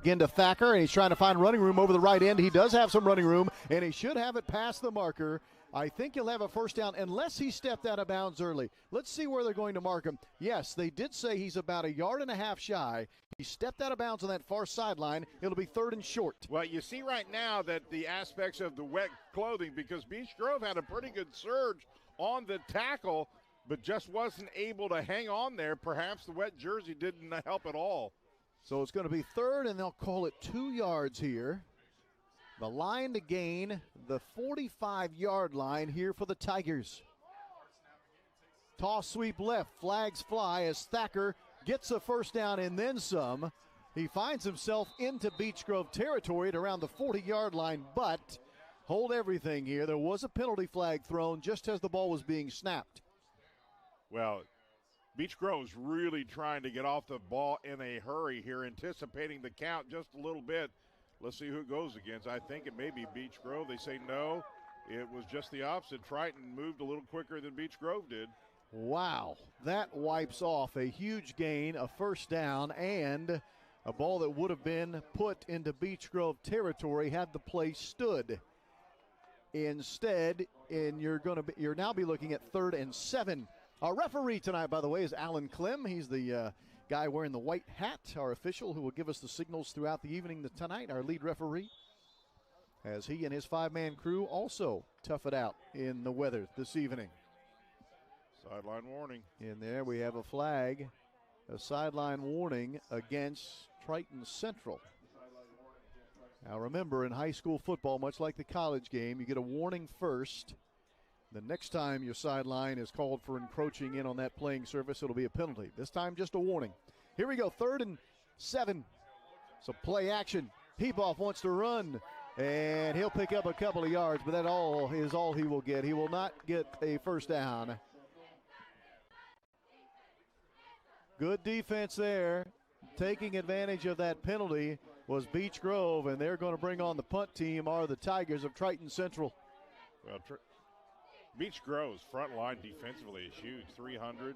Again to Thacker, and he's trying to find running room over the right end. He does have some running room, and he should have it past the marker. I think he'll have a first down unless he stepped out of bounds early. Let's see where they're going to mark him. Yes, they did say he's about 1.5 yards shy. He stepped out of bounds on that far sideline. It'll be 3rd and short. Well, you see right now that the aspects of the wet clothing, because Beech Grove had a pretty good surge on the tackle, but just wasn't able to hang on there. Perhaps the wet jersey didn't help at all. So it's going to be 3rd, and they'll call it 2 yards here. The line to gain, the 45-yard line here for the Tigers. Toss sweep left, flags fly as Thacker gets a first down and then some. He finds himself into Beech Grove territory at around the 40-yard line, but hold everything here. There was a penalty flag thrown just as the ball was being snapped. Well, Beech Grove's really trying to get off the ball in a hurry here, anticipating the count just a little bit. Let's see who it goes against. I think it may be Beech Grove. They say no. It was just the opposite. Triton moved a little quicker than Beech Grove did. Wow, that wipes off a huge gain, a first down, and a ball that would have been put into Beech Grove territory had the play stood. Instead, you're now be looking at 3rd and 7. Our referee tonight, by the way, is Alan Clem. He's the guy wearing the white hat, our official who will give us the signals throughout the evening tonight, our lead referee, as he and his 5-man crew also tough it out in the weather this evening. Sideline warning. In there we have a flag, a sideline warning against Triton Central. Now remember, in high school football, much like the college game, you get a warning first. The next time your sideline is called for encroaching in on that playing surface, it'll be a penalty. This time, just a warning. Here we go, 3rd and 7. So play action. Peepoff wants to run, and he'll pick up a couple of yards, but that is all he will get. He will not get a first down. Good defense there. Taking advantage of that penalty was Beech Grove, and they're going to bring on the punt team, are the Tigers of Triton Central. Well, Beech Grove's front line defensively is huge, 300.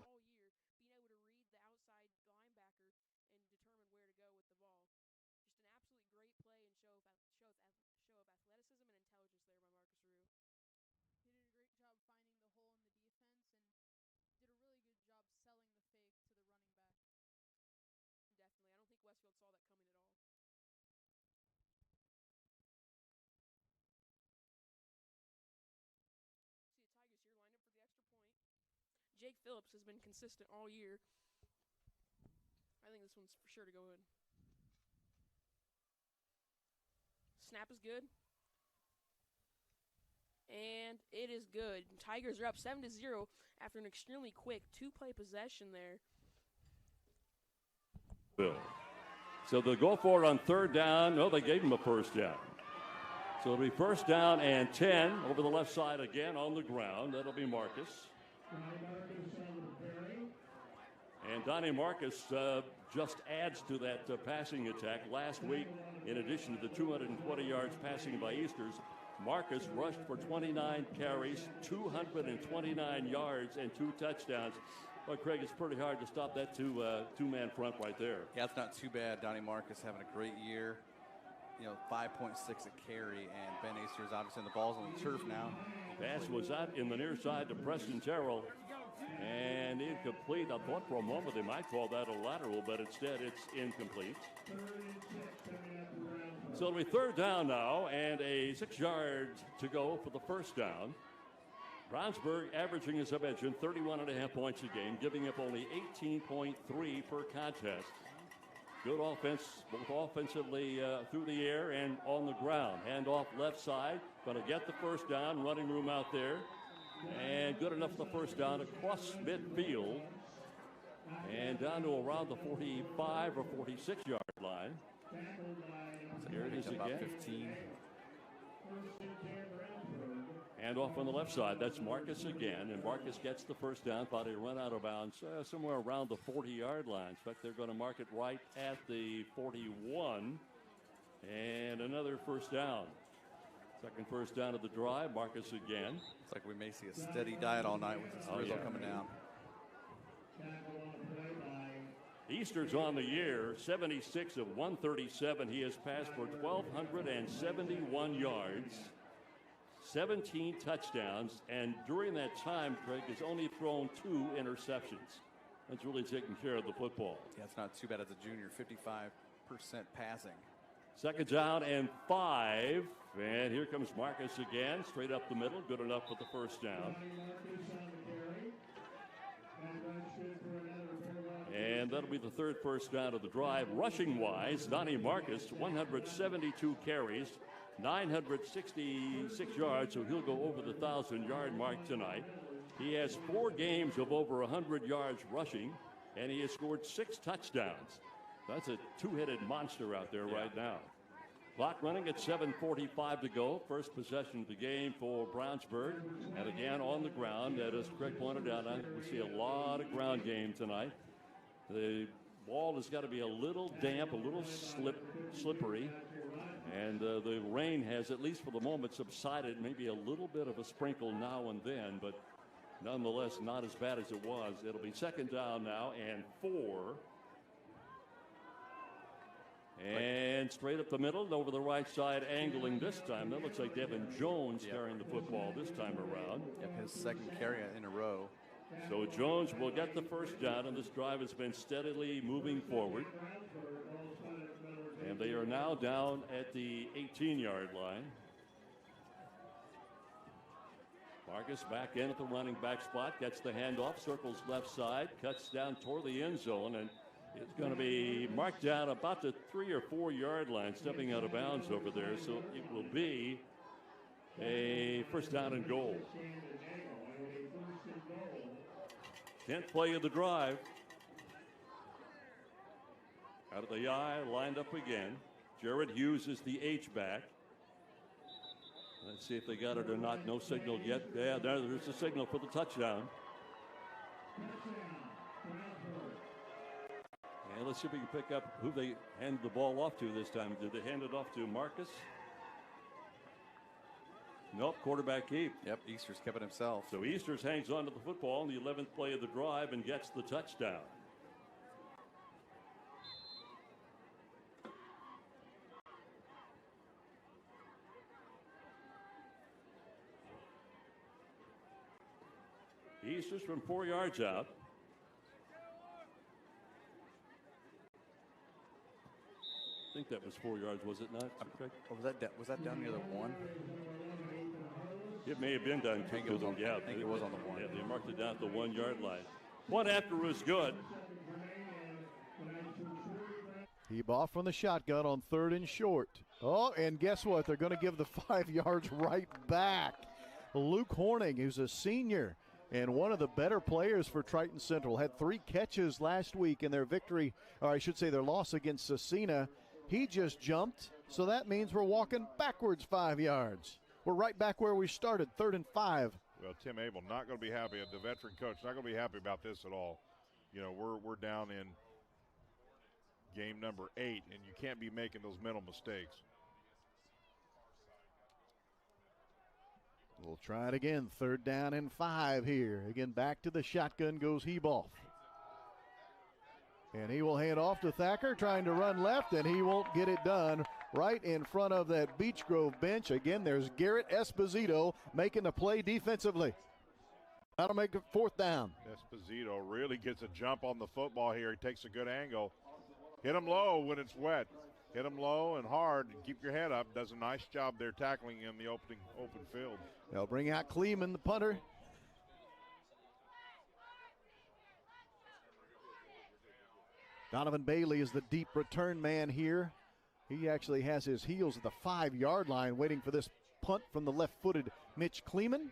Jake Phillips has been consistent all year. I think this one's for sure to go in. Snap is good. And it is good. Tigers are up 7-0 after an extremely quick 2-play possession there. So they'll go for it on 3rd down. No, they gave him a first down. So it'll be 1st down and 10 over the left side again on the ground. That'll be Marcus. And Donnie Marcus just adds to that passing attack. Last week, in addition to the 220 yards passing by Easters, Marcus rushed for 29 carries, 229 yards, and 2 touchdowns. Well, Craig, it's pretty hard to stop that two-man front right there. Yeah, it's not too bad. Donnie Marcus having a great year. 5.6 a carry, and Ben Easters obviously in the ball's on the turf now. Pass was out in the near side to Preston Terrell, and incomplete. I thought for a moment they might call that a lateral, but instead it's incomplete. So it'll be 3rd down now, and a 6 yards to go for the first down. Brownsburg averaging, as I mentioned, 31.5 points a game, giving up only 18.3 per contest. Good offense, both offensively through the air and on the ground. Hand off left side, going to get the first down, running room out there. And good enough for the first down across midfield. And down to around the 45 or 46-yard line. Here it is about again. 15. And off on the left side, that's Marcus again. And Marcus gets the first down. Thought he run out of bounds somewhere around the 40-yard line. In fact, they're going to mark it right at the 41. And another first down. Second first down of the drive. Marcus again. It's like we may see a steady diet all night with this result coming down. Easter's on the year, 76 of 137. He has passed for 1,271 yards, 17 touchdowns, and during that time, Craig has only thrown 2 interceptions. That's really taking care of the football. Yeah, it's not too bad as a junior, 55% passing. Second down and 5. And here comes Marcus again, straight up the middle, good enough for the first down. And that'll be the third first down of the drive. Rushing-wise, Donnie Marcus, 172 carries, 966 yards, so he'll go over the 1,000-yard mark tonight. He has 4 games of over 100 yards rushing, and he has scored 6 touchdowns. That's a two-headed monster out there right now. Clock running at 7:45 to go. First possession of the game for Brownsburg. And again on the ground, as Craig pointed out, we see a lot of ground game tonight. The ball has got to be a little damp, a little slippery. And the rain has, at least for the moment, subsided. Maybe a little bit of a sprinkle now and then, but nonetheless not as bad as it was. It'll be second down now and 4. And straight up the middle, over the right side, angling this time. That looks like Devin Jones carrying the football this time around. Yep, his second carry in a row. So Jones will get the first down, and this drive has been steadily moving forward. And they are now down at the 18-yard line. Marcus back in at the running back spot, gets the handoff, circles left side, cuts down toward the end zone, and it's going to be marked down about the 3 or 4 yard line, stepping out of bounds over there. So it will be a first down and goal. 10th play of the drive. Out of the I, lined up again. Jared Hughes is the H-back. Let's see if they got it or not. No signal yet. Yeah, there's the signal for the touchdown. And let's see if we can pick up who they hand the ball off to this time. Did they hand it off to Marcus? Nope, quarterback keep. Yep, Easter's kept it himself. So Easters hangs on to the football in the 11th play of the drive and gets the touchdown. Easters from 4 yards out. I think that was 4 yards, was it not? Was that down near the 1? It may have been down. I think it was on the 1. Yeah, they marked it down at the 1 yard line. One after was good. Heboff from the shotgun on 3rd and short. Oh, and guess what? They're going to give the 5 yards right back. Luke Horning, who's a senior and one of the better players for Triton Central, had 3 catches last week in their victory, or I should say their loss against Cecina. He just jumped, so that means we're walking backwards 5 yards. We're right back where we started, 3rd and 5. Well, Tim Abel not going to be happy. The veteran coach not going to be happy about this at all. You know, we're down in game number 8, and you can't be making those mental mistakes. We'll try it again, 3rd down and 5 here. Again, back to the shotgun goes Heboff. And he will hand off to Thacker, trying to run left, and he won't get it done. Right in front of that Beech Grove bench. Again, there's Garrett Esposito making the play defensively. That'll make it 4th down. Esposito really gets a jump on the football here. He takes a good angle. Hit him low when it's wet. Hit him low and hard and keep your head up. Does a nice job there tackling in the open field. They'll bring out Kleeman, the punter. Donovan Bailey is the deep return man here. He actually has his heels at the 5 yard line waiting for this punt from the left-footed Mitch Kleeman.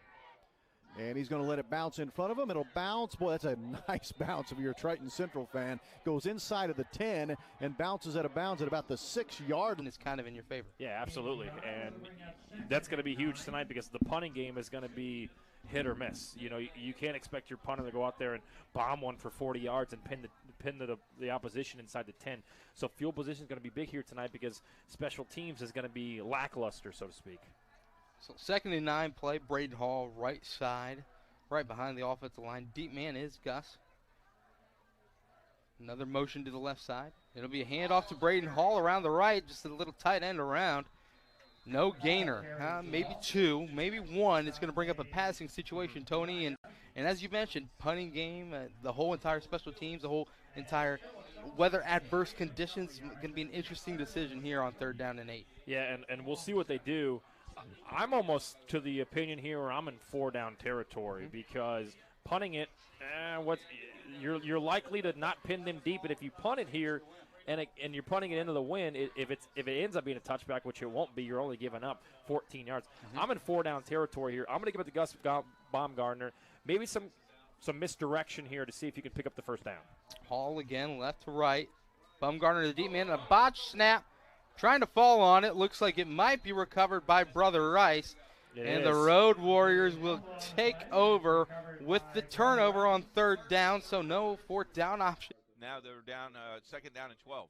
And he's going to let it bounce in front of him. It'll bounce. Boy, that's a nice bounce if you're a Triton Central fan. Goes inside of the 10 and bounces out of bounds at about the 6 yard line. It's kind of in your favor. Yeah, absolutely. And that's going to be huge tonight because the punting game is going to be hit or miss. You know, you can't expect your punter to go out there and bomb one for 40 yards and pin the opposition inside the 10. So field position is going to be big here tonight because special teams is going to be lackluster, so to speak. So 2nd and 9 play, Braden Hall right side, right behind the offensive line. Deep man is Gus. Another motion to the left side. It'll be a handoff to Braden Hall around the right, just a little tight end around. No gainer. Maybe two, maybe one. It's going to bring up a passing situation, Tony. And as you mentioned, punting game, the whole entire special teams, the whole entire weather adverse conditions, going to be an interesting decision here on 3rd down and 8. Yeah, and we'll see what they do. I'm almost to the opinion here where I'm in 4-down territory because punting it, you're likely to not pin them deep. And if you punt it here, and you're punting it into the wind, if it ends up being a touchback, which it won't be, you're only giving up 14 yards. I'm in 4-down territory here. I'm going to give it to Gus Baumgartner. Maybe some misdirection here to see if you can pick up the 1st down. Hall again, left to right. Baumgartner, the deep man, a botch snap. Trying to fall on it. Looks like it might be recovered by Brother Rice. The Road Warriors will take over with the turnover on 3rd down, so no 4th down option. Now they're down 2nd down and 12.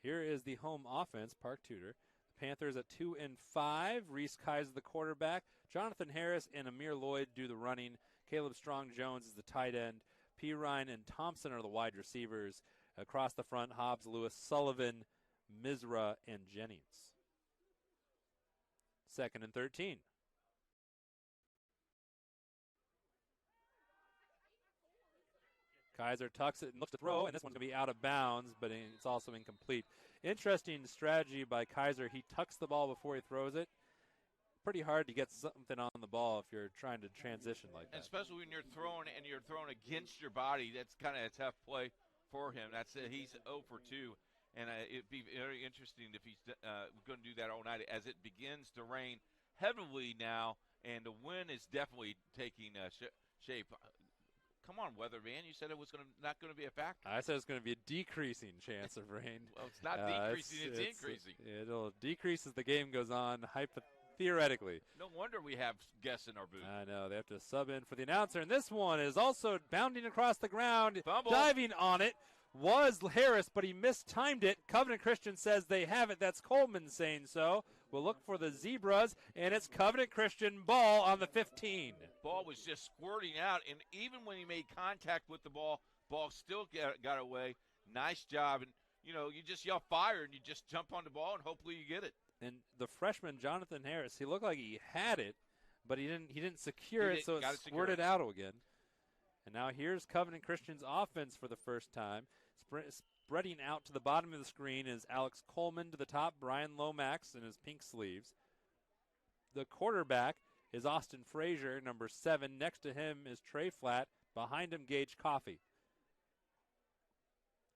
Here is the home offense, Park Tudor. Panthers at 2 and 5. Reese Kaiser the quarterback. Jonathan Harris and Amir Lloyd do the running. Caleb Strong-Jones is the tight end. P. Ryan and Thompson are the wide receivers. Across the front, Hobbs, Lewis, Sullivan, Mizra, and Jennings. 2nd and 13. Kaiser tucks it and looks to throw, and this one's going to be out of bounds, but it's also incomplete. Interesting strategy by Kaiser. He tucks the ball before he throws it. Pretty hard to get something on the ball if you're trying to transition like that. Especially when you're throwing and you're throwing against your body. That's kind of a tough play for him. He's 0 for 2. And it'd be very interesting if he's going to do that all night as it begins to rain heavily now, and the wind is definitely taking shape. Come on, weatherman. You said it was not going to be a factor. I said it's going to be a decreasing chance of rain. Well, it's not decreasing, it's increasing. It'll decrease as the game goes on, theoretically. No wonder we have guests in our booth. I know. They have to sub in for the announcer. And this one is also bounding across the ground, Fumble. Diving on it. Was Harris, but he mistimed it. Covenant Christian says they have it. That's Coleman saying so. We'll look for the Zebras, and it's Covenant Christian ball on the 15. Ball was just squirting out, and even when he made contact with the ball still got away. Nice job. And, you just yell fire, and you just jump on the ball, and hopefully you get it. And the freshman, Jonathan Harris, he looked like he had it, but he didn't secure it, so it squirted out again. And now here's Covenant Christian's offense for the first time. Spreading out to the bottom of the screen is Alex Coleman to the top, Brian Lomax in his pink sleeves. The quarterback is Austin Frazier, number 7. Next to him is Trey Flatt. Behind him, Gage Coffey.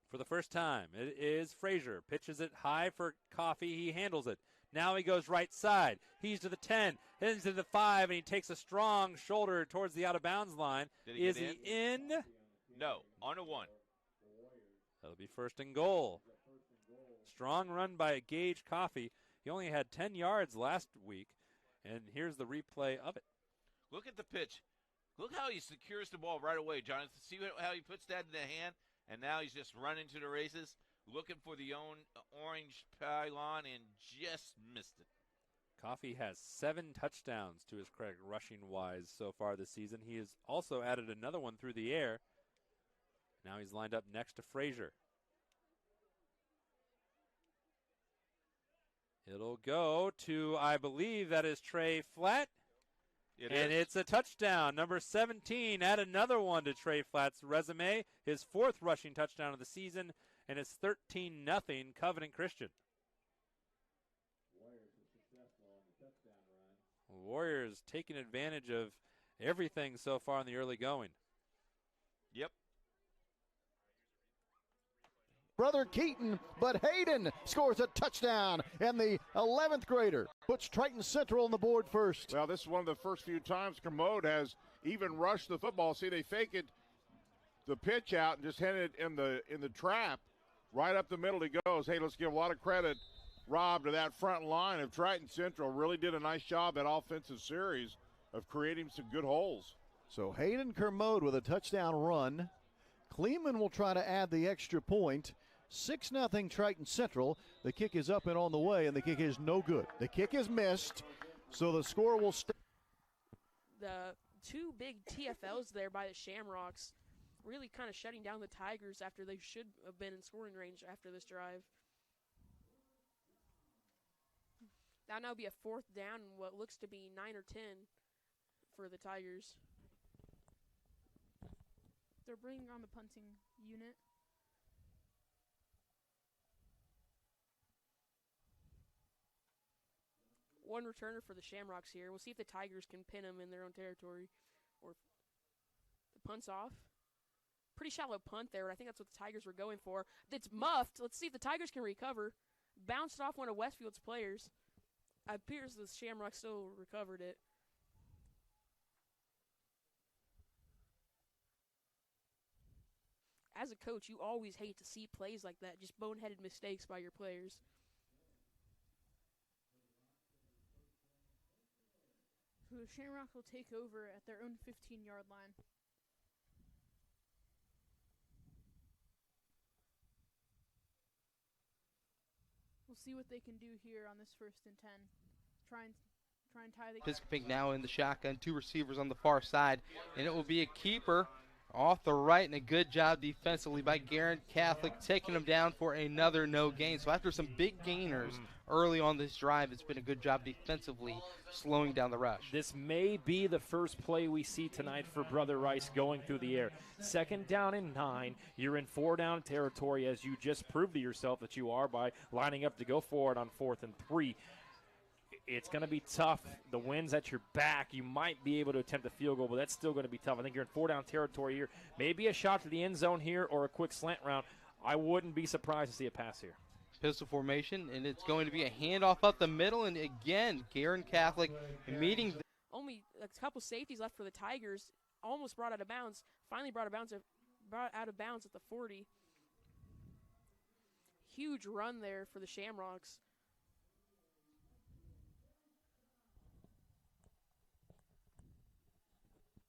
For the first time, it is Frazier. Pitches it high for Coffey. He handles it. Now he goes right side. He's to the 10, heads to the 5, and he takes a strong shoulder towards the out-of-bounds line. Is he in? No, on a 1. That'll be 1st and goal. Strong run by Gage Coffey. He only had 10 yards last week, and here's the replay of it. Look at the pitch. Look how he secures the ball right away, Jonathan. See how he puts that in the hand, and now he's just running to the races, looking for the orange pylon, and just missed it. Coffey has 7 touchdowns to his credit rushing-wise so far this season. He has also added another one through the air. Now he's lined up next to Frazier. It'll go to, I believe that is Trey Flatt. It's a touchdown. Number 17, add another one to Trey Flatt's resume. His 4th rushing touchdown of the season, and it's 13-0 Covenant Christian. Warriors taking advantage of everything so far in the early going. Yep. Brother Keaton, but Hayden scores a touchdown, and the 11th grader puts Triton Central on the board first. Well, this is one of the first few times Kermode has even rushed the football. See, they fake it, the pitch out, and just hit it in the trap. Right up the middle he goes. Hey, let's give a lot of credit, Rob, to that front line of Triton Central. Really did a nice job at offensive series of creating some good holes. So Hayden Kermode with a touchdown run. Kleeman will try to add the extra point. 6-0 Triton Central. The kick is up and on the way, and the kick is no good. The kick is missed, so the score will stay. The 2 big TFLs there by the Shamrocks. really kind of shutting down the Tigers after they should have been in scoring range after this drive. That'll now be a 4th down and what looks to be 9 or 10 for the Tigers. They're bringing on the punting unit. One returner for the Shamrocks here. We'll see if the Tigers can pin them in their own territory. Or the punt's off. Pretty shallow punt there, and I think that's what the Tigers were going for. It's muffed. Let's see if the Tigers can recover. Bounced off one of Westfield's players. It appears the Shamrocks still recovered it. As a coach, you always hate to see plays like that, just boneheaded mistakes by your players. So the Shamrocks will take over at their own 15-yard line. We'll see what they can do here on this 1st and 10. Try and tie the... Bisping now in the shotgun, 2 receivers on the far side, and it will be a keeper off the right, and a good job defensively by Guerin Catholic, taking them down for another no gain. So after some big gainers early on this drive, it's been a good job defensively slowing down the rush. This may be the first play we see tonight for Brother Rice going through the air. 2nd down and 9. You're in 4-down territory, as you just proved to yourself that you are by lining up to go forward on 4th and 3. It's going to be tough. The wind's at your back. You might be able to attempt a field goal, but that's still going to be tough. I think you're in 4-down territory here. Maybe a shot to the end zone here or a quick slant route. I wouldn't be surprised to see a pass here. Pistol formation, and it's going to be a handoff up the middle, and again, Guerin Catholic meeting. Only a couple safeties left for the Tigers. Almost brought out of bounds. Finally brought out of bounds at the 40. Huge run there for the Shamrocks.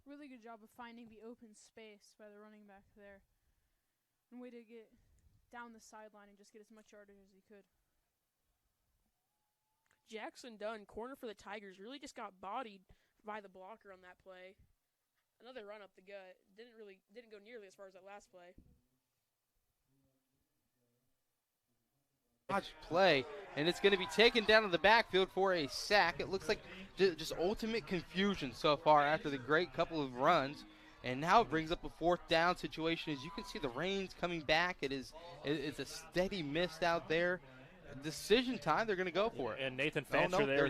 Really good job of finding the open space by the running back there. And way to get down the sideline and just get as much yardage as he could. Jackson Dunn, corner for the Tigers, really just got bodied by the blocker on that play. Another run up the gut. Didn't go nearly as far as that last play. Watch play, and it's going to be taken down in the backfield for a sack. It looks like just ultimate confusion so far after the great couple of runs, and now it brings up a 4th down situation. As you can see, the rain's coming back. It's a steady mist out there. Decision time, they're going to go for it. And Nathan Fancher there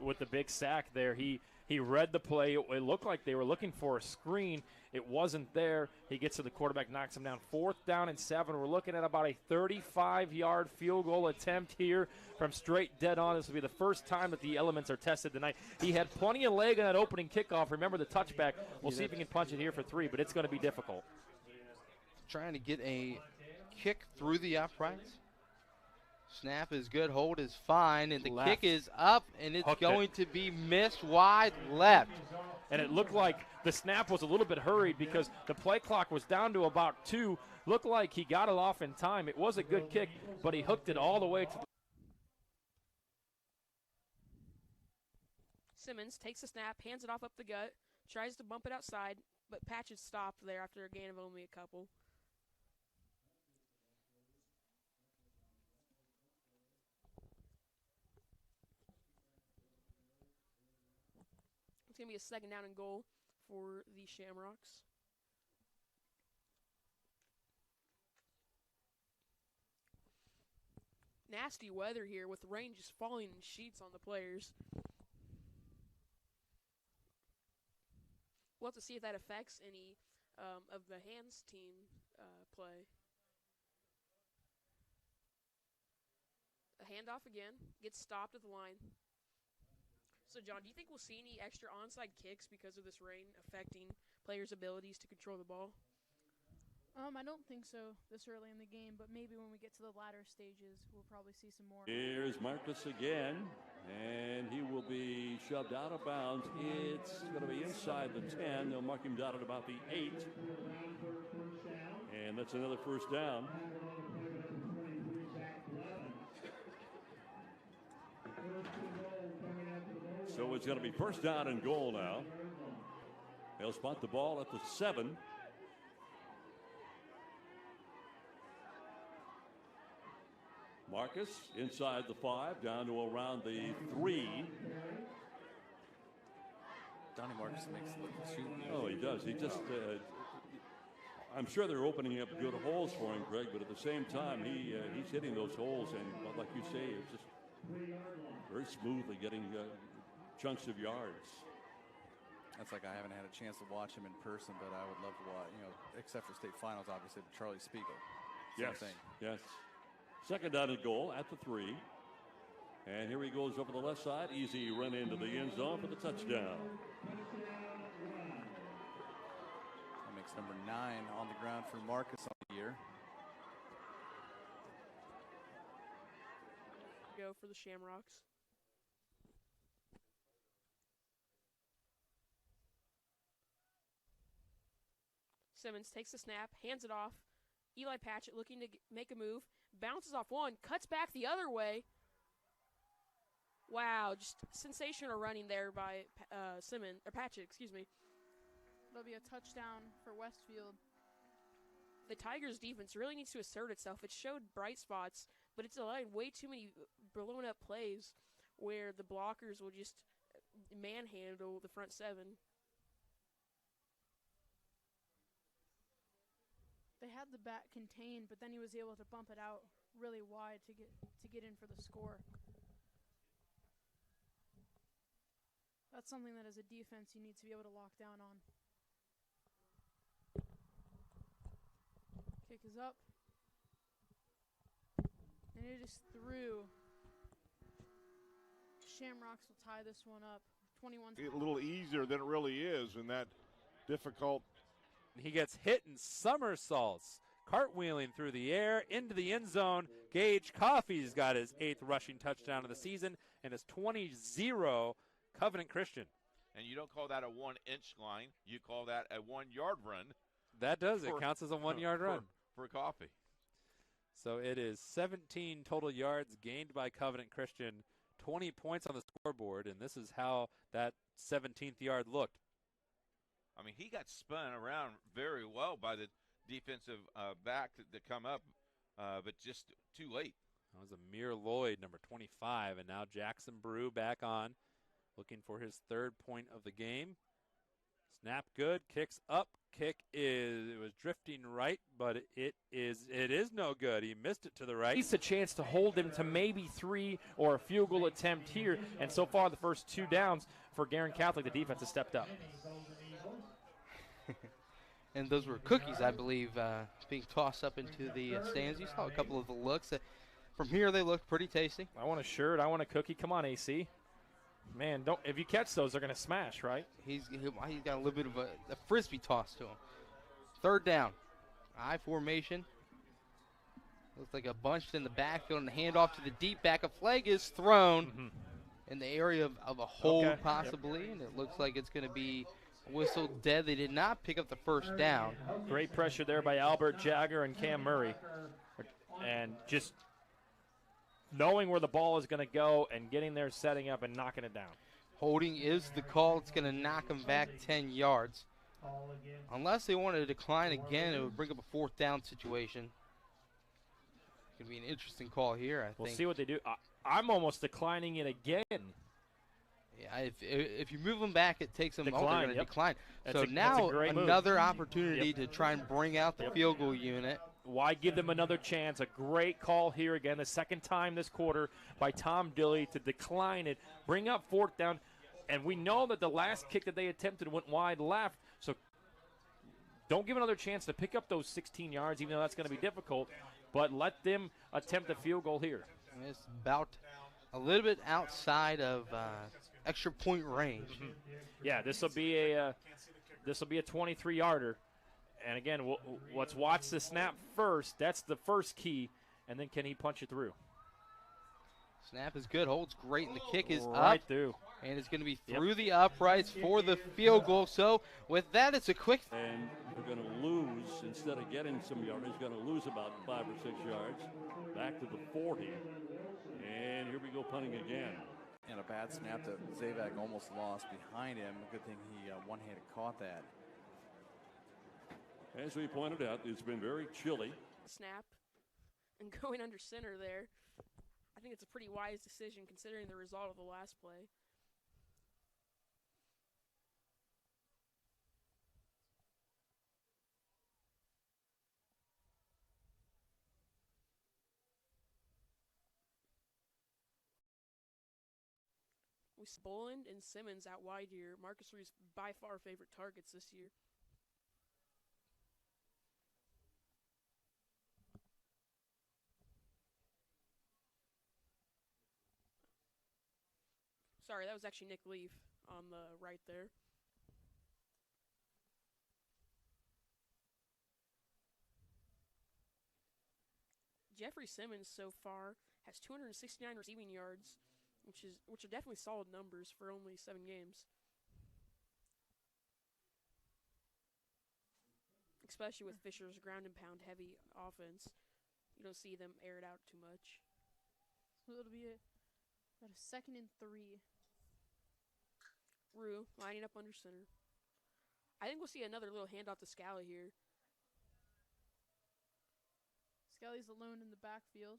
with the big sack there. He read the play. It looked like they were looking for a screen. It wasn't there. He gets to the quarterback, knocks him down. 4th down and 7. We're looking at about a 35-yard field goal attempt here from straight dead on. This will be the first time that the elements are tested tonight. He had plenty of leg on that opening kickoff. Remember the touchback. We'll see if he can punch it here for 3, but it's going to be difficult. Trying to get a kick through the uprights. Snap is good, hold is fine, and the kick is up, and it's going to be missed wide left. And it looked like the snap was a little bit hurried because the play clock was down to about 2. Looked like he got it off in time. It was a good kick, but he hooked it all the way to the... Simmons takes the snap, hands it off up the gut, tries to bump it outside, but Patches stopped there after a gain of only a couple. It's going to be a 2nd down and goal for the Shamrocks. Nasty weather here with rain just falling in sheets on the players. We'll have to see if that affects any of the hands team play. A handoff again, gets stopped at the line. So, John, do you think we'll see any extra onside kicks because of this rain affecting players' abilities to control the ball? I don't think so this early in the game, but maybe when we get to the latter stages, we'll probably see some more. Here's Marcus again, and he will be shoved out of bounds. It's going to be inside the 10. They'll mark him down at about the 8. And that's another 1st down. So it's going to be 1st down and goal now. They'll spot the ball at the 7. Marcus inside the 5, down to around the 3. Donnie Marcus makes it look too easy. Oh, he does. He just, I'm sure they're opening up good holes for him, Greg, but at the same time, he's hitting those holes, and like you say, it's just very smoothly getting chunks of yards. That's like I haven't had a chance to watch him in person, but I would love to watch, except for state finals, obviously, but Charlie Spiegel. Same thing. Yes. Second down and goal at the 3. And here he goes over the left side. Easy run into the end zone for the touchdown. That makes number 9 on the ground for Marcus on the year. Go for the Shamrocks. Simmons takes the snap, hands it off. Eli Patchett looking to make a move, bounces off one, cuts back the other way. Wow, just sensational running there by Patchett, excuse me. It'll be a touchdown for Westfield. The Tigers' defense really needs to assert itself. It showed bright spots, but it's allowed way too many blown up plays where the blockers will just manhandle the front 7. They had the back contained, but then he was able to bump it out really wide to get in for the score. That's something that as a defense you need to be able to lock down on. Kick is up. And it is through. Shamrocks will tie this one up. 21. A little easier than it really is in that difficult. He gets hit in somersaults, cartwheeling through the air into the end zone. Gage Coffey's got his 8th rushing touchdown of the season and his 20-0 Covenant Christian. And you don't call that a 1-inch line. You call that a 1-yard run. That does. It counts as a 1-yard run. For Coffey. So it is 17 total yards gained by Covenant Christian, 20 points on the scoreboard, and this is how that 17th yard looked. I mean, he got spun around very well by the defensive back to come up, but just too late. That was Amir Lloyd, number 25, and now Jackson Brew back on, looking for his 3rd point of the game. Snap good, kicks up. It was drifting right, but it is no good. He missed it to the right. He's a chance to hold him to maybe 3 or a field goal attempt here, and so far the first 2 downs for Guerin Catholic, the defense has stepped up. And those were cookies, I believe, being tossed up into the stands. You saw a couple of the looks. From here, they looked pretty tasty. I want a shirt. I want a cookie. Come on, AC. Man, if you catch those, they're going to smash, right? He's got a little bit of a frisbee toss to him. 3rd down. I formation. Looks like a bunch in the backfield, and the handoff to the deep back. A flag is thrown in the area of a hole, possibly, and it looks like it's going to be whistled dead. They did not pick up the 1st down. Great pressure there by Albert Jagger and Cam Murray. And just knowing where the ball is going to go and getting there, setting up, and knocking it down. Holding is the call. It's going to knock them back 10 yards. Unless they want to decline again, it would bring up a 4th down situation. It's going to be an interesting call here, I think. We'll see what they do. I'm almost declining it again. Yeah, if you move them back, it takes them decline. They're going to decline. So now another opportunity to try and bring out the field goal unit. Why give them another chance? A great call here again, the 2nd time this quarter by Tom Dilley to decline it, bring up 4th down. And we know that the last kick that they attempted went wide left, so don't give another chance to pick up those 16 yards, even though that's going to be difficult, but let them attempt a field goal here. And it's about a little bit outside of extra point range. Yeah, this will be a 23-yarder. And again, let's watch the snap first. That's the first key, and then can he punch it through? Snap is good, holds great, and the kick is right up. Through. And it's going to be through the uprights for the field goal. So with that, it's a quick. And they're going to lose, instead of getting some yardage, going to lose about 5 or 6 yards back to the 40. And here we go punting again. And a bad snap that Zavak almost lost behind him. Good thing he one-handed caught that. As we pointed out, it's been very chilly. Snap. and going under center there. I think it's a pretty wise decision considering the result of the last play. With Boland and Simmons out wide here, Marcus Reeves by far favorite targets this year. Sorry, that was actually Nick Leaf on the right there. Jeffrey Simmons so far has 269 receiving yards, which are definitely solid numbers for only 7 games. Especially with Fisher's ground and pound heavy offense. You don't see them air it out too much. So it'll be about a 2nd and 3. Rue lining up under center. I think we'll see another little handoff to Scally here. Scally's alone in the backfield.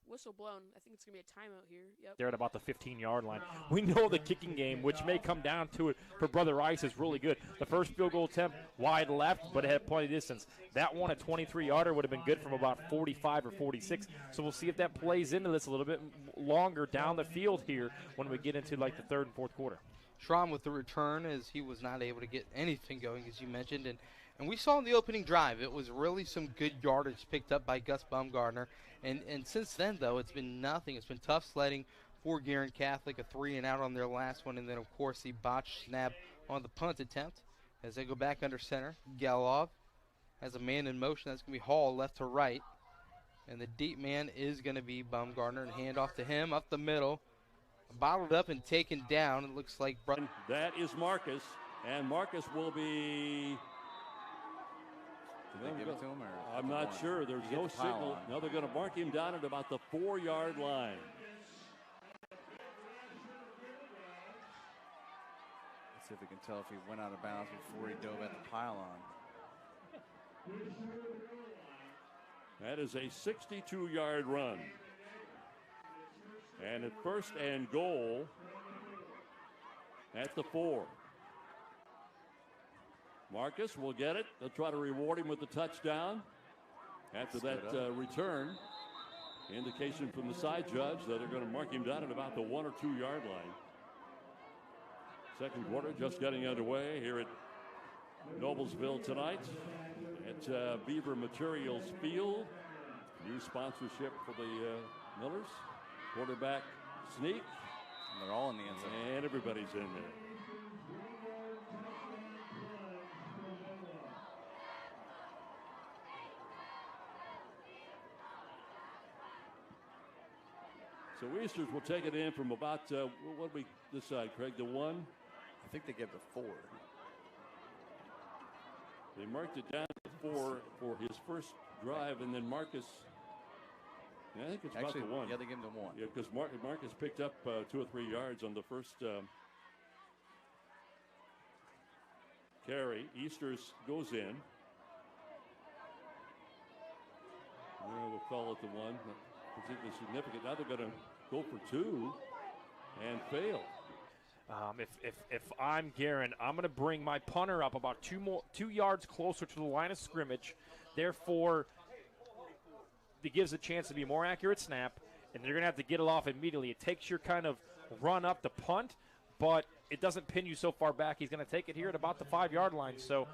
Whistle blown. I think it's going to be a timeout here. Yep. They're at about the 15-yard line. We know the kicking game, which may come down to it for Brother Rice, is really good. The first field goal attempt wide left, but it had plenty of distance. That one, a 23-yarder, would have been good from about 45 or 46. So we'll see if that plays into this a little bit longer down the field here when we get into like the 3rd and 4th quarter. Schramm with the return, as he was not able to get anything going, as you mentioned. And we saw in the opening drive, it was really some good yardage picked up by Gus Baumgartner. And since then, though, it's been nothing. It's been tough sledding for Guerin Catholic, a 3-and-out on their last one, and then, of course, the botched snap on the punt attempt. As they go back under center, Galov has a man in motion. That's going to be Hall left to right. And the deep man is going to be Baumgartner, and hand off to him up the middle. Bottled up and taken down. It looks like... That is Marcus, and Marcus will be... Did they give it to him? Or I'm not sure. There's no signal. No, they're going to mark him down at about the 4-yard line. Let's see if we can tell if he went out of bounds before he dove at the pylon. That is a 62-yard run. And at 1st and goal at the 4. Marcus will get it. They'll try to reward him with the touchdown after that return. Indication from the side judge that they're going to mark him down at about the 1 or 2 yard line. 2nd quarter just getting underway here at Noblesville tonight at Beaver Materials Field. New sponsorship for the Millers. Quarterback sneak. And they're all in the end zone. And everybody's in there. So Easters will take it in from about, what we decide, Craig, the 1? I think they gave the 4. They marked it down to 4 for his first drive, and then Marcus, I think it's actually, about the 1. Yeah, they gave him the 1. Yeah, because Marcus picked up 2 or 3 yards on the first carry. Easters goes in. We'll call it the 1. Particularly significant. Now they're going to go for 2 and fail. If I'm Guerin, I'm going to bring my punter up about 2 yards closer to the line of scrimmage. Therefore, it gives a chance to be a more accurate snap, and they're going to have to get it off immediately. It takes your kind of run up to punt, but it doesn't pin you so far back. He's going to take it here at about the 5-yard line. So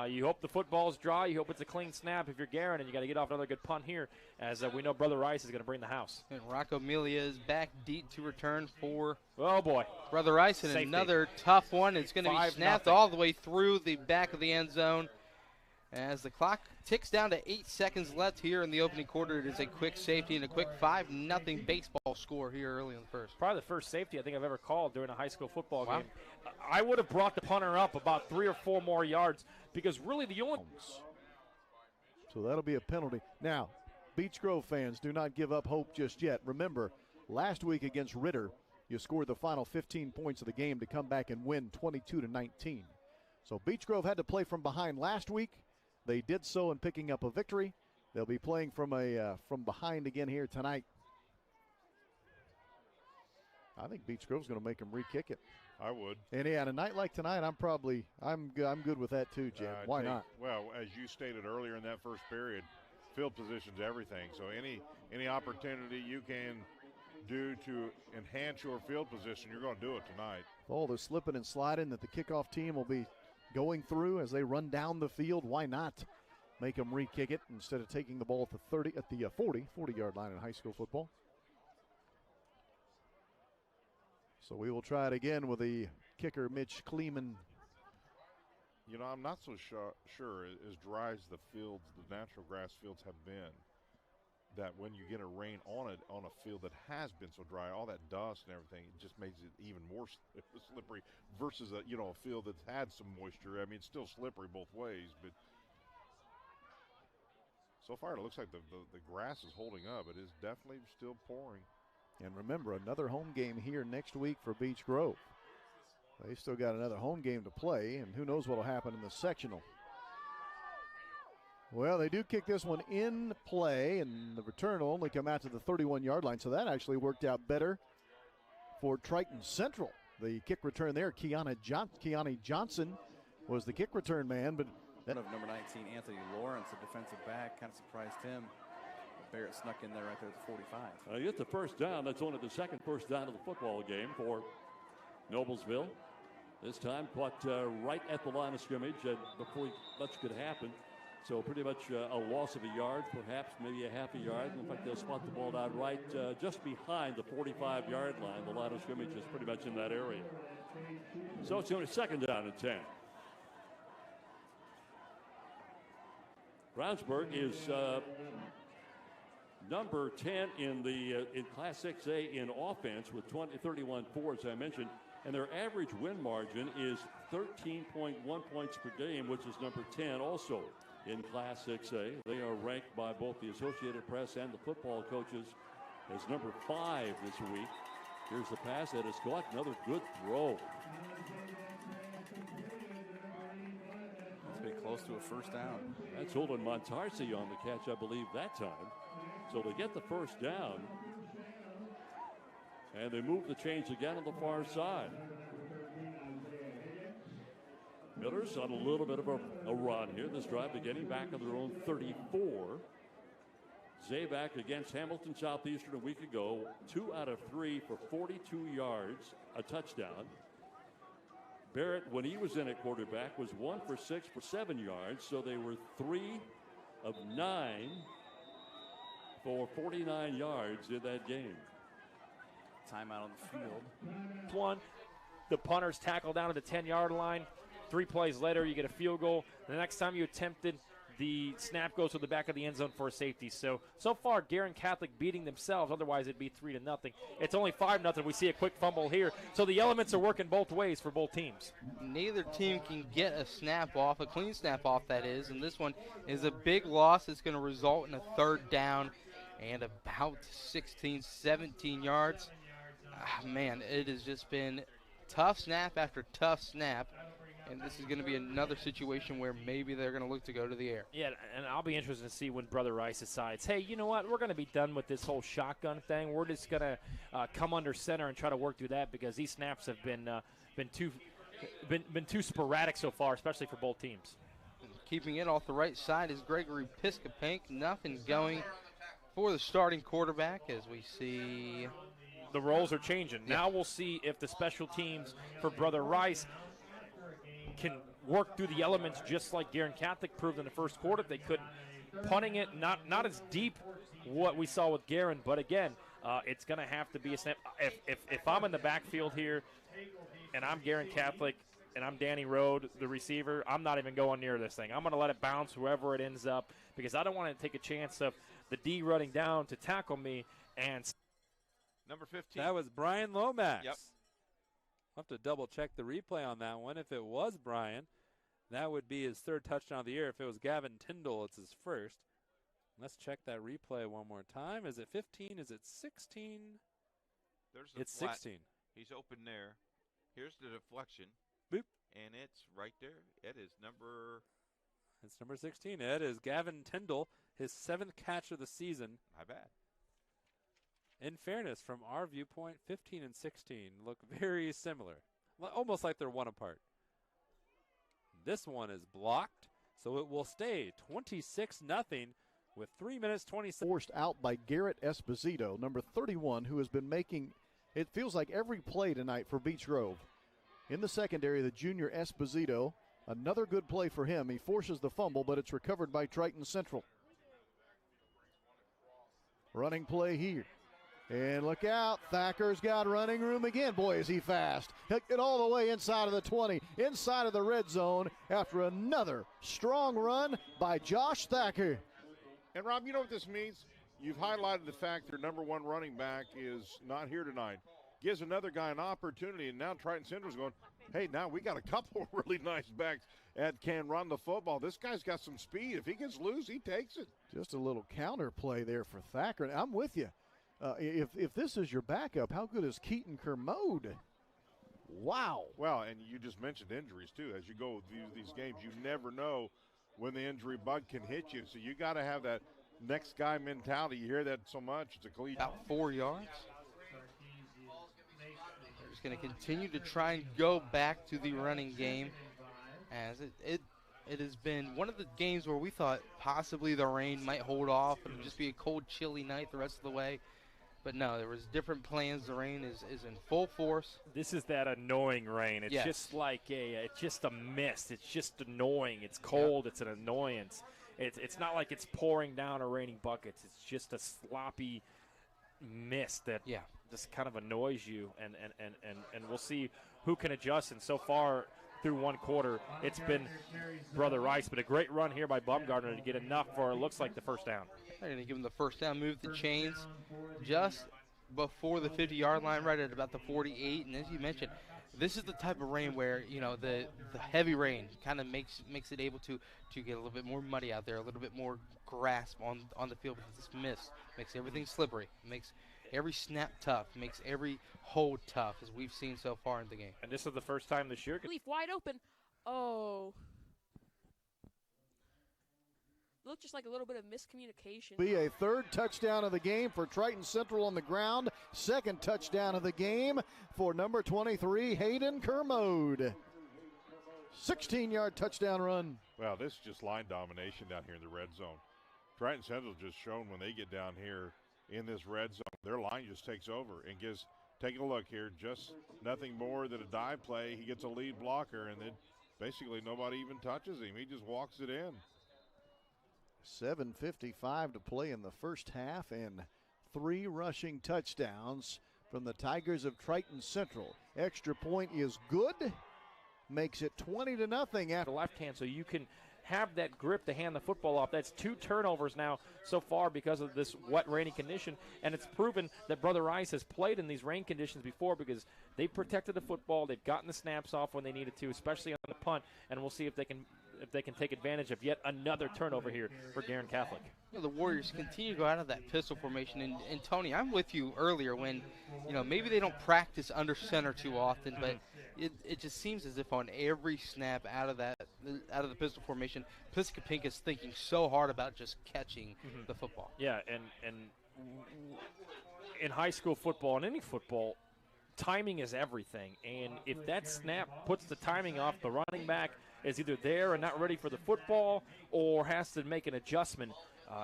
you hope the football's dry. You hope it's a clean snap if you're Guerin, and you got to get off another good punt here, as we know Brother Rice is going to bring the house. And Rocco Melia is back deep to return for Brother Rice, and safety. Another tough one. It's going to be snapped 5-0. all the way through the back of the end zone. As the clock ticks down to 8 seconds left here in the opening quarter, it is a quick safety and a quick 5-0 baseball score here early in the first. Probably the first safety I think I've ever called during a high school football game. I would have brought the punter up about 3 or 4 more yards, because really the only... So that'll be a penalty. Now, Beech Grove fans, do not give up hope just yet. Remember, last week against Ritter, you scored the final 15 points of the game to come back and win 22-19. So Beech Grove had to play from behind last week. They did so in picking up a victory. They'll be playing from behind again here tonight. I think Beech Grove's going to make them re-kick it. I would. And yeah, on a night like tonight, I'm good with that too, Jim. Why not? Well, as you stated earlier in that first period, field position's everything. So any opportunity you can do to enhance your field position, you're going to do it tonight. All the slipping and sliding that the kickoff team will be going through as they run down the field, why not make them re-kick it instead of taking the ball at the 40-yard line in high school football? So we will try it again with the kicker, Mitch Kleeman. You know, I'm not so sure as dry as the natural grass fields have been, that when you get a rain on a field that has been so dry, all that dust and everything, it just makes it even more slippery versus a field that's had some moisture. I mean, it's still slippery both ways, but so far it looks like the grass is holding up. It is definitely still pouring. And remember, another home game here next week for Beech Grove. They still got another home game to play, and who knows what will happen in the sectional. Well, they do kick this one in play, and the return will only come out to the 31-yard line, so that actually worked out better for Triton Central. The kick return there, Kiani Johnson was the kick return man, but one of number 19, Anthony Lawrence, a defensive back, kind of surprised him. Barrett snuck in there right there at the 45. Get the first down. That's only the second first down of the football game for Noblesville. This time caught right at the line of scrimmage before much could happen. So pretty much a loss of a yard, perhaps maybe a half a yard. In fact, they'll spot the ball down right just behind the 45-yard line. The line of scrimmage is pretty much in that area. So it's only second down and 10. Brownsburg is number 10 in Class 6A in offense with 31-4, as I mentioned. And their average win margin is 13.1 points per game, which is number 10 also in Class 6A. They are ranked by both the Associated Press and the football coaches as number 5 this week. Here's the pass that is caught. Another good throw. It's been close to a first down. That's Holden Montarsi on the catch, I believe, that time. So they get the first down. And they move the chains again on the far side. Millers on a little bit of a run here. This drive beginning back on their own 34. Zabak against Hamilton Southeastern a week ago. 2 out of 3 for 42 yards, a touchdown. Barrett, when he was in at quarterback, was 1 for 6 for 7 yards. So they were 3 of 9 for 49 yards in that game. Timeout on the field. One, the punter's tackle down to the 10-yard line. 3 plays later, you get a field goal. The next time you attempted, the snap goes to the back of the end zone for a safety. So far, Guerin Catholic beating themselves. Otherwise, it'd be 3-0. It's only 5-0. We see a quick fumble here. So the elements are working both ways for both teams. Neither team can get a snap off, a clean snap off, that is. And this one is a big loss. It's going to result in a third down and about 16, 17 yards. Man, it has just been tough snap after tough snap, and this is going to be another situation where maybe they're going to look to go to the air. Yeah, and I'll be interested to see when Brother Rice decides, hey, you know what, we're going to be done with this whole shotgun thing. We're just going to come under center and try to work through that, because these snaps have been too sporadic so far, especially for both teams. Keeping it off the right side is Gregory Piscopink. Nothing going for the starting quarterback as we see the roles are changing. Yeah. Now we'll see if the special teams for Brother Rice can work through the elements just like Guerin Catholic proved in the first quarter. They couldn't. Punting it, not as deep what we saw with Guerin, but again, it's going to have to be a snap. If I'm in the backfield here and I'm Guerin Catholic and I'm Danny Rode, the receiver, I'm not even going near this thing. I'm going to let it bounce wherever it ends up, because I don't want to take a chance of the D running down to tackle me and number 15. That was Brian Lomax. Yep. I'll have to double check the replay on that one. If it was Brian, that would be his third touchdown of the year. If it was Gavin Tyndall, it's his first. Let's check that replay one more time. Is it 15? Is it 16? There's it's 16. He's open there. Here's the deflection. Boop. And it's right there. It is number... It's number 16, Ed, is Gavin Tyndall, his 7th catch of the season. Not bad. In fairness, from our viewpoint, 15 and 16 look very similar, almost like they're one apart. This one is blocked, so it will stay 26-0 with 3 minutes 20 seconds. Forced out by Garrett Esposito, number 31, who has been making, it feels like every play tonight for Beech Grove. In the secondary, the junior Esposito, another good play for him. He forces the fumble, but it's recovered by Triton Central. Running play here. And look out, Thacker's got running room again. Boy, is he fast. He'll get all the way inside of the 20, inside of the red zone after another strong run by Josh Thacker. And, Rob, you know what this means? You've highlighted the fact their number one running back is not here tonight. Gives another guy an opportunity, and now Triton Central's going, hey, now we got a couple really nice backs that can run the football. This guy's got some speed. If he gets loose, he takes it. Just a little counter play there for Thacker. I'm with you. If this is your backup, how good is Keaton Kermode? Wow. Well, and you just mentioned injuries, too. As you go through these games, you never know when the injury bug can hit you. So you got to have that next guy mentality. You hear that so much. It's a collegiate. About 4 yards. They're just going to continue to try and go back to the running game, as it has been one of the games where we thought possibly the rain might hold off and it would just be a cold, chilly night the rest of the way. But no, there was different plans. The rain is in full force. This is that annoying rain. It's Yes. just like it's just a mist. It's just annoying. It's cold. It's an annoyance. It's not like it's pouring down or raining buckets. It's just a sloppy mist that just kind of annoys you. And we'll see who can adjust. And so far through one quarter, it's been Brother Rice. But a great run here by Baumgartner to get enough for it looks like the first down. They're going to give him the first down, move the chains just before the 50-yard line, right at about the 48. And as you mentioned, this is the type of rain where, you know, the heavy rain kind of makes it able to get a little bit more muddy out there, a little bit more grasp on the field. Because this mist makes everything slippery, makes every snap tough, makes every hold tough, as we've seen so far in the game. And this is the first time this year. Leaf wide open. Oh. Looked just like a little bit of miscommunication. Be a third touchdown of the game for Triton Central on the ground. Second touchdown of the game for number 23, Hayden Kermode. 16-yard touchdown run. Well, this is just line domination down here in the red zone. Triton Central just shown when they get down here in this red zone, their line just takes over and gives, taking a look here, just nothing more than a dive play. He gets a lead blocker, and then basically nobody even touches him. He just walks it in. 7:55 to play in the first half, and 3 rushing touchdowns from the Tigers of Triton Central. Extra point is good, makes it 20-0 after the left hand, so you can have that grip to hand the football off. That's 2 turnovers now so far because of this wet, rainy condition, and it's proven that Brother Rice has played in these rain conditions before because they've protected the football. They've gotten the snaps off when they needed to, especially on the punt, and we'll see if they can take advantage of yet another turnover here for Guerin Catholic. You know, the Warriors continue to go out of that pistol formation, and Tony, I'm with you earlier when, you know, maybe they don't practice under center too often, but it just seems as if on every snap out of the pistol formation, Piscopinka is thinking so hard about just catching the football. Yeah, and in high school football and any football, timing is everything, and if that snap puts the timing off, the running back is either there and not ready for the football or has to make an adjustment.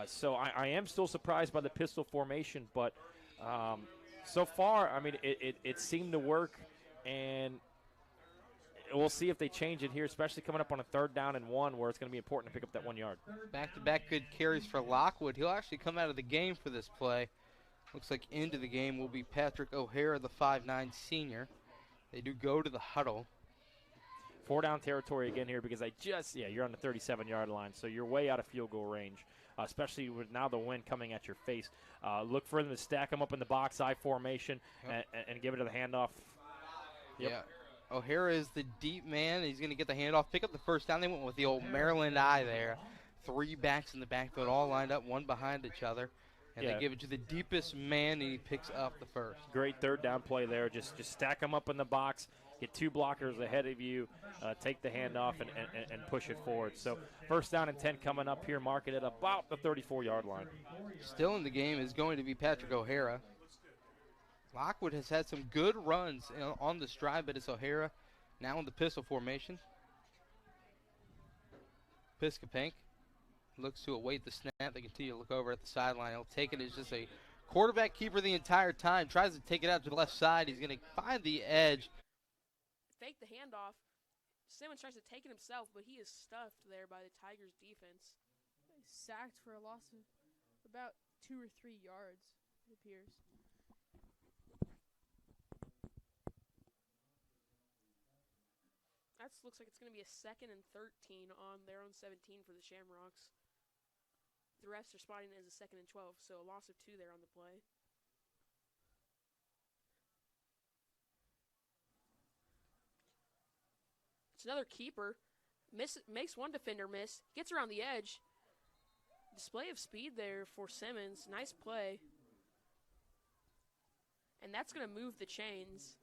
So I am still surprised by the pistol formation, but so far, I mean, it seemed to work, and we'll see if they change it here, especially coming up on a 3rd down and 1 where it's going to be important to pick up that 1 yard. Back-to-back good carries for Lockwood. He'll actually come out of the game for this play. Looks like into the game will be Patrick O'Hara, the 5'9 senior. They do go to the huddle. 4 down territory again here because you're on the 37-yard line, so you're way out of field goal range, especially with now the wind coming at your face. Look for them to stack them up in the box eye formation and give it to the handoff. Yep. Yeah, O'Hara is the deep man. He's going to get the handoff, pick up the first down. They went with the old Maryland eye there. 3 backs in the backfield all lined up, one behind each other. And they give it to the deepest man, and he picks up the first. Great third down play there. Just stack them up in the box, get 2 blockers ahead of you, take the handoff, and push it forward. So first down and 10 coming up here, mark it at about the 34-yard line. Still in the game is going to be Patrick O'Hara. Lockwood has had some good runs on the stride, but it's O'Hara now in the pistol formation. Piscopank looks to await the snap. They continue to look over at the sideline. He'll take it as just a quarterback keeper the entire time. Tries to take it out to the left side. He's going to find the edge. Fake the handoff. Simmons tries to take it himself, but he is stuffed there by the Tigers defense. He's sacked for a loss of about 2 or 3 yards, it appears. That looks like it's going to be a 2nd and 13 on their own 17 for the Shamrocks. The refs are spotting it as a 2nd and 12, so a loss of 2 there on the play. It's another keeper. Makes one defender miss. Gets around the edge. Display of speed there for Simmons. Nice play. And that's going to move the chains.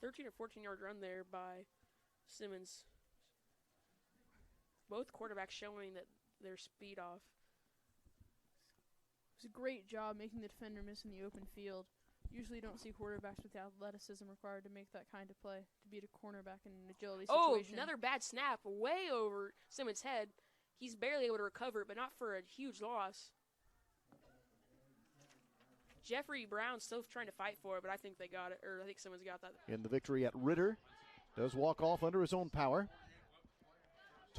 13 or 14-yard run there by Simmons. Both quarterbacks showing that their speed off. It was a great job making the defender miss in the open field. Usually you don't see quarterbacks with the athleticism required to make that kind of play, to beat a cornerback in an agility situation. Oh, another bad snap way over Simmons' head. He's barely able to recover it, but not for a huge loss. Jeffrey Brown's still trying to fight for it, but I think they got it, or I think Simmons got that. In the victory at Ritter, does walk off under his own power.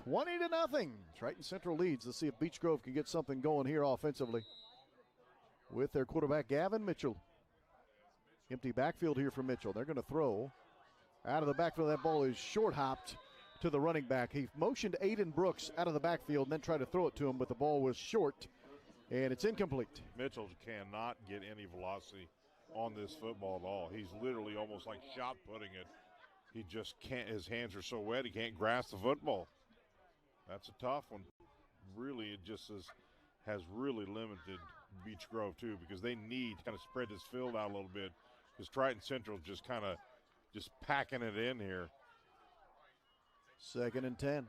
20-0. Triton Central leads. Let's see if Beech Grove can get something going here offensively with their quarterback, Gavin Mitchell. Empty backfield here for Mitchell. They're going to throw out of the backfield. That ball is short hopped to the running back. He motioned Aiden Brooks out of the backfield and then tried to throw it to him, but the ball was short, and it's incomplete. Mitchell cannot get any velocity on this football at all. He's literally almost like shot putting it. He just can't, his hands are so wet, he can't grasp the football. That's a tough one. Really, it just has really limited Beech Grove, too, because they need to kind of spread this field out a little bit, because Triton Central just kind of just packing it in here. 2nd and 10.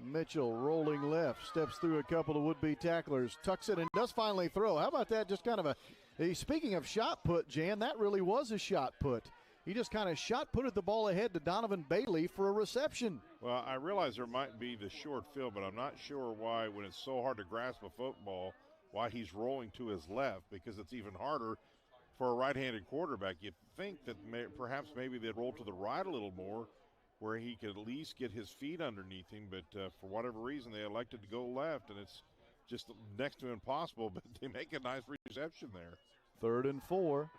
Mitchell rolling left, steps through a couple of would-be tacklers, tucks it and does finally throw. How about that? Just kind of speaking of shot put, Jan, that really was a shot put. He just kind of shot-putted the ball ahead to Donovan Bailey for a reception. Well, I realize there might be the short field, but I'm not sure why, when it's so hard to grasp a football, why he's rolling to his left, because it's even harder for a right-handed quarterback. You'd think that perhaps maybe they'd roll to the right a little more where he could at least get his feet underneath him, but for whatever reason, they elected to go left, and it's just next to impossible, but they make a nice reception there. 3rd and 4.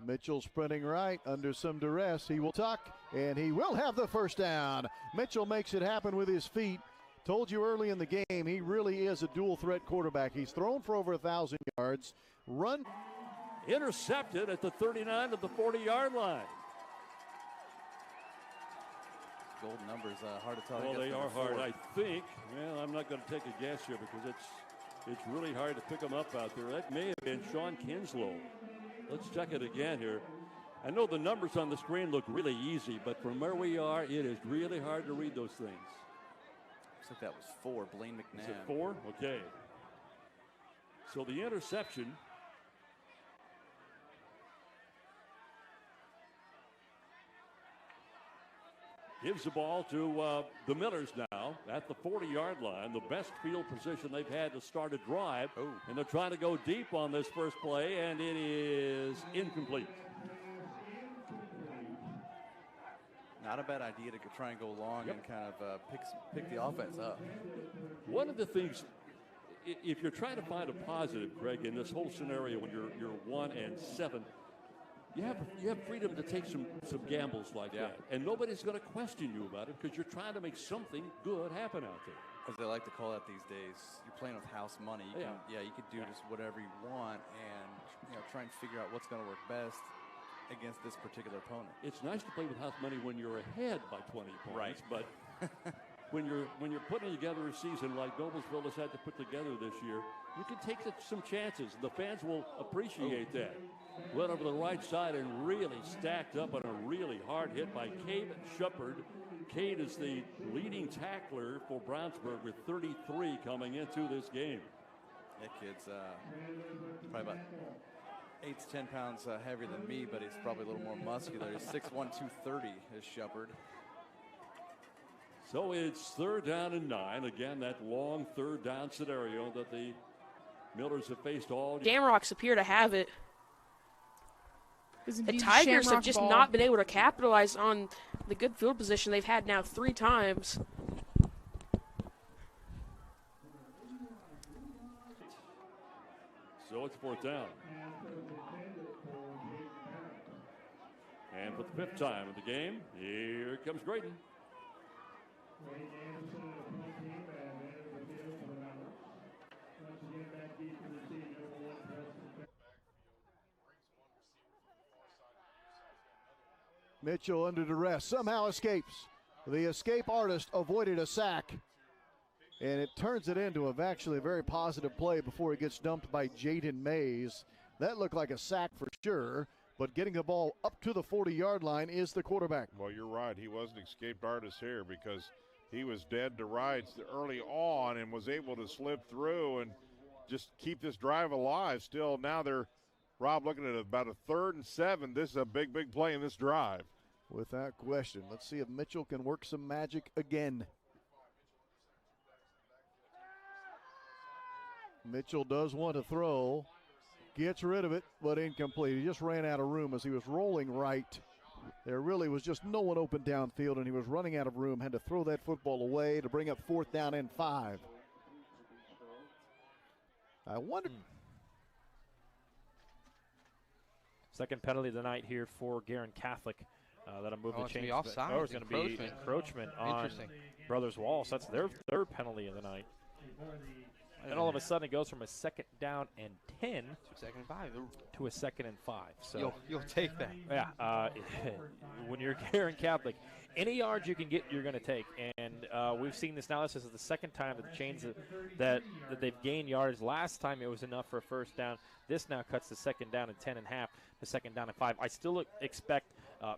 Mitchell sprinting right under some duress. He will tuck, and he will have the first down. Mitchell makes it happen with his feet. Told you early in the game, he really is a dual-threat quarterback. He's thrown for over 1,000 yards. Run. Intercepted at the 39 of the 40-yard line. Golden numbers, hard to tell. Well, they are hard, I think. Well, I'm not going to take a guess here because it's really hard to pick them up out there. That may have been Sean Kinslow. Let's check it again here. I know the numbers on the screen look really easy, but from where we are, it is really hard to read those things. Looks like that was 4, Blaine McNabb. Is it 4? Okay. So the interception gives the ball to the Millers now at the 40-yard line, the best field position they've had to start a drive. Oh. And they're trying to go deep on this first play, and it is incomplete. Not a bad idea to try and go long and kind of pick the offense up. One of the things, if you're trying to find a positive, Greg, in this whole scenario when you're 1-7, you have freedom to take some gambles like that. And nobody's going to question you about it because you're trying to make something good happen out there. As they like to call it these days, you're playing with house money. You can do just whatever you want and try and figure out what's going to work best against this particular opponent. It's nice to play with house money when you're ahead by 20 points, right? But when you're putting together a season like Noblesville has had to put together this year, you can take some chances. The fans will appreciate that. Went over the right side and really stacked up on a really hard hit by Cade Shepard. Cade is the leading tackler for Brownsburg with 33 coming into this game. That kid's probably about 8 to 10 pounds heavier than me, but he's probably a little more muscular. He's 6'1", 230 is Shepard. So it's 3rd down and 9. Again, that long 3rd down scenario that the Millers have faced all. Shamrocks appear to have it. The Tigers Shamrock have just ball. not been able to capitalize on the good field position they've had now 3 times. So it's 4th down. And for the 5th time of the game, here comes Graydon. Mitchell under duress somehow escapes. The escape artist avoided a sack, and it turns it into actually a very positive play before it gets dumped by Jaden Mays. That looked like a sack for sure, but getting the ball up to the 40-yard line is the quarterback. Well, you're right. He was an escaped artist here because he was dead to rights early on and was able to slip through and just keep this drive alive. Still, now they're, Rob, looking at about a 3rd and 7. This is a big, big play in this drive. Without question. Let's see if Mitchell can work some magic again. Mitchell does want to throw. Gets rid of it, but incomplete. He just ran out of room as he was rolling right. There really was just no one open downfield, and he was running out of room. Had to throw that football away to bring up 4th down and 5. I wonder. Second penalty of the night here for Guerin Catholic. That'll move the change. Offside. It's going to be encroachment on Brothers Walsh. That's their 3rd penalty of the night. And all of a sudden it goes from a 2nd down and 10 to 2nd and 5 to a 2nd and 5. So you'll take that. Yeah, when you're Guerin Catholic, any yards you can get, you're going to take. And we've seen this now. This is the 2nd time that the chains that they've gained yards. Last time it was enough for a 1st down. This now cuts the 2nd down and 10 and a half to 2nd down and 5. I still expect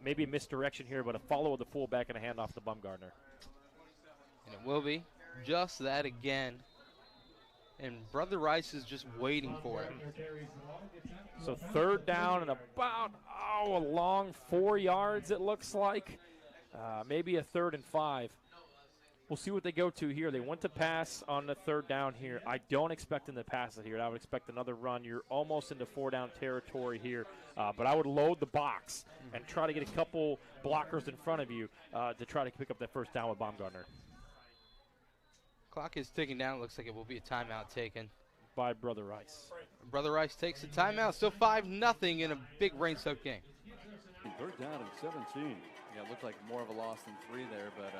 maybe a misdirection here, but a follow of the fullback and a handoff to Bumgardner. And it will be just that again. And Brother Rice is just waiting for it. So 3rd down and about, a long 4 yards it looks like. Maybe a 3rd and 5. We'll see what they go to here. They went to pass on the 3rd down here. I don't expect them to pass it here. I would expect another run. You're almost into 4-down territory here. But I would load the box and try to get a couple blockers in front of you to try to pick up that 1st down with Baumgartner. Clock is ticking down. It looks like it will be a timeout taken by Brother Rice. Brother Rice takes a timeout. Still 5-0 in a big rain-soaked game. 3rd down and 17. Yeah, it looked like more of a loss than 3 there, but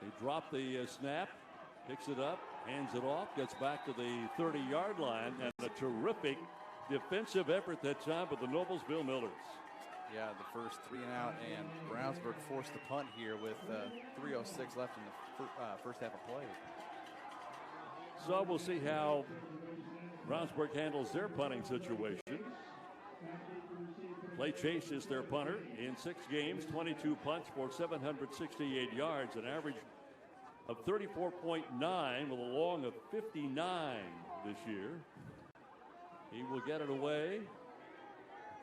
they drop the snap, picks it up, hands it off, gets back to the 30-yard line, and a terrific defensive effort that time by the Noblesville Millers. Yeah, the first 3 and out, and Brownsburg forced the punt here with 3:06 left in the first half of play. So we'll see how Brownsburg handles their punting situation. Clay Chase is their punter. In 6 games, 22 punts for 768 yards, an average of 34.9 with a long of 59 this year. He will get it away.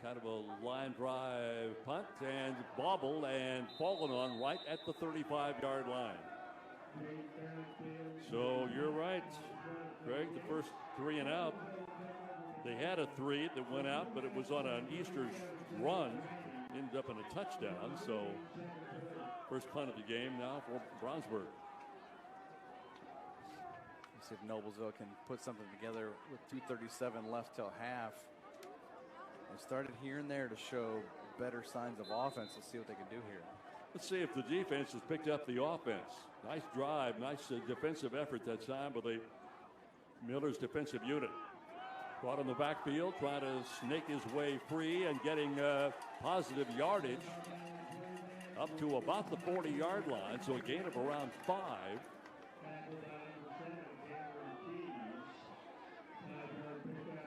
Kind of a line drive punt and bobble and fallen on right at the 35-yard line. So you're right, Greg, the first 3 and out. They had a 3 that went out, but it was on an Easter's run. Ended up in a touchdown. So first punt of the game now for Brownsburg. Let's see if Noblesville can put something together with 2:37 left till half. They started here and there to show better signs of offense. Let's see what they can do here. Let's see if the defense has picked up the offense. Nice drive, nice defensive effort that time by the Millers defensive unit. Caught in the backfield, trying to snake his way free and getting positive yardage. up to about the 40-yard line, so a gain of around 5.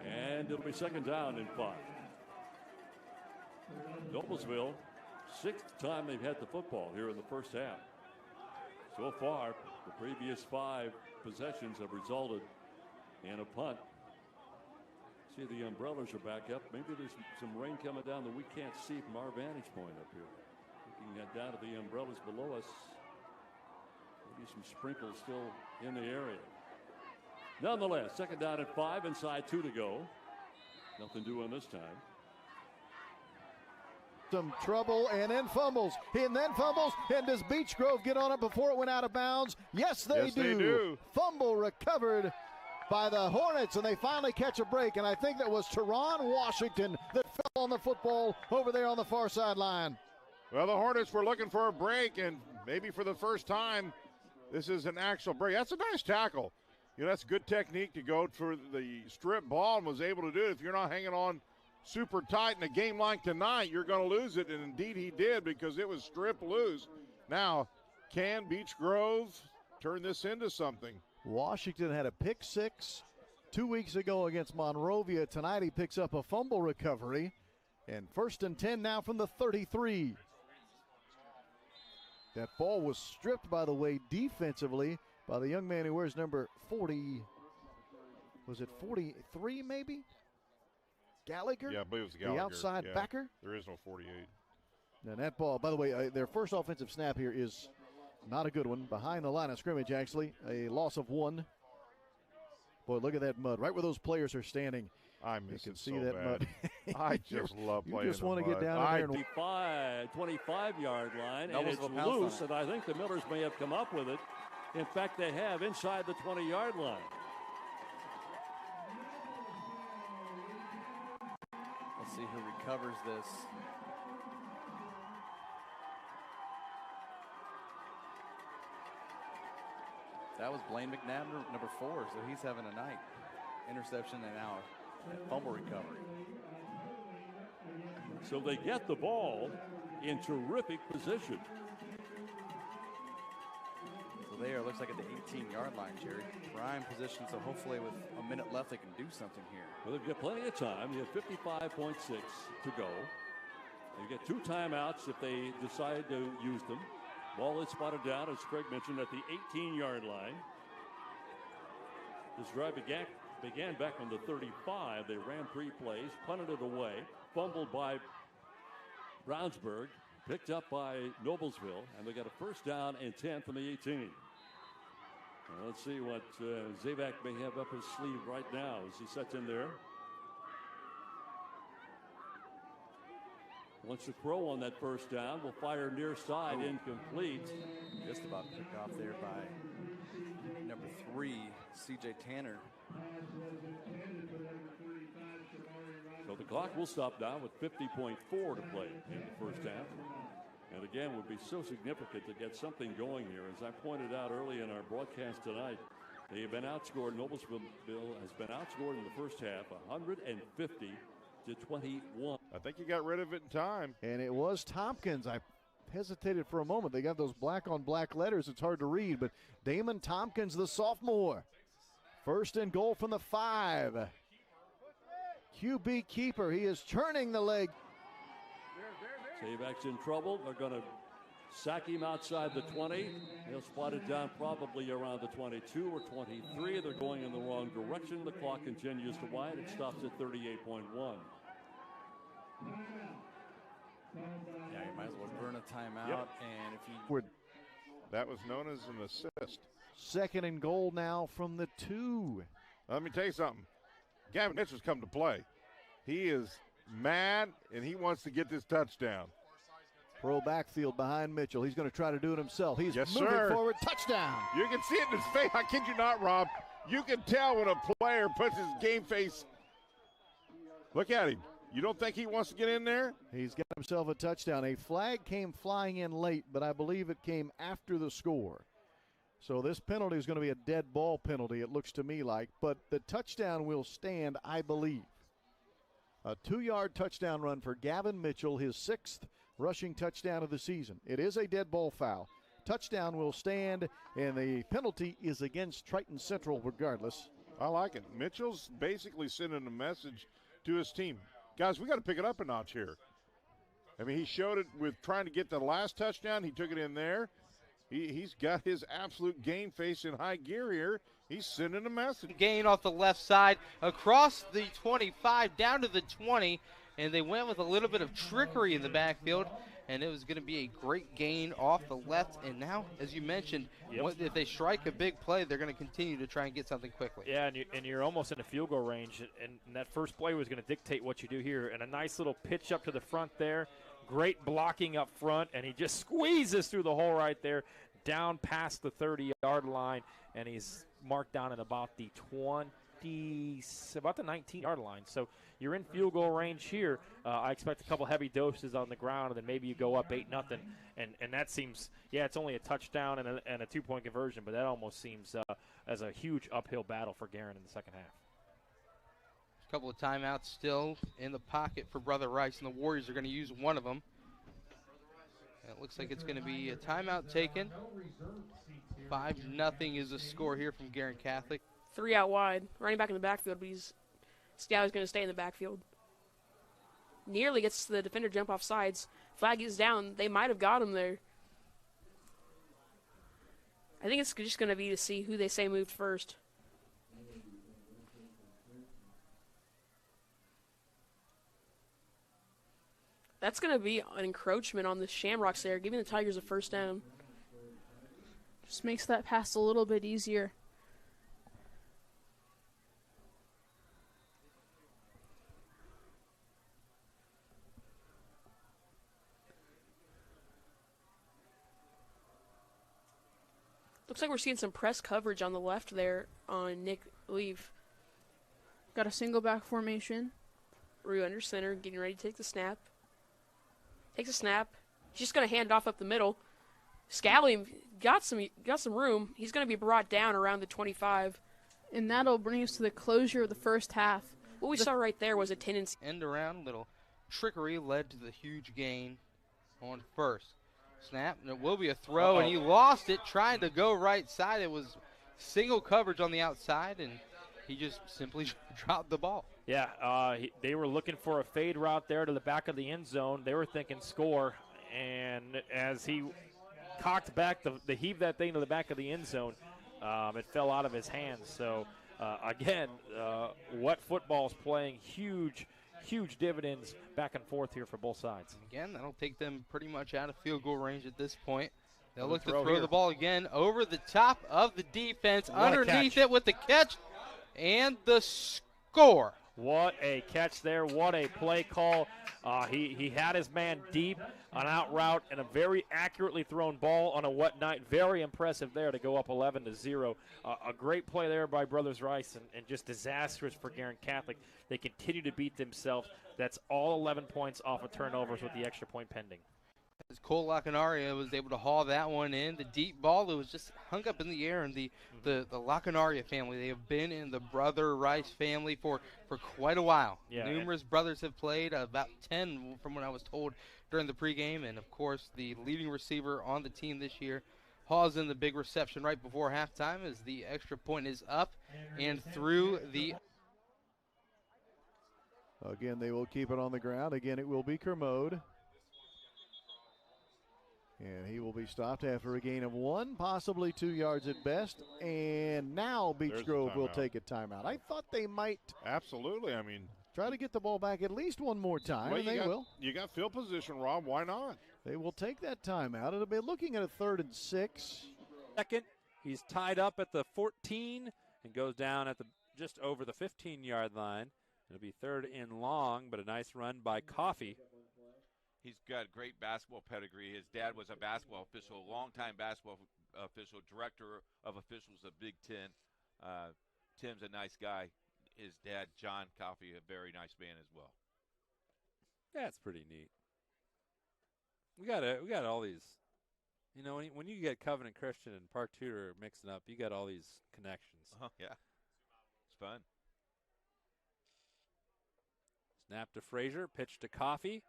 And it'll be second down and 5. Noblesville, 6th time they've had the football here in the first half. So far, the previous 5 possessions have resulted in a punt. See, the umbrellas are back up. Maybe there's some rain coming down that we can't see from our vantage point up here. Looking down at the umbrellas below us, maybe some sprinkles still in the area. Nonetheless, second down and 5, inside 2 to go. Nothing doing this time. Some trouble and then fumbles. And does Beech Grove get on it before it went out of bounds? Yes, they do. Fumble recovered by the Hornets, and they finally catch a break. And I think that was Teron Washington that fell on the football over there on the far sideline. Well, the Hornets were looking for a break, and maybe for the first time, this is an actual break. That's a nice tackle. You know, that's good technique to go for the strip ball and was able to do it. If you're not hanging on super tight in a game like tonight, you're going to lose it, and indeed he did because it was stripped loose. Now, can Beech Grove turn this into something? Washington had a pick 6 2 weeks ago against Monrovia. Tonight he picks up a fumble recovery, and 1st and 10 now from the 33. That ball was stripped, by the way, defensively by the young man who wears number 40. Was it 43 maybe? Gallagher? Yeah, I believe it was Gallagher. The outside backer? There is no 48. And that ball, by the way, their first offensive snap here is not a good one. Behind the line of scrimmage, actually. A loss of 1. Boy, look at that mud. Right where those players are standing. I miss you can it see so that bad. mud. I just love playing You just want to get down there and 25-yard line, and it's loose, and I think the Millers may have come up with it. In fact, they have inside the 20-yard line. Let's see who recovers this. That was Blaine McNabb, number 4, so he's having a night. Interception and now a fumble recovery. So they get the ball in terrific position. So there, looks like at the 18-yard line, Jerry. Prime position, so hopefully with a minute left they can do something here. Well, they've got plenty of time. You have 55.6 to go. They get 2 timeouts if they decide to use them. Ball is spotted down, as Craig mentioned, at the 18-yard line. This drive began back on the 35. They ran 3 plays, punted it away, fumbled by Brownsburg, picked up by Noblesville, and they got a first down and 10 from the 18. Well, let's see what Zavak may have up his sleeve right now as he sets in there. Wants to throw on that first down. Will fire near side, incomplete. Just about picked off there by number 3, C.J. Tanner. So the clock will stop now with 50.4 to play in the first half. And again, would be so significant to get something going here. As I pointed out early in our broadcast tonight, they have been outscored. Noblesville has been outscored in the first half, 150 to 21. I think you got rid of it in time. And it was Tompkins. I hesitated for a moment. They got those black on black letters. It's hard to read, but Damon Tompkins, the sophomore. 1st and goal from the 5. QB keeper. He is turning the leg. Zavak's in trouble. They're going to sack him outside the 20. He'll spot it down probably around the 22 or 23. They're going in the wrong direction. The clock continues to wind. It stops at 38.1. Yeah, you might as well burn a timeout. Yep. And if you that was known as an assist. 2nd and goal now from the 2. Let me tell you something. Gavin Mitchell's come to play. He is mad, and he wants to get this touchdown. Pro backfield behind Mitchell. He's going to try to do it himself. He's moving forward. Touchdown. You can see it in his face. I kid you not, Rob. You can tell when a player puts his game face. Look at him. You don't think he wants to get in there? He's got himself a touchdown. A flag came flying in late, but I believe it came after the score. So this penalty is going to be a dead ball penalty, it looks to me like. But the touchdown will stand, I believe. A 2-yard touchdown run for Gavin Mitchell, his 6th rushing touchdown of the season. It is a dead ball foul. Touchdown will stand, and the penalty is against Triton Central regardless. I like it. Mitchell's basically sending a message to his team. Guys, we got to pick it up a notch here. I mean, he showed it with trying to get the last touchdown. He took it in there. He's got his absolute game face in high gear here. He's sending a message. Gain off the left side across the 25 down to the 20, and they went with a little bit of trickery in the backfield, and it was going to be a great gain off the left. And now, as you mentioned, if they strike a big play, they're going to continue to try and get something quickly. Yeah, and you're almost in a field goal range, and that first play was going to dictate what you do here. And a nice little pitch up to the front there. Great blocking up front, and he just squeezes through the hole right there, down past the 30-yard line, and he's marked down at about the 19-yard line. So you're in field goal range here. I expect a couple heavy doses on the ground, and then maybe you go up 8-0, and that seems, it's only a touchdown and a two-point conversion, but that almost seems as a huge uphill battle for Guerin in the second half. A couple of timeouts still in the pocket for Brother Rice, and the Warriors are going to use one of them. And it looks like it's going to be a timeout taken. 5-0 is the score here from Guerin Catholic. 3 out wide, running back in the backfield, but he's going to stay in the backfield. Nearly gets the defender jump off sides. Flag is down. They might have got him there. I think it's just going to be to see who they say moved first. That's going to be an encroachment on the Shamrocks there, giving the Tigers a first down. Just makes that pass a little bit easier. Looks like we're seeing some press coverage on the left there on Nick Leaf. Got a single back formation. Rue under center, getting ready to take the snap. Takes a snap. He's just going to hand off up the middle. Scally got some room. He's going to be brought down around the 25. And that'll bring us to the closure of the first half. What we saw right there was a tendency. End around, little trickery led to the huge gain on first. Snap, and it will be a throw, and he lost it trying to go right side. It was single coverage on the outside, and he just simply dropped the ball. Yeah, they were looking for a fade route there to the back of the end zone. They were thinking score, and as he cocked back the heave that thing to the back of the end zone, it fell out of his hands. So, again, what football's playing, huge dividends back and forth here for both sides. Again, that'll take them pretty much out of field goal range at this point. They'll look to throw the ball again over the top of the defense, underneath it with the catch and the score. What a catch there. What a play call. He had his man deep, an out route, and a very accurately thrown ball on a wet night. Very impressive there to go up 11-0. A great play there by Brothers Rice, and just disastrous for Guerin Catholic. They continue to beat themselves. That's all 11 points off of turnovers with the extra point pending. As Cole Lacanaria was able to haul that one in. The deep ball, it was just hung up in the air. And the Lacanaria family, they have been in the Brother Rice family for quite a while. Yeah, numerous brothers have played, about 10 from what I was told during the pregame. And, of course, the leading receiver on the team this year hauls in the big reception right before halftime as the extra point is up and through the. Again, they will keep it on the ground. Again, it will be Kermode. And he will be stopped after a gain of 1, possibly 2 yards at best. And now Beech Grove will take a timeout. I thought they might. Absolutely. I mean, try to get the ball back at least one more time, and they will. You got field position, Rob. Why not? They will take that timeout. It'll be looking at a 3rd and 6. Second, he's tied up at the 14 and goes down at just over the 15-yard line. It'll be 3rd and long, but a nice run by Coffey. He's got great basketball pedigree. His dad was a basketball official, longtime basketball official, director of officials of Big Ten. Tim's a nice guy. His dad, John Coffey, a very nice man as well. That's pretty neat. We got all these. You know, when you get Covenant Christian and Park Tudor mixing up, you got all these connections. Yeah, it's fun. Snap to Frazier, pitch to Coffey.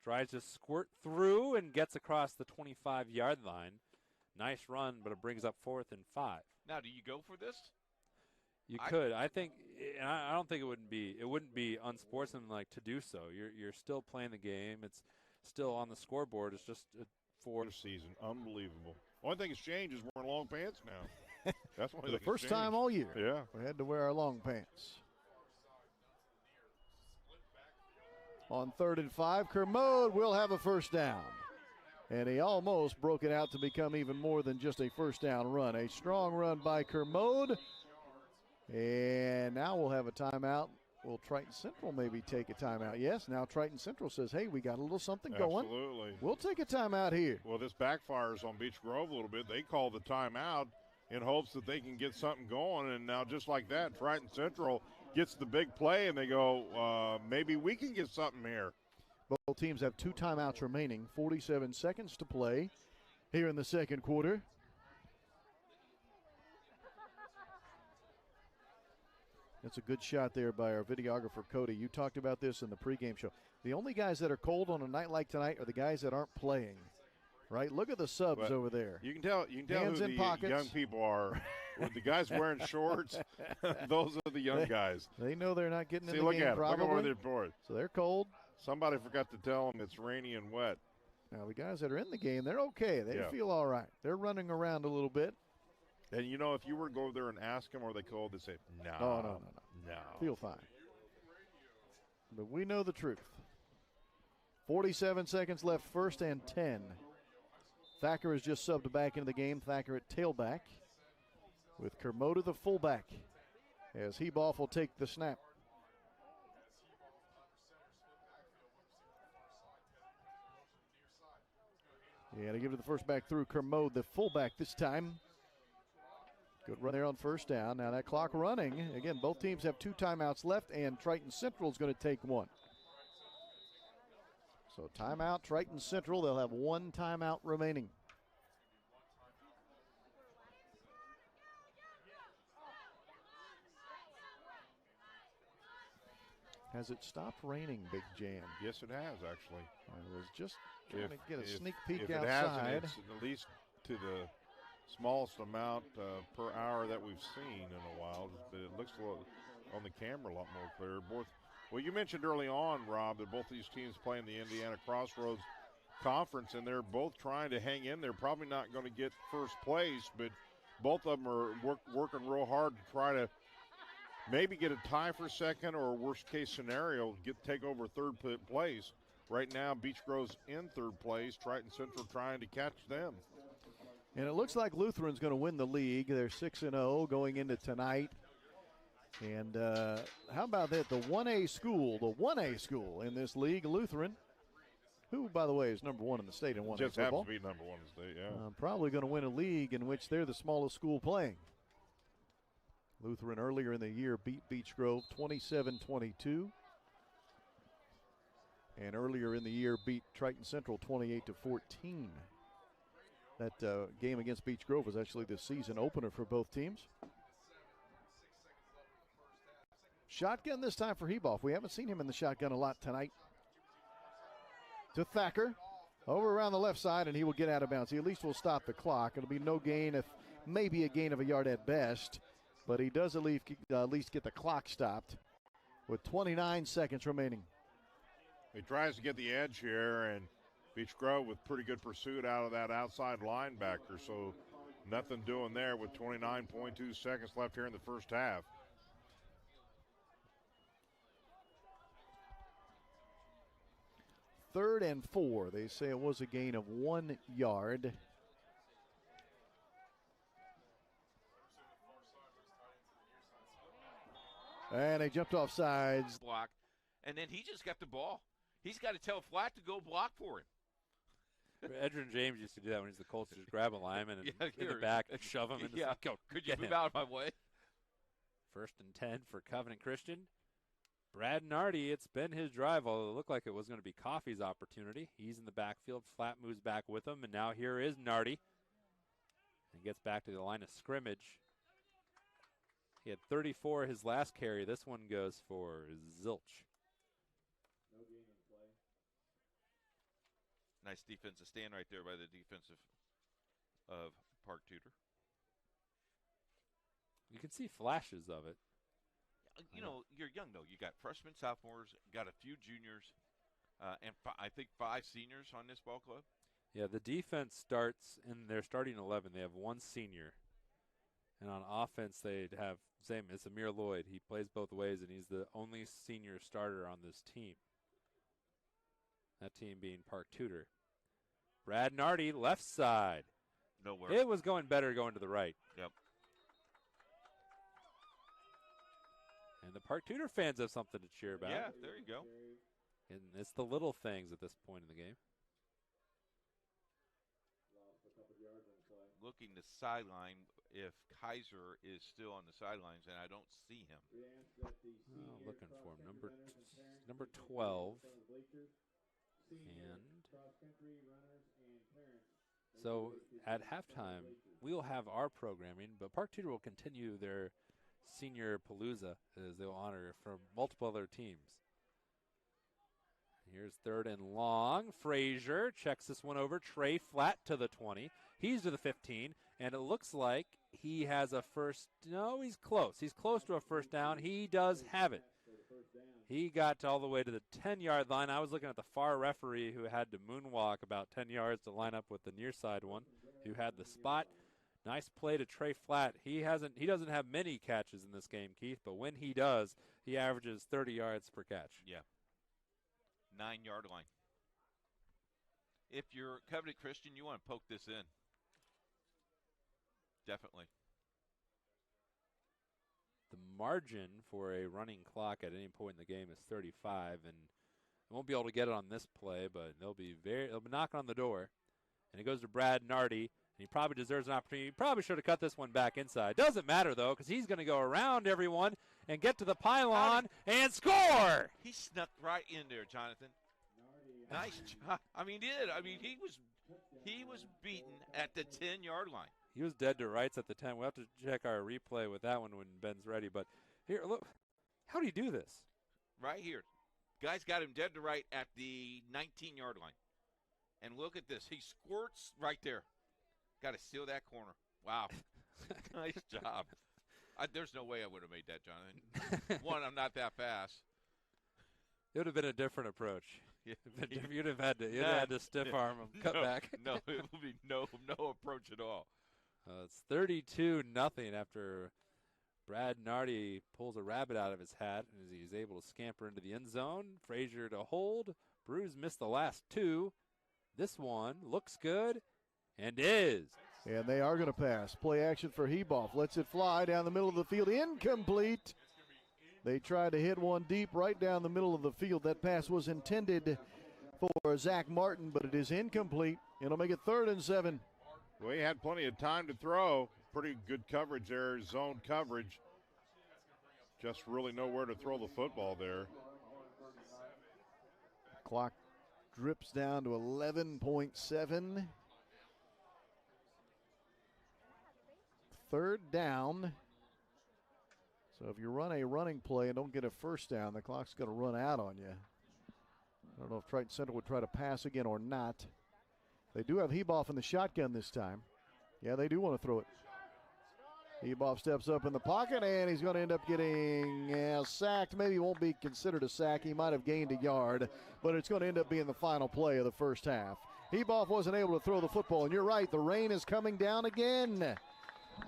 Tries to squirt through and gets across the 25-yard line. Nice run, but it brings up 4th and 5. Now, do you go for this? You could. I think. I don't think it wouldn't be unsportsmanlike to do so. You're still playing the game. It's still on the scoreboard. It's just for season. Unbelievable. Only thing that's changed is wearing long pants now. That's one of the first time all year. Yeah, we had to wear our long pants. On 3rd and 5, Kermode will have a first down. And he almost broke it out to become even more than just a first down run. A strong run by Kermode. And now we'll have a timeout. Will Triton Central maybe take a timeout? Yes, now Triton Central says, hey, we got a little something going. Absolutely. We'll take a timeout here. Well, this backfires on Beech Grove a little bit. They call the timeout in hopes that they can get something going. And now just like that, Triton Central gets the big play, and they go, maybe we can get something here. Both teams have 2 timeouts remaining, 47 seconds to play here in the second quarter. That's a good shot there by our videographer, Cody. You talked about this in the pregame show. The only guys that are cold on a night like tonight are the guys that aren't playing, right? Look at the subs over there. You can tell Hands who in the pockets. young people are. With the guys wearing shorts, those are the young guys. They know they're not getting in the look game at probably. Look at where they're bored. So they're cold. Somebody forgot to tell them it's rainy and wet. Now, the guys that are in the game, they're okay. They feel all right. They're running around a little bit. And, you know, if you were to go there and ask them, are they cold, they say, no. Oh, no. No. Feel fine. But we know the truth. 47 seconds left, 1st and 10. Thacker has just subbed back into the game. Thacker at tailback with Kermode the fullback as Heboff will take the snap. Yeah, to give it to the first back through. Kermode, the fullback this time. Good run there on first down. Now that clock running. Again, both teams have 2 timeouts left, and Triton Central is going to take 1. So timeout, Triton Central. They'll have 1 timeout remaining. Has it stopped raining, Big Jan? Yes, it has, actually. I was just trying to get a sneak peek if outside. It hasn't, it's at least to the smallest amount per hour that we've seen in a while. But it looks on the camera a lot more clear. Well, you mentioned early on, Rob, that both these teams play in the Indiana Crossroads Conference, and they're both trying to hang in. They're probably not going to get first place, but both of them are working real hard to try to maybe get a tie for second, or worst case scenario, take over third place. Right now, Beech Grove's in third place. Triton Central trying to catch them. And it looks like Lutheran's going to win the league. They're 6-0 going into tonight. And how about that? The 1A school in this league, Lutheran, who, by the way, is number 1 in the state in 1A just football. Happens to be number 1 in the state, yeah. Probably going to win a league in which they're the smallest school playing. Lutheran earlier in the year beat Beech Grove 27-22. And earlier in the year beat Triton Central 28-14. That game against Beech Grove was actually the season opener for both teams. Shotgun this time for Heboff. We haven't seen him in the shotgun a lot tonight. To Thacker. Over around the left side, and he will get out of bounds. He at least will stop the clock. It'll be no gain, if maybe a gain of a yard at best. But he does at least get the clock stopped with 29 seconds remaining. He tries to get the edge here, and Beech Grove with pretty good pursuit out of that outside linebacker. So nothing doing there with 29.2 seconds left here in the first half. Third and 4. They say it was a gain of 1 yard. And they jumped off sides. Block, and then he just got the ball. He's got to tell Flat to go block for him. Edrin James used to do that when he's the Colts. Just grab a lineman and in the back and shove him. And go. Could you move out of my way? 1st and 10 for Covenant Christian. Brad Nardi, it's been his drive, although it looked like it was going to be Coffey's opportunity. He's in the backfield. Flat moves back with him, and now here is Nardi. And gets back to the line of scrimmage. He had 34 his last carry. This one goes for Zilch. Nice defensive stand right there by the defensive of Park Tudor. You can see flashes of it. You know, you're young, though. You got freshmen, sophomores, got a few juniors, and I think 5 seniors on this ball club. Yeah, the defense starts in their starting 11. They have 1 senior. And on offense, they'd have same. It's Amir Lloyd. He plays both ways, and he's the only senior starter on this team. That team being Park Tudor. Brad Nardi, left side. Nowhere. It was going better going to the right. Yep. And the Park Tudor fans have something to cheer about. Yeah, there you go. And it's the little things at this point in the game. Looking the sideline if Kaiser is still on the sidelines, and I don't see him. Looking for him. Number 12. And so at halftime, we'll have our programming, but Park Tudor will continue their senior palooza as they'll honor from multiple other teams. Here's 3rd and long. Frazier checks this one over. Trey flat to the 20. He's to the 15, and it looks like he has a first. No, he's close. He's close to a first down. He does have it. He got all the way to the 10-yard line. I was looking at the far referee who had to moonwalk about 10 yards to line up with the near side one, who had the spot. Nice play to Trey Flatt. He doesn't have many catches in this game, Keith, but when he does, he averages 30 yards per catch. Yeah. 9-yard line. If you're Covenant Christian, you want to poke this in. Definitely. The margin for a running clock at any point in the game is 35, and they won't be able to get it on this play, but they'll be knocking on the door. And it goes to Brad Nardi, and he probably deserves an opportunity. He probably should have cut this one back inside. Doesn't matter, though, because he's going to go around everyone and get to the pylon and score. He snuck right in there, Jonathan. Nice job. I mean, he did. I mean, he was beaten at the 10-yard line. He was dead to rights at the 10. We'll have to check our replay with that one when Ben's ready. But here, look. How do you do this? Right here. Guy's got him dead to right at the 19-yard line. And look at this. He squirts right there. Got to steal that corner. Wow. Nice job. There's no way I would have made that, Jonathan. One, I'm not that fast. It would have been a different approach. You'd have had to stiff arm him, cut back. No, it will be no approach at all. It's 32-0 after Brad Nardi pulls a rabbit out of his hat as he's able to scamper into the end zone. Frazier to hold. Bruce missed the last 2. This one looks good and is. And they are going to pass. Play action for Heboff. Lets it fly down the middle of the field. Incomplete. They tried to hit one deep right down the middle of the field. That pass was intended for Zach Martin, but it is incomplete. It'll make it 3rd and 7. Well, he had plenty of time to throw. Pretty good coverage there, zone coverage. Just really know where to throw the football there. Clock drips down to 11.7. 3rd down. So if you run a running play and don't get a first down, the clock's going to run out on you. I don't know if Triton Central would try to pass again or not. They do have Heboff in the shotgun this time. Yeah, they do want to throw it. Heboff steps up in the pocket, and he's going to end up getting sacked. Maybe it won't be considered a sack. He might have gained a yard, but it's going to end up being the final play of the first half. Heboff wasn't able to throw the football, and you're right, the rain is coming down again.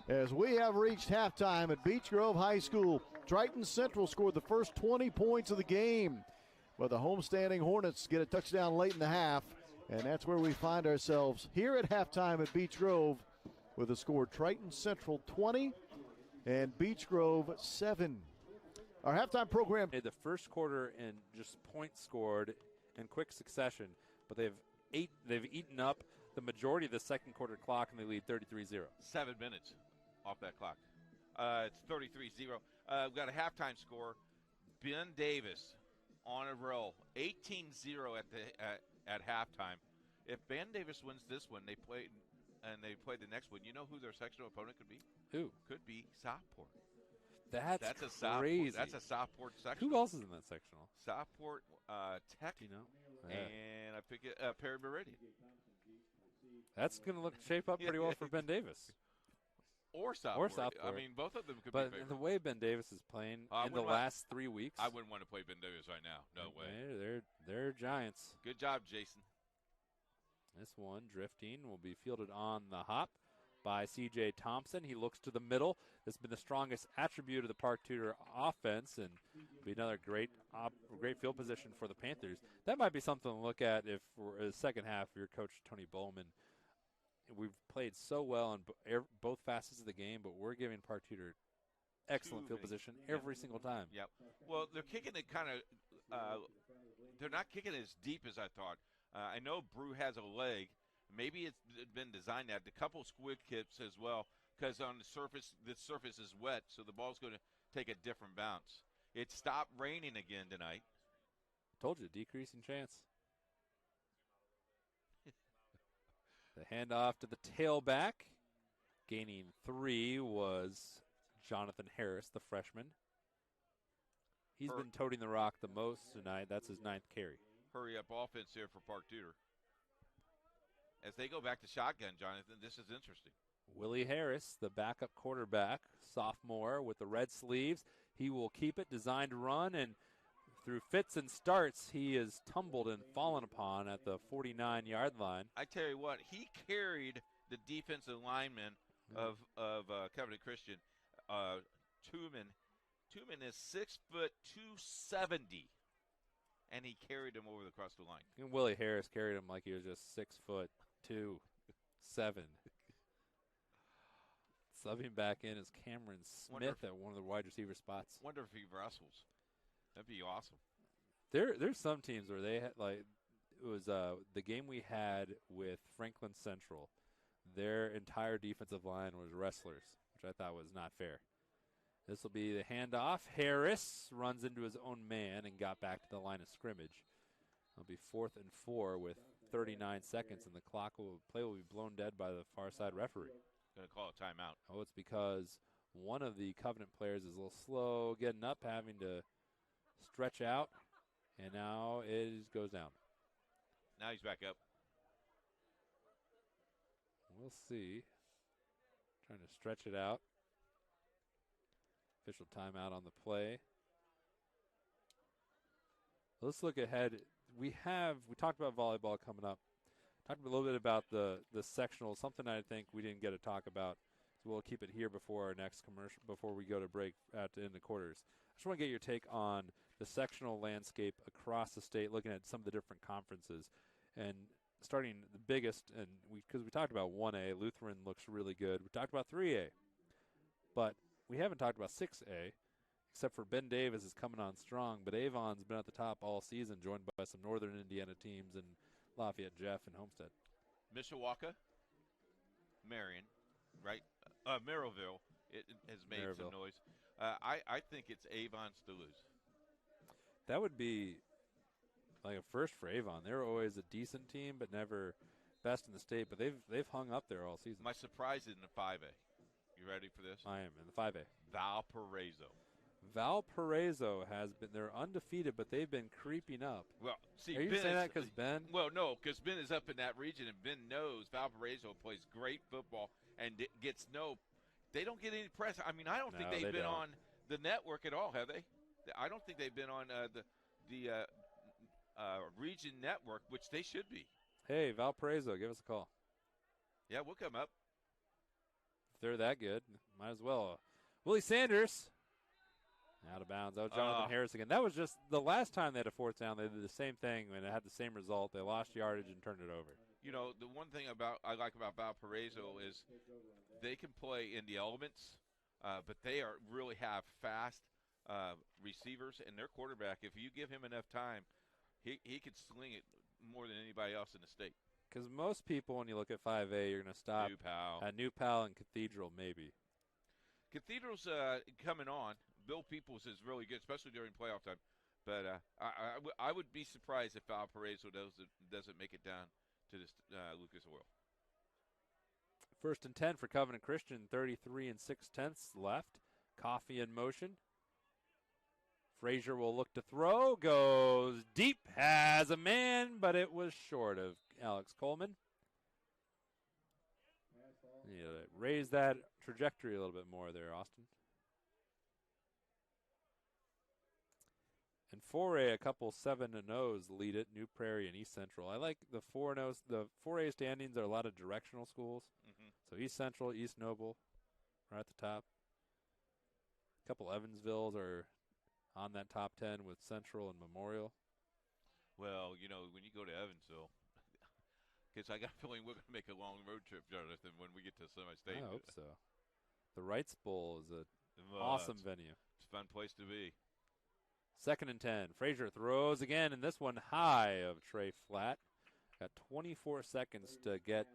As we have reached halftime at Beech Grove High School, Triton Central scored the first 20 points of the game. But the homestanding Hornets get a touchdown late in the half, and that's where we find ourselves here at halftime at Beech Grove with a score Triton Central 20 and Beech Grove 7. Our halftime program. The first quarter in just points scored in quick succession, but they've eaten up the majority of the second quarter clock, and they lead 33-0. 7 minutes off that clock. It's 33-0. We've got a halftime score. Ben Davis on a roll, 18-0 at halftime. If Ben Davis wins this one, they play the next one. You know who their sectional opponent could be? Who? Could be Southport. That's crazy. Southport. That's a Southport sectional. Who else is in that sectional? Southport, Tech, Do you know? and I pick Perry Meridian. That's going to shape up pretty well for Ben Davis. Or Southport. I mean, both of them could be favored. But the way Ben Davis is playing in the last 3 weeks. I wouldn't want to play Ben Davis right now. No way. They're Giants. Good job, Jason. This one drifting will be fielded on the hop by C.J. Thompson. He looks to the middle. This has been the strongest attribute of the Park Tudor offense, and be another great field position for the Panthers. That might be something to look at if for the second half of your coach, Tony Bowman. We've played so well in both facets of the game, but we're giving Park Tudor excellent field position every single time. Yep. Well, they're kicking it kind of they're not kicking it as deep as I thought. I know Brew has a leg. Maybe it's been designed that. A couple squid kicks as well, because on the surface is wet, so the ball's going to take a different bounce. It stopped raining again tonight. Told you, decreasing chance. The handoff to the tailback. Gaining 3 was Jonathan Harris, the freshman. He's been toting the rock the most tonight. That's his 9th carry. Hurry up offense here for Park Tudor. As they go back to shotgun, Jonathan, this is interesting. Willie Harris, the backup quarterback, sophomore with the red sleeves. He will keep it, designed to run, and through fits and starts, he is tumbled and fallen upon at the 49-yard line. I tell you what, he carried the defensive lineman of Covenant Christian, Tuman. Tuman is 6'2", 270, and he carried him across the line. And Willie Harris carried him like he was just 6'2", 7. Subbing back in is Cameron Smith at one of the wide receiver spots. Wonder if he wrestles. That'd be awesome. There's some teams where they had, like, it was the game we had with Franklin Central. Their entire defensive line was wrestlers, which I thought was not fair. This will be the handoff. Harris runs into his own man and got back to the line of scrimmage. It'll be 4th and 4 with 39 seconds, and the play will be blown dead by the far side referee. Going to call a timeout. Oh, it's because one of the Covenant players is a little slow getting up, having to stretch out, and now it goes down. Now he's back up. We'll see. Trying to stretch it out. Official timeout on the play. Let's look ahead. We talked about volleyball coming up. Talked a little bit about the sectional, something I think we didn't get to talk about. So we'll keep it here before our next commercial, before we go to break at the end of quarters. I just want to get your take on the sectional landscape across the state, looking at some of the different conferences. And starting the biggest, and because we talked about 1A, Lutheran looks really good. We talked about 3A. But we haven't talked about 6A, except for Ben Davis is coming on strong. But Avon's been at the top all season, joined by some Northern Indiana teams and Lafayette, Jeff, and Homestead. Mishawaka, Marion, right? Merrillville, it has made some noise. I think it's Avon's to lose. That would be like a first for Avon. They're always a decent team, but never best in the state. But they've hung up there all season. My surprise is in the 5A. You ready for this? I am in the 5A. Valparaiso. Valparaiso they're undefeated, but they've been creeping up. Well, see, are you saying that because Ben? Well, no, because Ben is up in that region, and Ben knows Valparaiso plays great football and they don't get any press. I mean, I don't think they've been on the network at all, have they? I don't think they've been on the region network, which they should be. Hey, Valparaiso, give us a call. Yeah, we'll come up. If they're that good, might as well. Willie Sanders. Out of bounds. That was Jonathan Harris again. That was just the last time they had a 4th down. They did the same thing and it had the same result. They lost yardage and turned it over. You know, the one thing I like about Valparaiso is they can play in the elements, but they really have fast receivers, and their quarterback, if you give him enough time, he could sling it more than anybody else in the state. Because most people, when you look at 5A, you're going to stop at New Pal and Cathedral, maybe. Cathedral's coming on. Bill Peoples is really good, especially during playoff time. But I would be surprised if Valparaiso doesn't make it down to this Lucas Oil. 1st and 10 for Covenant Christian, 33 6/10 left. Coffee in motion. Frazier will look to throw, goes deep, has a man, but it was short of Alex Coleman. You know, raise that trajectory a little bit more there, Austin. And 4A, a couple 7-0s lead it, New Prairie and East Central. I like the 4-0s. The 4A standings are a lot of directional schools. So East Central, East Noble, right at the top. A couple Evansvilles are on that top 10 with Central and Memorial. Well, you know, when you go to Evansville, because I got a feeling we're going to make a long road trip, Jonathan, when we get to semi-state. I hope so. The Wrights Bowl is an awesome venue. It's a fun place to be. 2nd and 10. Frazier throws again, and this one high of Trey Flatt. Got 24 seconds to get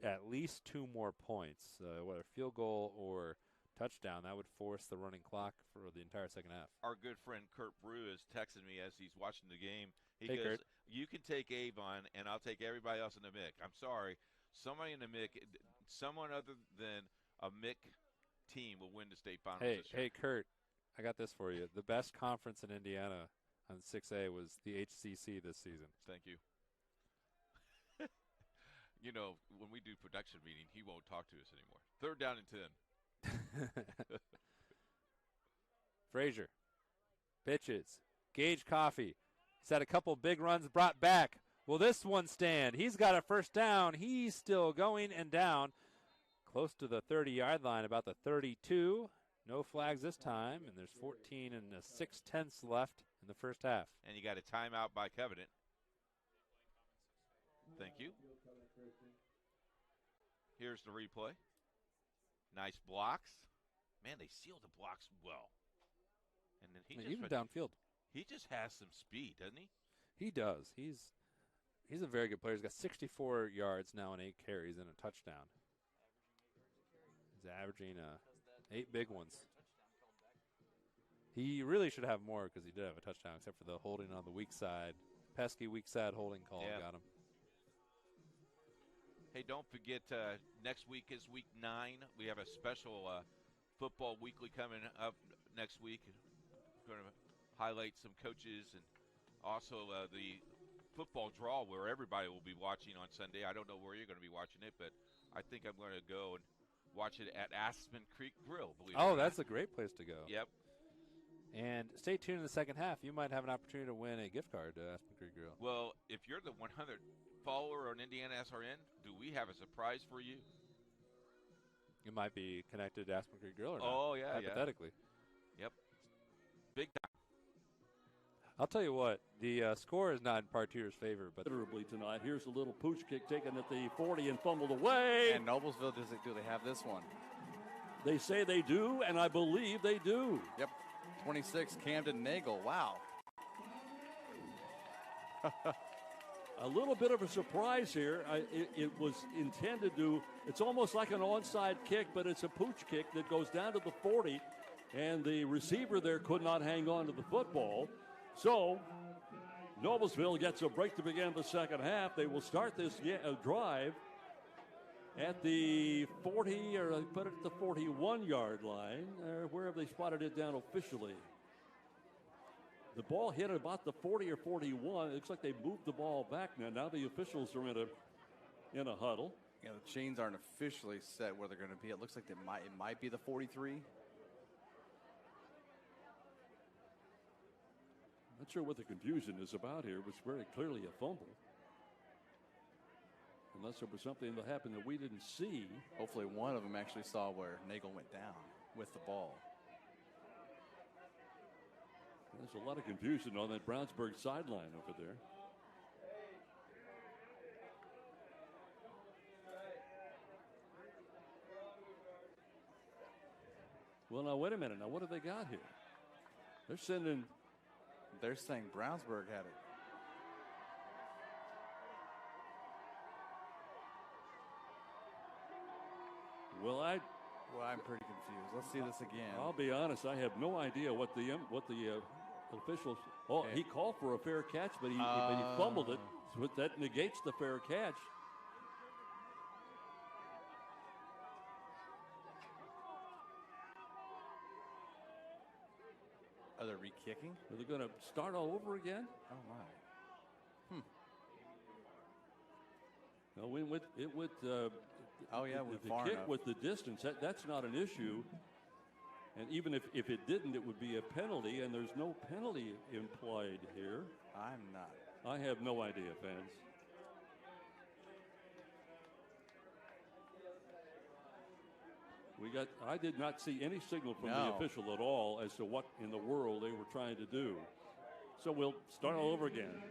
at least 2 more points, whether field goal or touchdown. That would force the running clock for the entire second half. Our good friend Kurt Brew is texting me as he's watching the game. He Hey, goes, Kurt. "You can take Avon, and I'll take everybody else in the MIC." I'm sorry. Somebody in the MIC, someone other than a MIC team will win the state finals this year. Hey, Kurt, I got this for you. The best conference in Indiana on 6A was the HCC this season. Thank you. You know, when we do production meeting, he won't talk to us anymore. 3rd down and 10. Frazier pitches. Gage Coffey. He's had a couple big runs brought back. Will this one stand? He's got a first down. He's still going and down. Close to the 30-yard line, about the 32. No flags this time, and there's 14 and 6/10 left in the first half. And you got a timeout by Covenant. Thank you. Here's the replay. Nice blocks. Man, they seal the blocks well. And then even downfield. He just has some speed, doesn't he? He does. He's a very good player. He's got 64 yards now and 8 carries and a touchdown. He's averaging 8 big ones. He really should have more because he did have a touchdown, except for the holding on the weak side. Pesky weak side holding call got him. Hey, don't forget, next week is week 9. We have a special football weekly coming up next week. We're going to highlight some coaches and also the football draw where everybody will be watching on Sunday. I don't know where you're going to be watching it, but I think I'm going to go and watch it at Aspen Creek Grill. That's a great place to go. Yep. And stay tuned in the second half. You might have an opportunity to win a gift card to Aspen Creek Grill. Well, if you're the 100 follower on Indiana SRN, do we have a surprise for you? You might be connected to Aspen Creek Grill or not. Oh, yeah. Hypothetically. Yep. Big time. I'll tell you what, the score is not in Partier's favor, but Considerably tonight. Here's a little pooch kick taken at the 40 and fumbled away. And Noblesville, do they have this one? They say they do, and I believe they do. Yep. 26, Camden Nagel. Wow. A little bit of a surprise here. It was intended to, it's almost like an onside kick, but it's a pooch kick that goes down to the 40, and the receiver there could not hang on to the football. So, Noblesville gets a break to begin the second half. They will start this drive at the 40, or put it at the 41-yard line. Where have they spotted it down officially? The ball hit about the 40 or 41. It looks like they moved the ball back now. Now the officials are in a huddle. Yeah, the chains aren't officially set where they're going to be. It looks like it might be the 43. Not sure what the confusion is about here. It was very clearly a fumble. Unless there was something that happened that we didn't see. Hopefully one of them actually saw where Nagel went down with the ball. There's a lot of confusion on that Brownsburg sideline over there. Well, now, wait a minute. Now, what have they got here? They're saying Brownsburg had it. Well, I'm pretty confused. Let's see this again. I'll be honest. I have no idea what the officials. Oh, okay. He called for a fair catch, but he fumbled it. So that negates the fair catch. Are they re-kicking? Are they going to start all over again? Oh, my. No, with oh, yeah, the far kick enough. with the distance, that's not an issue. And even if it didn't, it would be a penalty, and there's no penalty implied here. I'm not. I have no idea, fans. I did not see any signal from the official at all as to what in the world they were trying to do. So we'll start all over again.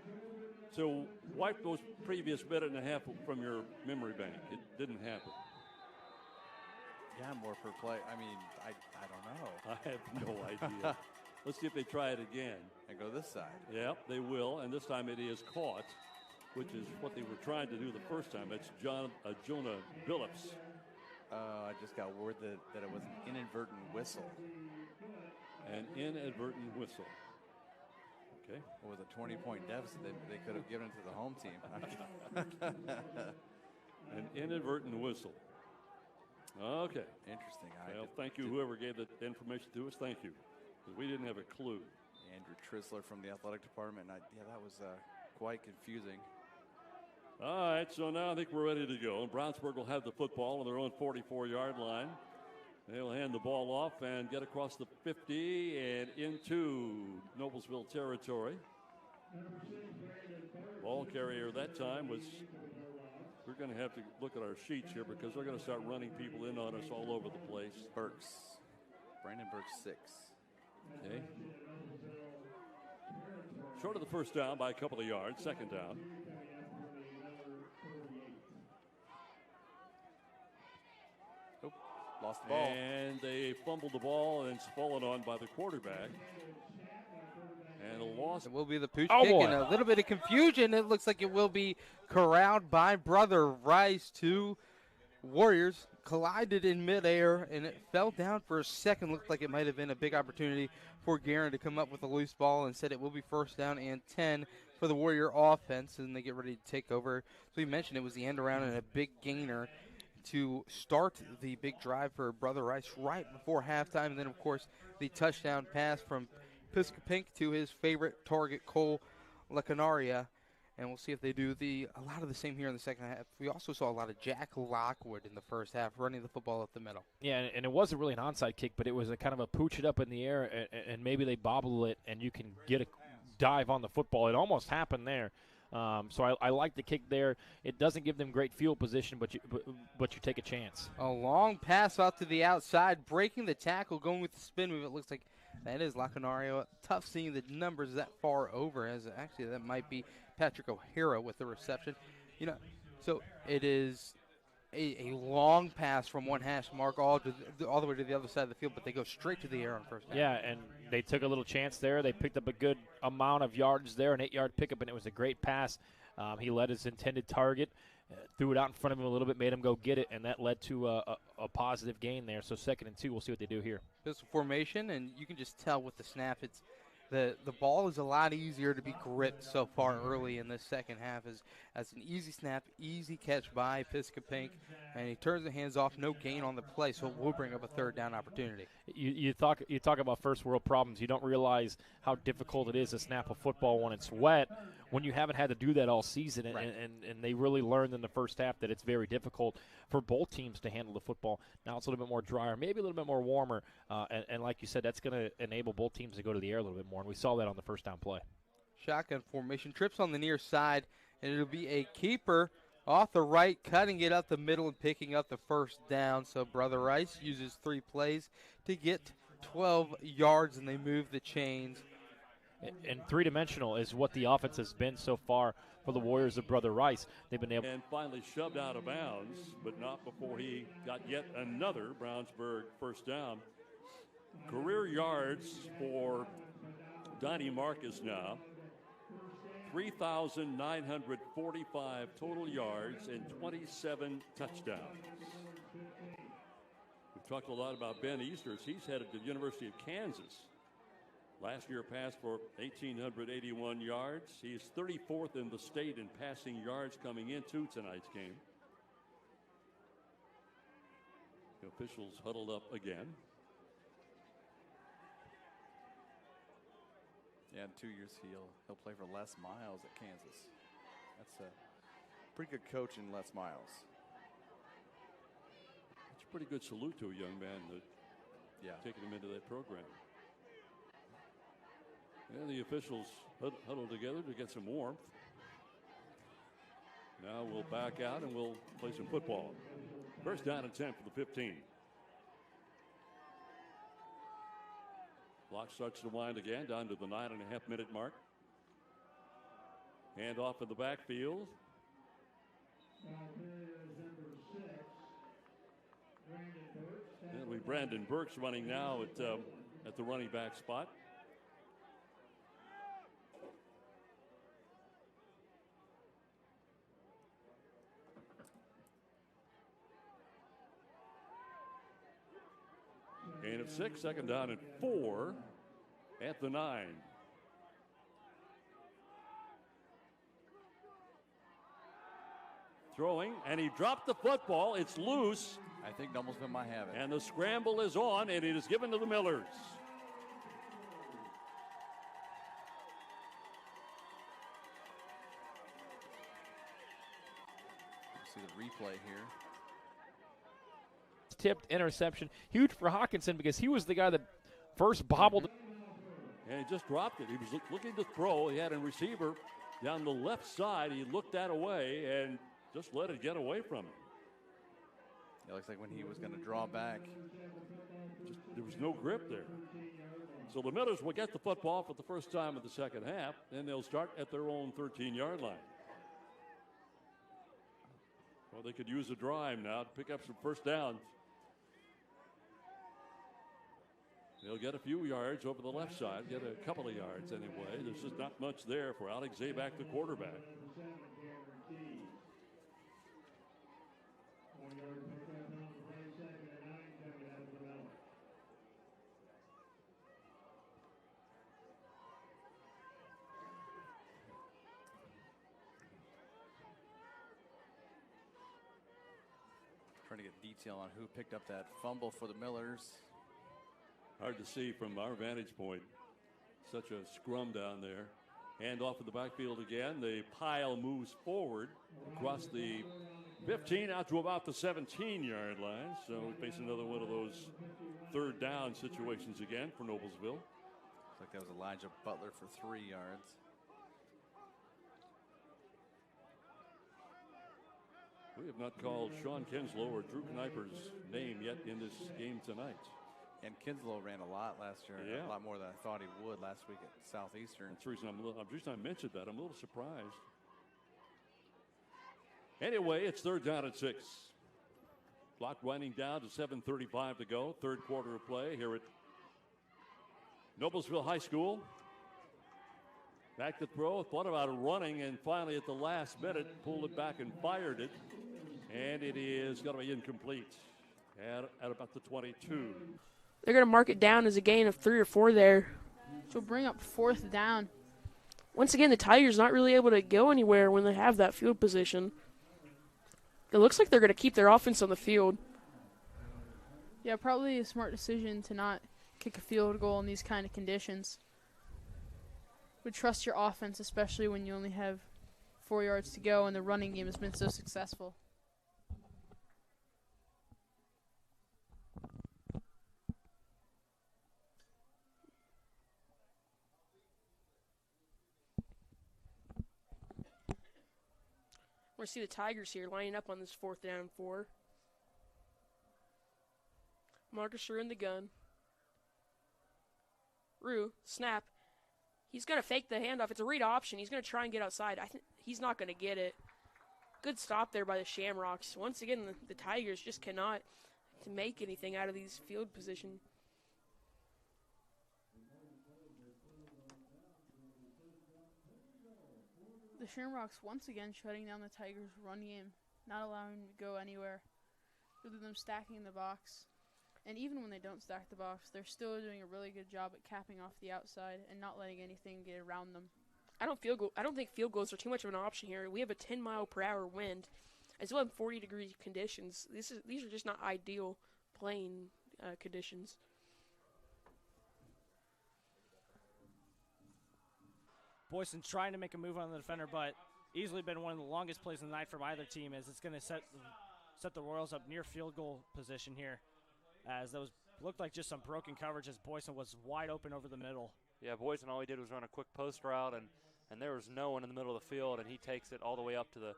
So wipe those previous minute and a half from your memory bank. It didn't happen. Yeah, more per play. I mean, I don't know. I have no idea. Let's see if they try it again. And go this side. Yep, they will. And this time it is caught, which is what they were trying to do the first time. It's Jonah Billups. I just got word that it was an inadvertent whistle. An inadvertent whistle. Okay. It was a 20-point deficit they could have given to the home team. An inadvertent whistle. Okay. Interesting. Well, thank you, whoever gave that information to us. Thank you. Because we didn't have a clue. Andrew Trisler from the athletic department. Yeah, that was quite confusing. All right, so now I think we're ready to go. Brownsburg will have the football on their own 44-yard line. They'll hand the ball off and get across the 50 and into Noblesville territory. Ball carrier that time was, we're going to have to look at our sheets here because they're going to start running people in on us all over the place. Burks. Brandon Burks, 6. Okay. Short of the first down by a couple of yards, second down. Lost the ball. And they fumbled the ball, and it's fallen on by the quarterback. And a loss. It will be the pooch kick and a little bit of confusion. It looks like it will be corralled by Brother Rice. Two Warriors collided in midair, and it fell down for a second. Looked like it might have been a big opportunity for Guerin to come up with a loose ball. Instead, it will be first down and 10 for the Warrior offense, and they get ready to take over. So we mentioned it was the end around and a big gainer to start the big drive for Brother Rice right before halftime. And then, of course, the touchdown pass from Piscopink to his favorite target, Cole Lacanaria. And we'll see if they do a lot of the same here in the second half. We also saw a lot of Jack Lockwood in the first half running the football up the middle. Yeah, and it wasn't really an onside kick, but it was a kind of a pooch it up in the air, and maybe they bobble it, and you can get a dive on the football. It almost happened there. So I like the kick there. It doesn't give them great field position, but you take a chance. A long pass out to the outside, breaking the tackle, going with the spin move. It looks like that is Lacanario. Tough seeing the numbers that far over, as actually that might be Patrick O'Hara with the reception. So it is a long pass from one hash mark all the way to the other side of the field, but they go straight to the air on first down. Yeah, and they took a little chance there. They picked up a good amount of yards there, an 8-yard pickup, and it was a great pass. He led his intended target, threw it out in front of him a little bit, made him go get it, and that led to a positive gain there. So 2nd and 2, we'll see what they do here. Pistol formation, and you can just tell with the snap, it's the ball is a lot easier to be gripped so far early in this second half as an easy snap, easy catch by Piscopink, and he turns the hands off, no gain on the play, so it will bring up a third down opportunity. You talk about first world problems. You don't realize how difficult it is to snap a football when it's wet, when you haven't had to do that all season, Right. and they really learned in the first half that it's very difficult for both teams to handle the football. Now it's a little bit more drier, maybe a little bit more warmer, and like you said, that's going to enable both teams to go to the air a little bit more, and we saw that on the first down play. Shotgun formation, trips on the near side, and it'll be a keeper off the right, cutting it up the middle and picking up the first down. So Brother Rice uses 3 plays to get 12 yards, and they move the chains. And three-dimensional is what the offense has been so far for the Warriors of Brother Rice. They've been able and finally shoved out of bounds, but not before he got yet another Brownsburg first down. Career yards for Donnie Marcus now. 3,945 total yards and 27 touchdowns. We've talked a lot about Ben Easters. He's headed to the University of Kansas. Last year passed for 1,881 yards. He is 34th in the state in passing yards coming into tonight's game. The officials huddled up again. Yeah, in 2 years he'll play for Les Miles at Kansas. That's a pretty good coach in Les Miles. It's a pretty good salute to a young man that taking him into that program. And the officials huddle together to get some warmth. Now we'll back out and we'll play some football. First down and 10 for the 15. Clock starts to wind again, down to the 9.5-minute mark. Hand off in the backfield. It'll be Brandon Burks running now at the running back spot. Gain of 6, second down and 4 at the 9. Throwing, and he dropped the football. It's loose. I think Noblesville might have it. And the scramble is on, and it is given to the Millers. See the replay here. Tipped interception. Huge for Hawkinson because he was the guy that first bobbled. And he just dropped it. He was looking to throw. He had a receiver down the left side. He looked that away and just let it get away from him. It looks like when he was going to draw back, there was no grip there. So the Millers will get the football for the first time in the second half, and they'll start at their own 13-yard line. Well, they could use a drive now to pick up some first downs. They'll get a few yards over the left side, get a couple of yards anyway. There's just not much there for Alex Zabak, the quarterback. Trying to get detail on who picked up that fumble for the Millers. Hard to see from our vantage point. Such a scrum down there. Hand off in the backfield again. The pile moves forward across the 15 out to about the 17-yard line. So we face another one of those third down situations again for Noblesville. Looks like that was Elijah Butler for 3 yards. We have not called Sean Kinslow or Drew Kneiper's name yet in this game tonight. And Kinslow ran a lot last year, a lot more than I thought he would last week at Southeastern. That's the reason I mentioned that. I'm a little surprised. Anyway, it's third down and 6. Clock winding down to 7:35 to go. Third quarter of play here at Noblesville High School. Back to throw, thought about it running, and finally at the last minute pulled it back and fired it. And it is going to be incomplete at about the 22. They're going to mark it down as a gain of 3 or 4 there. So bring up 4th down. Once again, the Tigers not really able to go anywhere when they have that field position. It looks like they're going to keep their offense on the field. Yeah, probably a smart decision to not kick a field goal in these kind of conditions. Would trust your offense, especially when you only have 4 yards to go and the running game has been so successful. We're going to see the Tigers here lining up on this 4th down and 4. Marcus Rue in the gun. Rue, snap. He's going to fake the handoff. It's a read option. He's going to try and get outside. I think he's not going to get it. Good stop there by the Shamrocks. Once again, the Tigers just cannot make anything out of these field position. The Shamrocks once again shutting down the Tigers' run game, not allowing them to go anywhere, rather than them stacking the box. And even when they don't stack the box, they're still doing a really good job at capping off the outside and not letting anything get around them. I don't think field goals are too much of an option here. We have a 10-mile-per-hour wind, as well as 40-degree conditions. These are just not ideal playing conditions. Boyson trying to make a move on the defender, but easily been one of the longest plays of the night from either team, as it's going to set the Royals up near field goal position here, as those looked like just some broken coverage as Boyson was wide open over the middle. Yeah, Boyson, all he did was run a quick post route, and there was no one in the middle of the field, and he takes it all the way up to the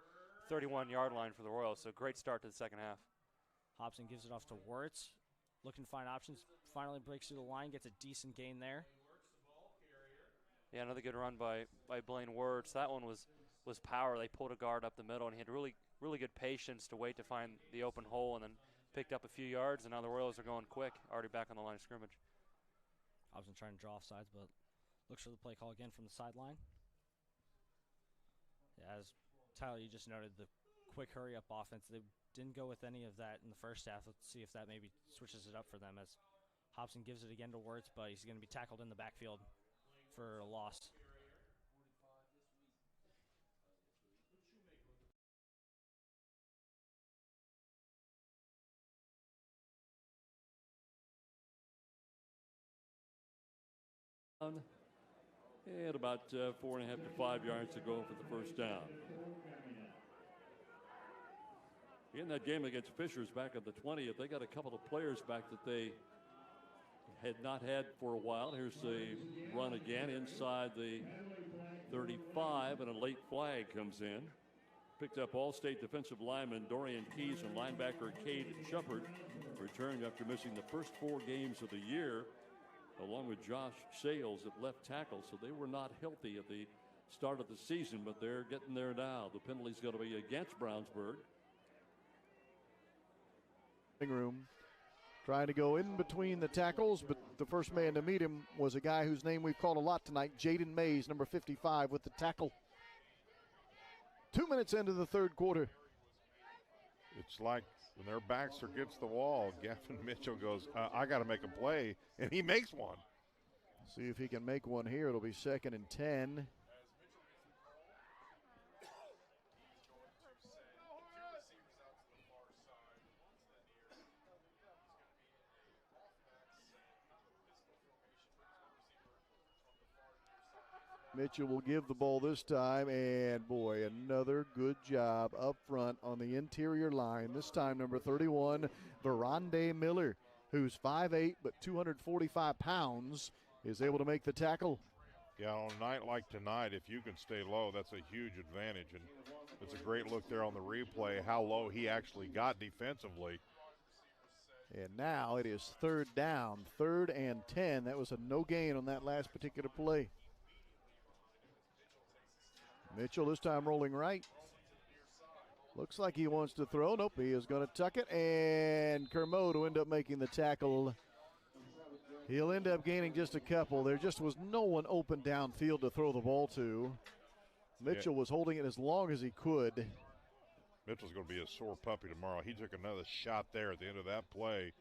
31-yard line for the Royals. So great start to the second half. Hobson gives it off to Wirtz, looking to find options, finally breaks through the line, gets a decent gain there. Yeah, another good run by Blaine Wirtz. That one was power. They pulled a guard up the middle, and he had really good patience to wait to find the open hole, and then picked up a few yards, and now the Royals are going quick, already back on the line of scrimmage. Hobson trying to draw off sides, but looks for the play call again from the sideline. Yeah, as Tyler, you just noted, the quick hurry-up offense, they didn't go with any of that in the first half. Let's see if that maybe switches it up for them, as Hobson gives it again to Wirtz, but he's going to be tackled in the backfield for a loss. And about 4.5 to 5 yards to go for the first down. In that game against Fishers back at the 20th, they got a couple of players back that they had not had for a while. Here's the run again inside the 35, and a late flag comes in. Picked up All-State defensive lineman Dorian Keys and linebacker Cade Shepard, returned after missing the first 4 games of the year, along with Josh Sales at left tackle. So they were not healthy at the start of the season, but they're getting there now. The penalty's going to be against Brownsburg. Room trying to go in between the tackles, but the first man to meet him was a guy whose name we've called a lot tonight, Jaden Mays, number 55, with the tackle. 2 minutes into the third quarter. It's like when their backs are against the wall, Gavin Mitchell goes, I got to make a play, and he makes one. See if he can make one here. It'll be 2nd and 10. Mitchell will give the ball this time, and boy, another good job up front on the interior line. This time, number 31, Verande Miller, who's 5'8", but 245 pounds, is able to make the tackle. Yeah, on a night like tonight, if you can stay low, that's a huge advantage, and it's a great look there on the replay, how low he actually got defensively. And now it is 3rd down, 3rd and 10. That was a no gain on that last particular play. Mitchell this time rolling right. Looks like he wants to throw. Nope, he is going to tuck it, and Kermode will end up making the tackle. He'll end up gaining just a couple. There just was no one open downfield to throw the ball to. Mitchell was holding it as long as he could. Mitchell's going to be a sore puppy tomorrow. He took another shot there at the end of that play.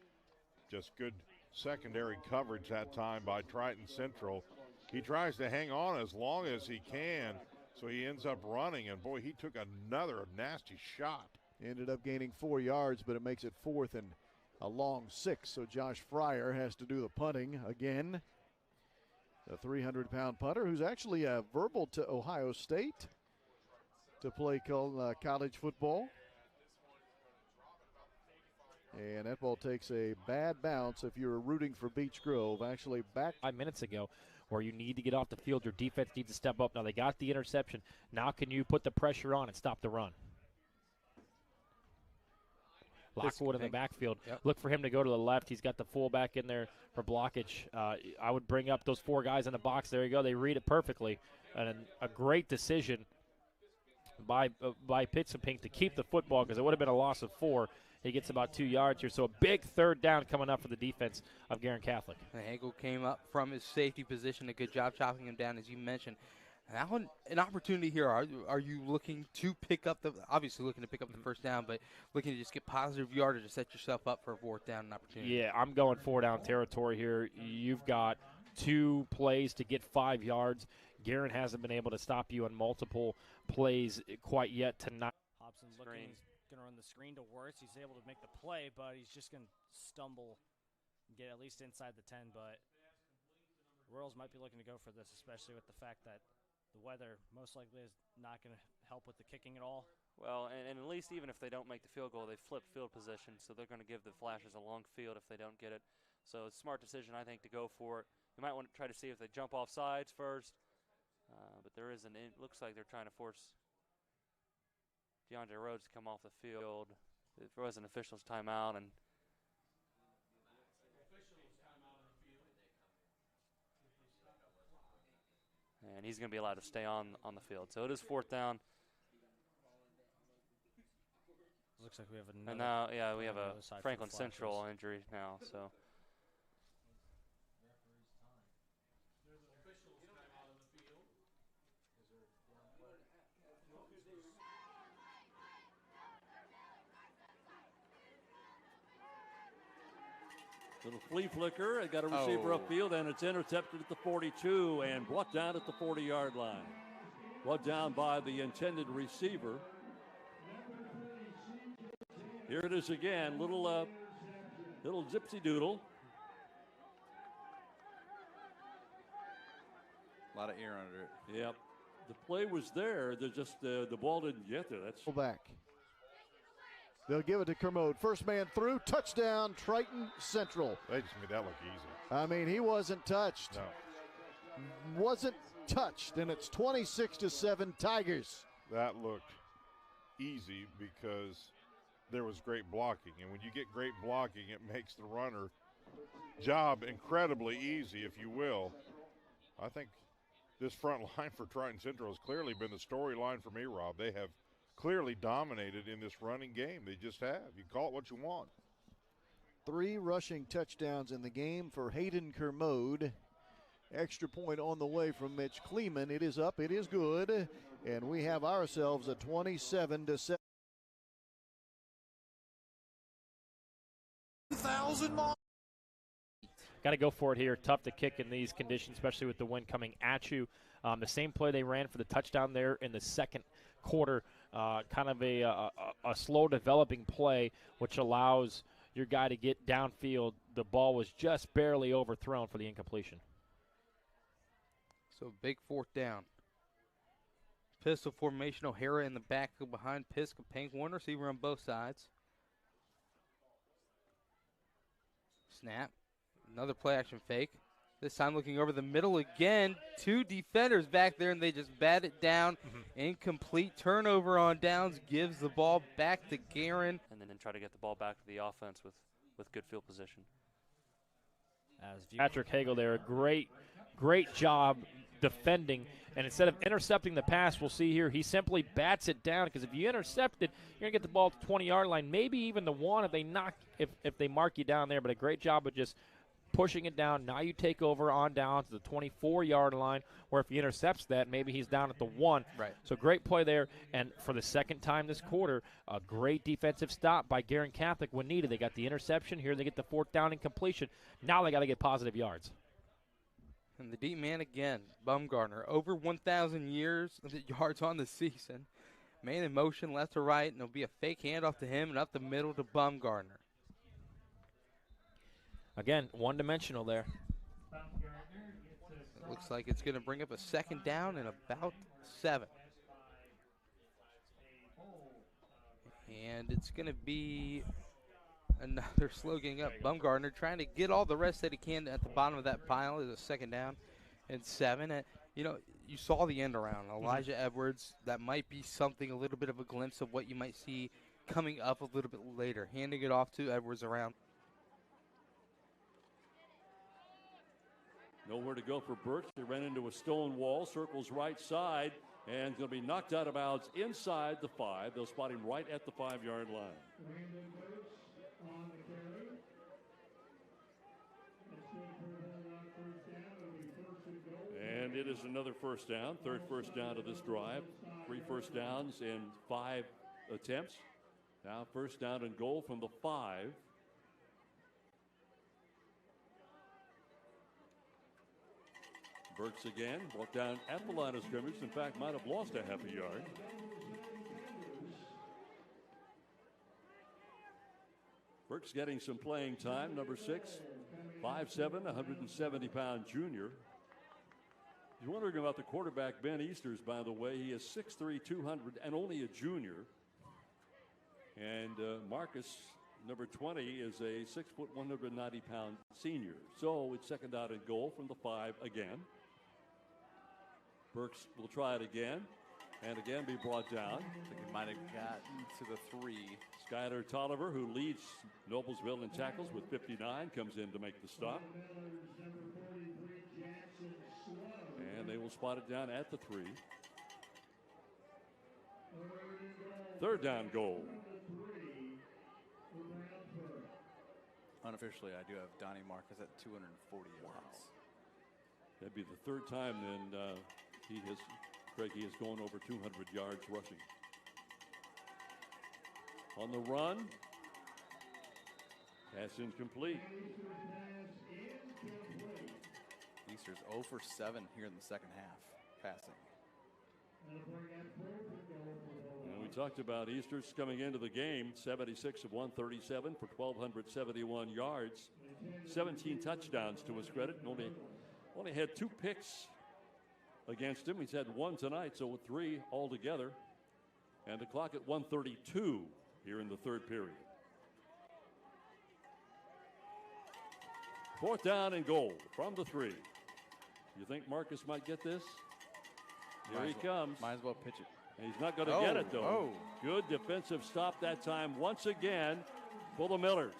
Just good secondary coverage that time by Triton Central. He tries to hang on as long as he can, so he ends up running, and boy, he took another nasty shot. Ended up gaining 4 yards, but it makes it 4th and a long 6, so Josh Fryer has to do the punting again. The 300-pound punter, who's actually verbal to Ohio State to play college football. And that ball takes a bad bounce if you're rooting for Beech Grove. Actually back 5 minutes ago, where you need to get off the field. Your defense needs to step up. Now they got the interception. Now can you put the pressure on and stop the run? Lockwood in the backfield. Yep. Look for him to go to the left. He's got the fullback in there for blockage. I would bring up those 4 guys in the box. There you go. They read it perfectly. And a great decision by Pitsapink to keep the football, because it would have been a loss of 4. He gets about 2 yards here. So a big 3rd down coming up for the defense of Guerin Catholic. Hagel came up from his safety position. A good job chopping him down, as you mentioned. Now an opportunity here. Are you looking to pick up obviously looking to pick up the first down, but looking to just get positive yardage to set yourself up for a 4th down opportunity? Yeah, I'm going 4 down territory here. You've got 2 plays to get 5 yards. Guerin hasn't been able to stop you on multiple plays quite yet tonight. Hobson looking, he's going to run the screen to Wirtz. He's able to make the play, but he's just going to stumble and get at least inside the 10. But Royals might be looking to go for this, especially with the fact that the weather most likely is not going to help with the kicking at all. Well, and at least even if they don't make the field goal, they flip field position, so they're going to give the Flashes a long field if they don't get it. So it's a smart decision, I think, to go for it. You might want to try to see if they jump off sides first, but there is it looks like they're trying to force DeAndre Rhodes to come off the field. There was an official's timeout, and he's going to be allowed to stay on the field. So it is 4th down. Looks like we have another. And now, yeah, we have a Franklin Central injury now. So. Little flea flicker. It got a receiver upfield, and it's intercepted at the 42 and brought down at the 40-yard line. Brought down by the intended receiver. Here it is again. Little zipsy doodle. A lot of air under it. Yep. The play was there. There's just the ball didn't get there. That's back. They'll give it to Kermode. First man through. Touchdown, Triton Central. They just made that look easy. I mean, he wasn't touched. No. Wasn't touched, and it's 26-7 Tigers. That looked easy because there was great blocking. And when you get great blocking, it makes the runner job incredibly easy, if you will. I think this front line for Triton Central has clearly been the storyline for me, Rob. They have clearly dominated in this running game. They just have. You call it what you want. 3 rushing touchdowns in the game for Hayden Kermode. Extra point on the way from Mitch Kleeman. It is up. It is good. And we have ourselves a 27-7. 1,000 miles. Got to go for it here. Tough to kick in these conditions, especially with the wind coming at you. The same play they ran for the touchdown there in the second quarter, kind of a slow developing play, which allows your guy to get downfield. The ball was just barely overthrown for the incompletion. So big 4th down. Pistol formation. O'Hara in the back behind Piska. Pink one receiver on both sides. Snap. Another play action fake. This time looking over the middle again. 2 defenders back there, and they just bat it down. Incomplete. Turnover on downs. Gives the ball back to Guerin. And then try to get the ball back to the offense with good field position. Patrick Hagel there, a great job defending. And instead of intercepting the pass, we'll see here, he simply bats it down, because if you intercept it, you're going to get the ball to the 20-yard line, maybe even the 1 if they mark you down there. But a great job of just pushing it down. Now you take over on down to the 24-yard line, where if he intercepts that, maybe he's down at the 1. Right. So great play there. And for the second time this quarter, a great defensive stop by Guerin Catholic when needed. They got the interception. Here they get the 4th down and completion. Now they got to get positive yards. And the deep man again, Bumgarner, over 1,000 yards on the season. Man in motion, left to right, and it'll be a fake handoff to him and up the middle to Bumgarner. Again, one-dimensional there. It looks like it's going to bring up a 2nd down and about 7. And it's going to be another slow getting up. Bumgarner trying to get all the rest that he can at the bottom of that pile. Is a 2nd down and 7. And, you saw the end around. Elijah Edwards, that might be something, a little bit of a glimpse of what you might see coming up a little bit later. Handing it off to Edwards around. nowhere to go for Birch. They ran into a stone wall, circles right side, and going to be knocked out of bounds inside the 5. They'll spot him right at the 5-yard line. And it is another first down, third first down of this drive. 3 first downs in 5 attempts. Now first down and goal from the 5. Burks again, brought down at the line of scrimmage. In fact, might have lost a half a yard. Burks getting some playing time, number 6, 5'7", 170-pound junior. You're wondering about the quarterback, Ben Easters, by the way. He is 6'3", 200, and only a junior. And Marcus, number 20, is a 6 foot, 190-pound senior. So it's second out and goal from the 5 again. Burks will try it again, and again be brought down. I think he might have gotten to the 3. Skyler Tolliver, who leads Noblesville in tackles with 59, comes in to make the stop. And they will spot it down at the 3. Third down goal. Unofficially, I do have Donnie Marcus at 240 yards. That'd be the third time then he has gone over 200 yards rushing. On the run, pass incomplete. Easter's 0 for 7 here in the second half, passing. And we talked about Easter's coming into the game, 76 of 137 for 1,271 yards, 17 touchdowns to his credit, and only had 2 picks against him. He's had 1 tonight, so 3 altogether. And the clock at 1:32 here in the third period. Fourth down and goal from the 3. You think Marcus might get this? Here he comes. Might as well pitch it. He's not going to get it, though. Good defensive stop that time once again for the Millers.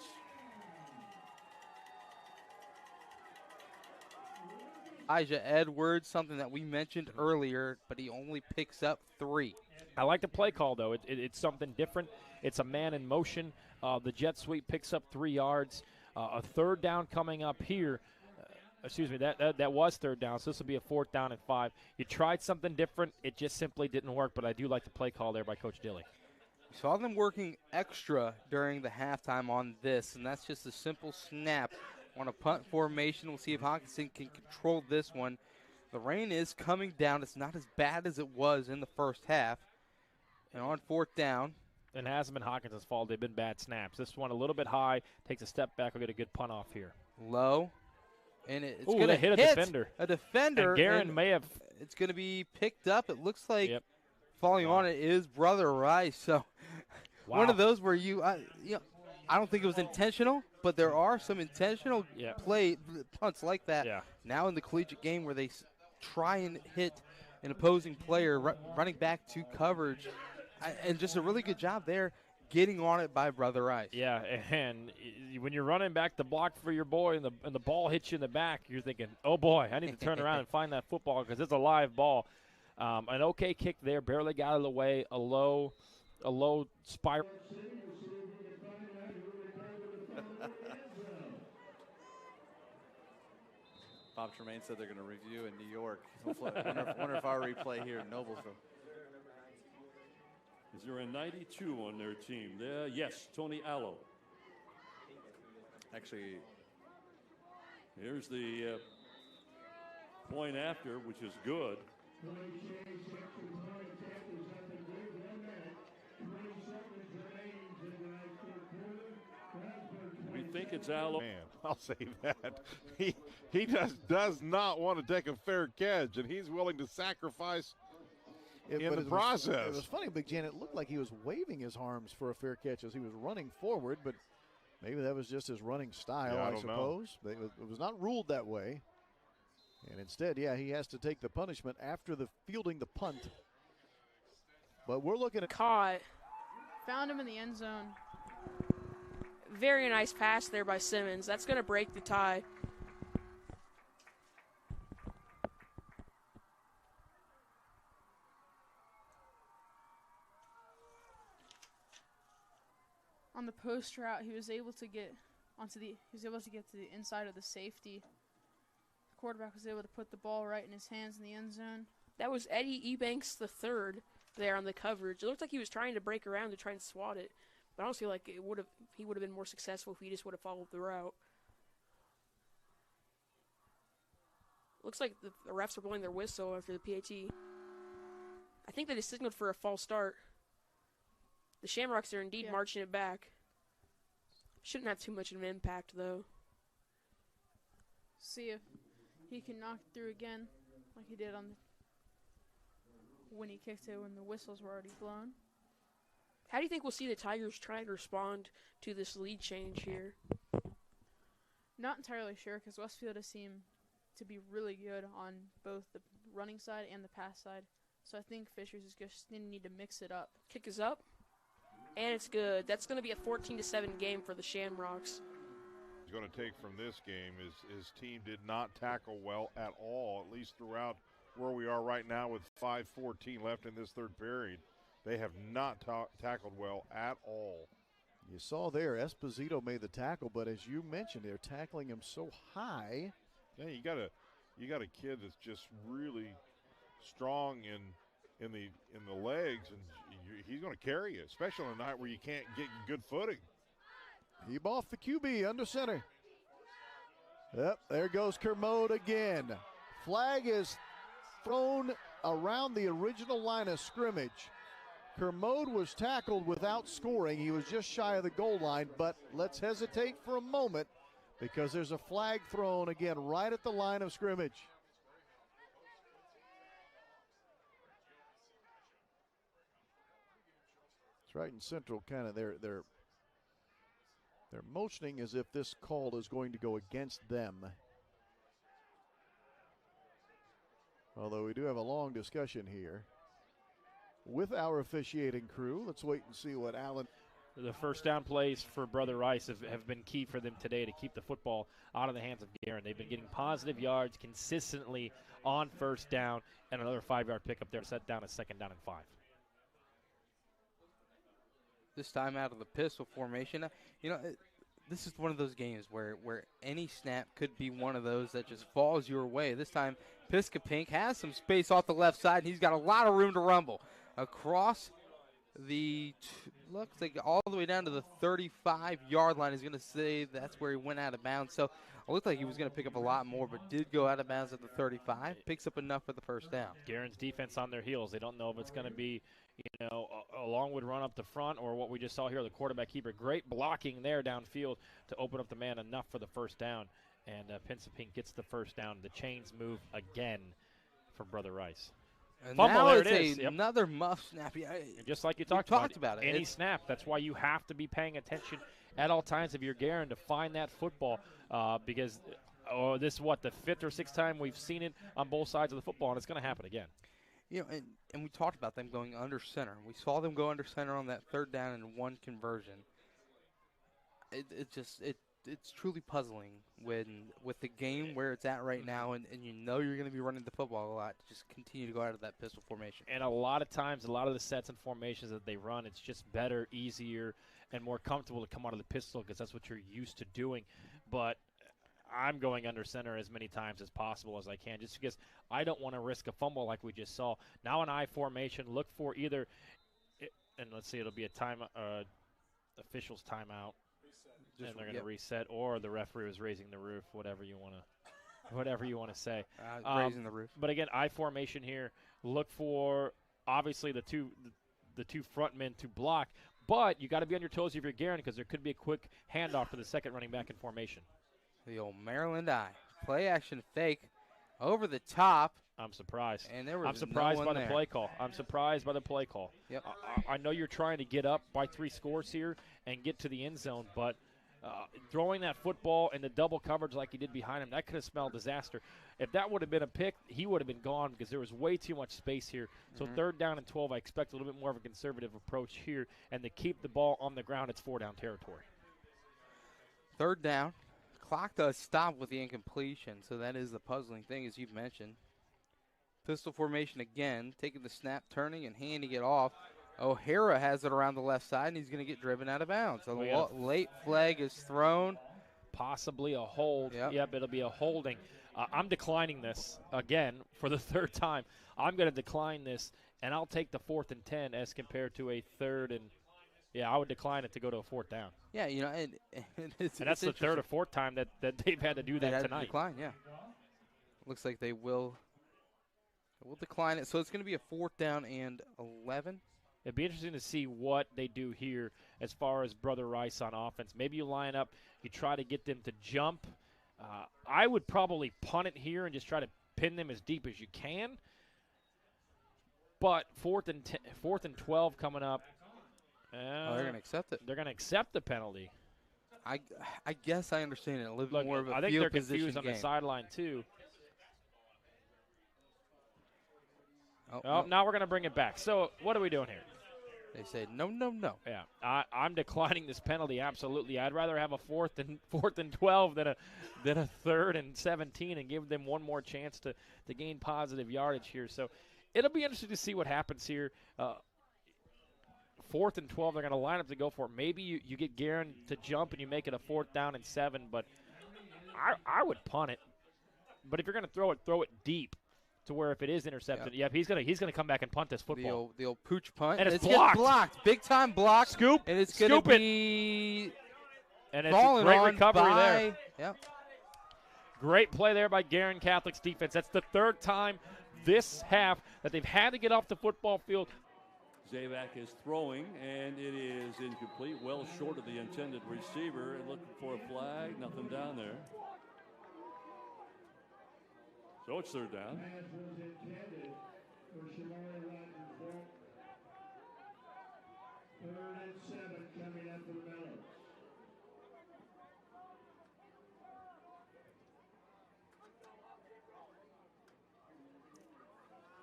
Elijah Edwards, something that we mentioned earlier, but he only picks up 3. I like the play call, though. It's something different. It's a man in motion. The jet sweep picks up 3 yards. A third down coming up here. Excuse me, that was third down, so this will be a 4th down and 5. You tried something different. It just simply didn't work, but I do like the play call there by Coach Dilly. We saw them working extra during the halftime on this, and that's just a simple snap on a punt formation. We'll see if Hawkinson can control this one. The rain is coming down. It's not as bad as it was in the first half. And on 4th down. And it hasn't been Hawkinson's fault. They've been bad snaps. This one a little bit high, takes a step back. We'll get a good punt off here. Low. And it's going to hit a defender. A defender. And Guerin may have. It's going to be picked up. It looks like falling on it is Brother Rice. So one of those where I don't think it was intentional, but there are some intentional punts like that now in the collegiate game where they try and hit an opposing player running back to coverage. And just a really good job there getting on it by Brother Rice. Yeah, and when you're running back the block for your boy and the ball hits you in the back, you're thinking, oh, boy, I need to turn around and find that football because it's a live ball. An okay kick there, barely got out of the way, a low spiral. Bob Tremaine said they're going to review in New York. Wonder if our replay here in Noblesville. Is there a 92 on their team? There, yes, Tony Allo. Actually, here's the point after, which is good. We think it's Allo. Man, I'll say that. He does not want to take a fair catch, and he's willing to sacrifice in the process. It was funny, Big Jan. It looked like he was waving his arms for a fair catch as he was running forward, but maybe that was just his running style, I suppose. It was not ruled that way. And instead, he has to take the punishment after fielding the punt. But we're looking at caught. Found him in the end zone. Very nice pass there by Simmons. That's going to break the tie. On the post route, he was able to get to the inside of the safety. The quarterback was able to put the ball right in his hands in the end zone. That was Eddie Ebanks III there on the coverage. It looked like he was trying to break around to try and swat it, but I don't feel like he would have been more successful if he just would have followed the route. Looks like the refs are blowing their whistle after the PAT. I think they just signaled for a false start. The Shamrocks are indeed marching it back. Shouldn't have too much of an impact, though. See if he can knock through again like he did when he kicked it when the whistles were already blown. How do you think we'll see the Tigers try to respond to this lead change here? Not entirely sure, because Westfield has seemed to be really good on both the running side and the pass side. So I think Fishers is just going to need to mix it up. Kick is up, and it's good. That's going to be a 14-7 game for the Shamrocks. He's going to take from this game is his team did not tackle well at all, at least throughout where we are right now with 5:14 left in this third period. They have not tackled well at all. You saw there, Esposito made the tackle, but as you mentioned, they're tackling him so high. Yeah, you got a kid that's just really strong in the legs, and he's going to carry you, especially on a night where you can't get good footing. He off the QB under center. Yep, there goes Kermode again. Flag is thrown around the original line of scrimmage. Kermode was tackled without scoring. He was just shy of the goal line, but let's hesitate for a moment because there's a flag thrown again right at the line of scrimmage. It's right in central, kind of they're motioning as if this call is going to go against them. Although we do have a long discussion here with our officiating crew. Let's wait and see what Allen. The first down plays for Brother Rice have been key for them today to keep the football out of the hands of Guerin. They've been getting positive yards consistently on first down, and another 5-yard pickup there, set down a 2nd down and 5. This time out of the pistol formation. This is one of those games where any snap could be one of those that just falls your way. This time, Piscopink has some space off the left side, and he's got a lot of room to rumble. Across looks like all the way down to the 35-yard line. Is going to say that's where he went out of bounds. So it looked like he was going to pick up a lot more, but did go out of bounds at the 35. Picks up enough for the first down. Guerin's defense on their heels. They don't know if it's going to be, a Longwood run up the front or what we just saw here, the quarterback keeper. Great blocking there downfield to open up the man enough for the first down. And Piscopink gets the first down. The chains move again for Brother Rice. And Fumble, now there it's it is. another muff snap. Just like you talked about it. Any snap. That's why you have to be paying attention at all times if you're Guerin to find that football because this is the 5th or 6th time we've seen it on both sides of the football, and it's going to happen again. And we talked about them going under center. We saw them go under center on that 3rd down and 1 conversion. It's truly puzzling with the game where it's at right now, and you're going to be running the football a lot to just continue to go out of that pistol formation. And a lot of times, a lot of the sets and formations that they run, it's just better, easier, and more comfortable to come out of the pistol because that's what you're used to doing. But I'm going under center as many times as possible as I can just because I don't want to risk a fumble like we just saw. Now an I formation, look for either, and let's see, it'll be a official's timeout. And they're going to reset, or the referee was raising the roof, whatever you want to say. Raising the roof. But again, I formation here. Look for obviously the two front men to block, but you got to be on your toes if you're Guerin because there could be a quick handoff to the second running back in formation. The old Maryland eye, play action fake, over the top. I'm surprised. And there was I'm surprised by there. the play call. I'm surprised by the play call. Yep. I know you're trying to get up by 3 scores here and get to the end zone, but throwing that football in the double coverage like he did behind him, that could have spelled disaster. If that would have been a pick, he would have been gone because there was way too much space here. So 3rd down and 12, I expect a little bit more of a conservative approach here. And to keep the ball on the ground, it's 4 down territory. 3rd down. Clock does stop with the incompletion, so that is the puzzling thing, as you've mentioned. Pistol formation again, taking the snap, turning, and handing it off. O'Hara has it around the left side, and he's going to get driven out of bounds. So late flag is thrown. Possibly a hold. Yep, it'll be a holding. I'm declining this again for the 3rd time. I'm going to decline this, and I'll take the 4th and 10 as compared to a 3rd and I would decline it to go to a 4th down. Yeah, and that's the 3rd or 4th time that they've had to do that tonight. Decline, yeah. Looks like they will decline it. So it's going to be a 4th down and 11. It'd be interesting to see what they do here as far as Brother Rice on offense. Maybe you line up, you try to get them to jump. I would probably punt it here and just try to pin them as deep as you can. But 4th and 12 coming up. They're going to accept it. They're going to accept the penalty. I guess I understand it a little Look, more of a I think field they're position confused on game. the sideline too. Oh, Now we're going to bring it back. So what are we doing here? They say no, no, no. Yeah, I'm declining this penalty absolutely. I'd rather have a 4th and 12 than a 3rd and 17 and give them one more chance to gain positive yardage here. So it'll be interesting to see what happens here. 4th and 12, they're going to line up to go for it. Maybe you get Guerin to jump and you make it a 4th down and 7, but I would punt it. But if you're going to throw it deep to where if it is intercepted, yep, he's gonna come back and punt this football. The old pooch punt. And it's blocked. Big time block. Scoop. And it's going to be and it's a great recovery there. Yep. Great play there by Guerin Catholic's defense. That's the 3rd time this half that they've had to get off the football field. Zavac is throwing, and it is incomplete, well short of the intended receiver. And looking for a flag, nothing down there. So it's 3rd down.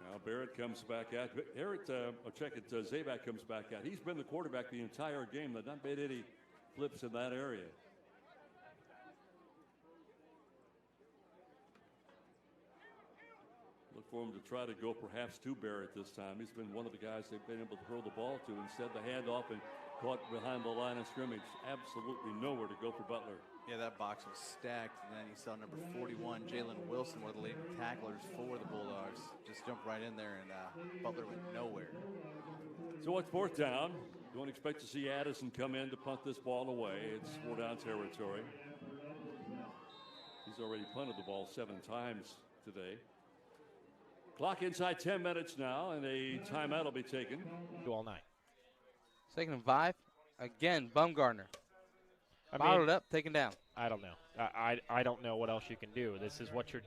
Now Barrett comes back out. Zavac comes back out. He's been the quarterback the entire game. They've not made any flips in that area. Look for him to try to go perhaps to Barrett this time. He's been one of the guys they've been able to throw the ball to. Instead, the handoff and caught behind the line of scrimmage. Absolutely nowhere to go for Butler. Yeah, that box was stacked. And then you saw number 41, Jalen Wilson, one of the leading tacklers for the Bulldogs. Just jumped right in there, and Butler went nowhere. So it's 4th down. Don't expect to see Addison come in to punt this ball away. It's 4 down territory. He's already punted the ball 7 times today. Clock inside 10 minutes now, and a timeout will be taken. All night. 2nd and 5. Again, Bumgarner. Bottled up, taken down. I don't know. I don't know what else you can do. This is what you're.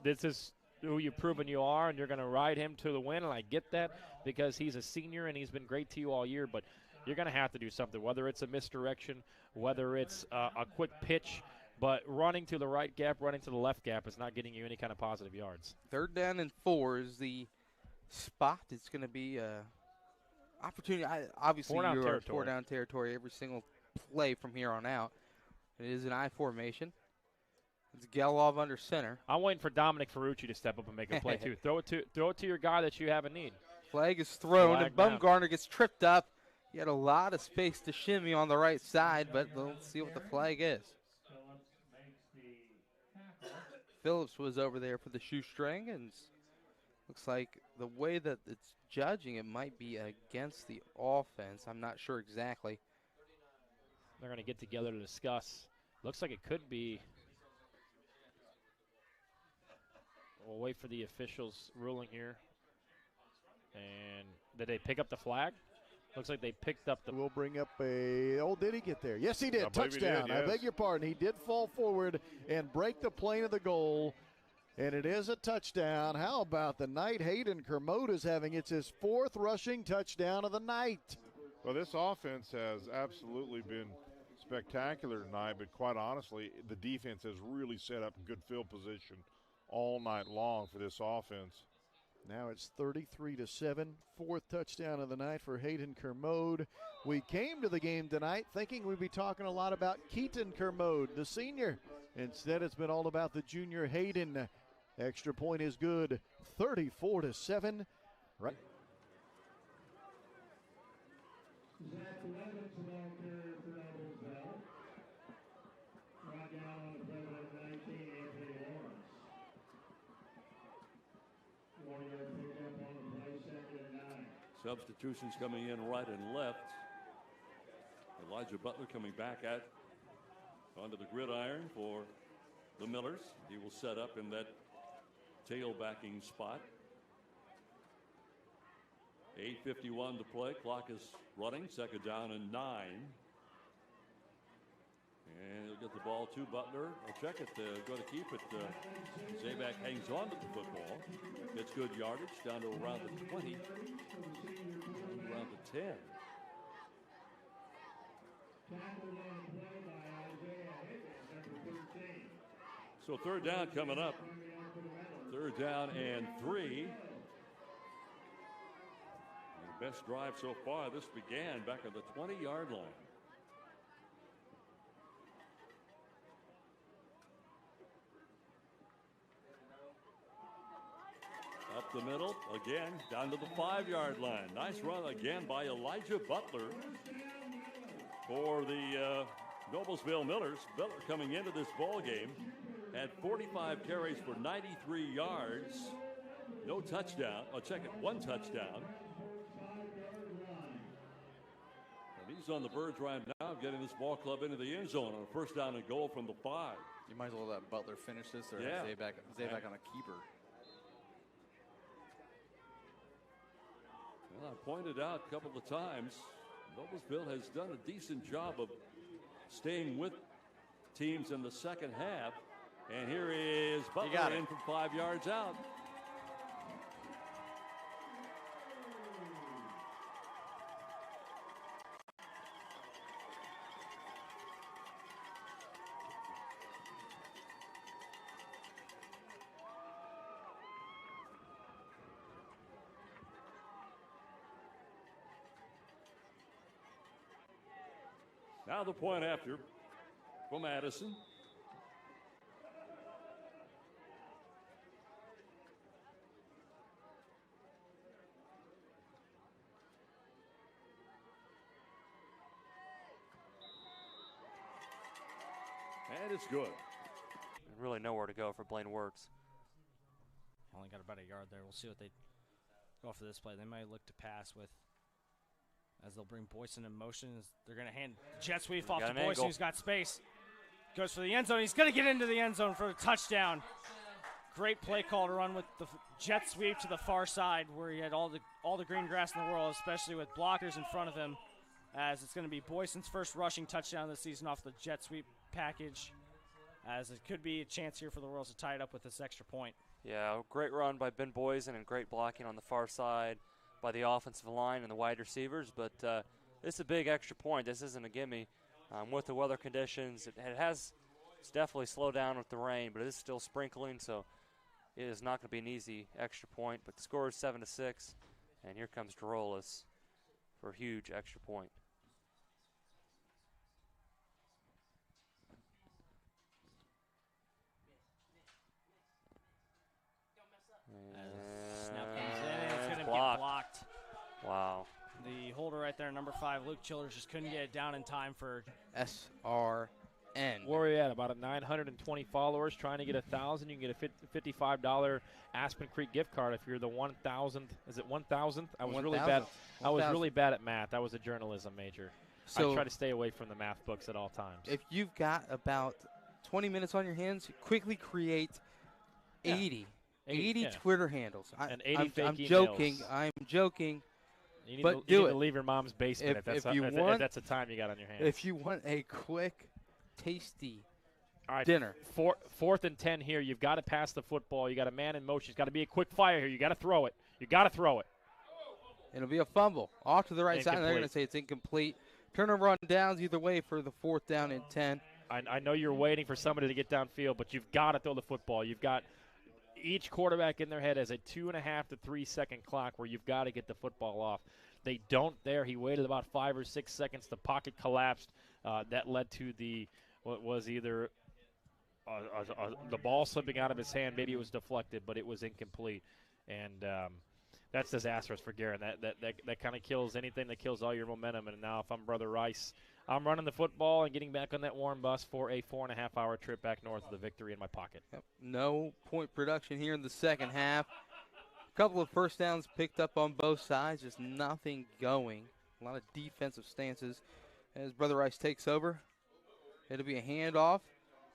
This is who you've proven you are, and you're going to ride him to the win. And I get that because he's a senior and he's been great to you all year. But you're going to have to do something, whether it's a misdirection, whether it's a quick pitch. But running to the right gap, running to the left gap is not getting you any kind of positive yards. 3rd down and 4 is the spot. It's going to be opportunity. Obviously, you're 4 down territory every single play from here on out. It is an I formation. It's Gelov under center. I'm waiting for Dominic Ferrucci to step up and make a play too. Throw it to your guy that you have a need. Flag is thrown, and Bumgarner gets tripped up. He had a lot of space to shimmy on the right side, but let's see what the flag is. Phillips was over there for the shoestring, and looks like the way that it's judging, it might be against the offense. I'm not sure exactly. They're going to get together to discuss. Looks like it could be. We'll wait for the officials' ruling here. And did they pick up the flag? Looks like they picked up the. We'll bring up a. Oh, did he get there? Yes, he did. Touchdown. He did, yes. I beg your pardon. He did fall forward and break the plane of the goal. And it is a touchdown. How about the night? Hayden Kermode is having his 4th rushing touchdown of the night. Well, this offense has absolutely been spectacular tonight, but quite honestly, the defense has really set up good field position all night long for this offense. Now it's 33-7, 4th touchdown of the night for Hayden Kermode. We came to the game tonight thinking we'd be talking a lot about Keaton Kermode, the senior. Instead, it's been all about the junior Hayden. Extra point is good, 34-7. Right. Substitutions coming in right and left. Elijah Butler coming back onto the gridiron for the Millers. He will set up in that tailbacking spot. 8:51 to play. Clock is running. 2nd down and 9. And he'll get the ball to Butler. I'll check it. Going to keep it. Zabak hangs on to the football. Gets good yardage down to around the 20. Around the 10. So third down coming up. Third down and 3. The best drive so far. This began back at the 20-yard line. Up the middle, again, down to the 5-yard line. Nice run again by Elijah Butler for the Noblesville Millers. Butler coming into this ball game had 45 carries for 93 yards. No touchdown. I'll check it. 1 touchdown. And he's on the verge right now of getting this ball club into the end zone on a first down and goal from the 5. You might as well let Butler finish this or yeah. Zabak on a keeper. Well, I pointed out a couple of times, Noblesville has done a decent job of staying with teams in the second half. And here is Butler in from 5 yards out. Now the point after for Madison. And it's good. Really nowhere to go for Blaine Works. Only got about a yard there. We'll see what they go for this play. They might look to pass with, as they'll bring Boyson in motion. They're going to hand jet sweep off to Boyson, who's got space. Goes for the end zone. He's going to get into the end zone for a touchdown. Great play call to run with the jet sweep to the far side where he had all the green grass in the world, especially with blockers in front of him, as it's going to be Boyson's first rushing touchdown of the season off the jet sweep package, as it could be a chance here for the Royals to tie it up with this extra point. Yeah, great run by Ben Boyson and great blocking on the far side by the offensive line and the wide receivers, but it's a big extra point. This isn't a gimme. With the weather conditions, it's definitely slowed down with the rain, but it is still sprinkling, so it is not going to be an easy extra point. But the score is 7-6, and here comes Drolis for a huge extra point. Snap comes in, and it's going to get blocked. Wow. The holder right there, number 5, Luke Childers, just couldn't get it down in time for SRN. Where are we at? About 920 followers. Trying to get 1,000. You can get a $55 Aspen Creek gift card if you're the 1,000th. Is it 1,000th? I was really bad. I was really bad at math. I was a journalism major. So I try to stay away from the math books at all times. If you've got about 20 minutes on your hands, quickly create 80 Twitter handles. And 80 fake I'm emails. joking. I'm joking. You need but to leave your mom's basement if that's the time you got on your hands. If you want a quick, tasty all right, dinner. 4th and 10 here. You've got to pass the football. You got a man in motion. It's got to be a quick fire here. You got to throw it. It'll be a fumble off to the right side, and they're going to say it's incomplete. Turnover on downs either way for the 4th down and 10. I know you're waiting for somebody to get downfield, but you've got to throw the football. You've got each quarterback in their head has a 2.5 to 3 second clock where you've got to get the football off. They don't there. He waited about 5 or 6 seconds. The pocket collapsed. That led to what was either the ball slipping out of his hand. Maybe it was deflected, but it was incomplete. And that's disastrous for Guerin. That kind of kills anything that kills all your momentum. And now if I'm Brother Rice, I'm running the football and getting back on that warm bus for a 4.5-hour trip back north of the victory in my pocket. Yep. No point production here in the second half. A couple of first downs picked up on both sides, just nothing going. A lot of defensive stances as Brother Rice takes over. It'll be a handoff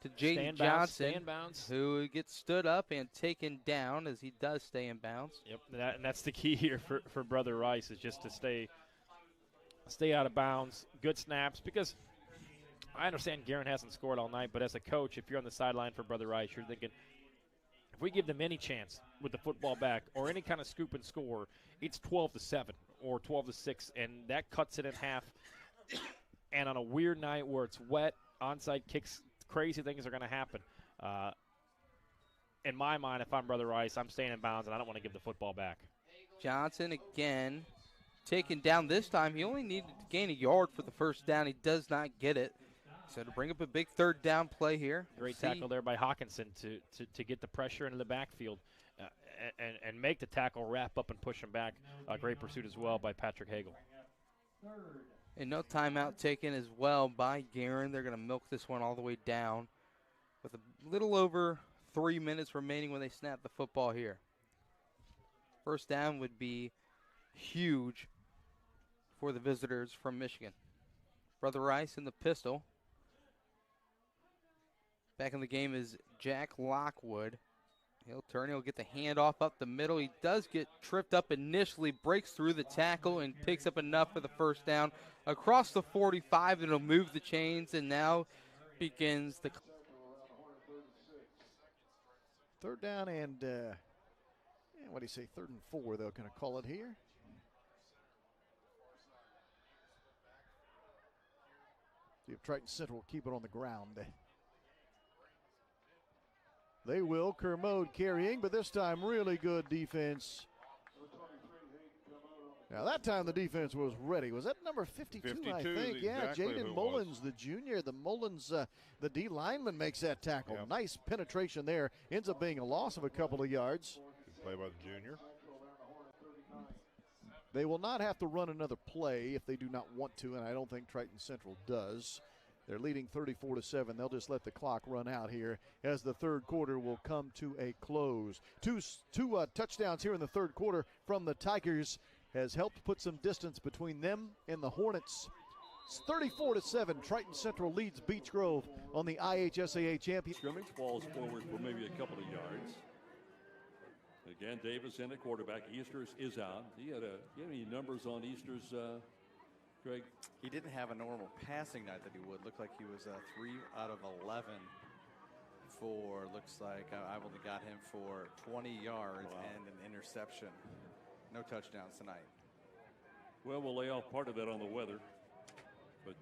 to Jaden Johnson, who gets stood up and taken down as he does stay in bounds. Yep, and that's the key here for Brother Rice is just to stay out of bounds, good snaps, because I understand Guerin hasn't scored all night, but as a coach, if you're on the sideline for Brother Rice, you're thinking, if we give them any chance with the football back or any kind of scoop and score, it's 12-7 or 12-6, and that cuts it in half. And on a weird night where it's wet, onside kicks, crazy things are going to happen. In my mind, if I'm Brother Rice, I'm staying in bounds, and I don't want to give the football back. Johnson again taken down this time. He only needed to gain a yard for the first down. He does not get it. So to bring up a big third down play here. Great tackle there by Hawkinson to get the pressure into the backfield and make the tackle, wrap up and push him back. Great pursuit as well by Patrick Hagel. And no timeout taken as well by Guerin. They're going to milk this one all the way down with a little over 3 minutes remaining when they snap the football here. First down would be huge for the visitors from Michigan. Brother Rice in the pistol. Back in the game is Jack Lockwood. He'll turn, he'll get the handoff up the middle. He does get tripped up initially, breaks through the tackle, and picks up enough for the first down. Across the 45, it'll move the chains, and now begins the... Third down and, what do you say, 3rd and 4, they're going to call it here. See if Triton Central will keep it on the ground. They will. Kermode carrying, but this time really good defense. Now that time the defense was ready. Was that number 52 I think? Yeah, exactly Jaden Mullins, the junior. The Mullins, the D lineman makes that tackle. Yep. Nice penetration there. Ends up being a loss of a couple of yards. Good play by the junior. They will not have to run another play if they do not want to, and I don't think Triton Central does. They're leading 34-7. They'll just let the clock run out here as the third quarter will come to a close. Two touchdowns here in the third quarter from the Tigers has helped put some distance between them and the Hornets. It's 34-7. Triton Central leads Beech Grove on the IHSAA championship. Scrimmage falls forward for maybe a couple of yards. Again, Davis in at quarterback. Easters is out. Do you have any numbers on Easters, Greg? He didn't have a normal passing night that he would. Looked like he was 3 out of 11 for, looks like I've only got him for 20 yards and an interception. No touchdowns tonight. Well, we'll lay off part of that on the weather. But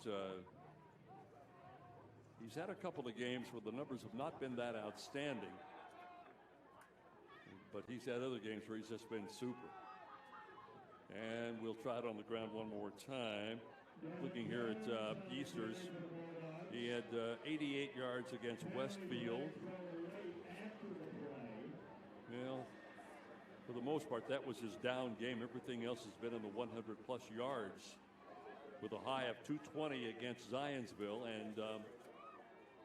he's had a couple of games where the numbers have not been that outstanding. But he's had other games where he's just been super. And we'll try it on the ground one more time. Looking here at Easters, he had 88 yards against Westfield. Well, for the most part, that was his down game. Everything else has been in the 100-plus yards, with a high of 220 against Zionsville and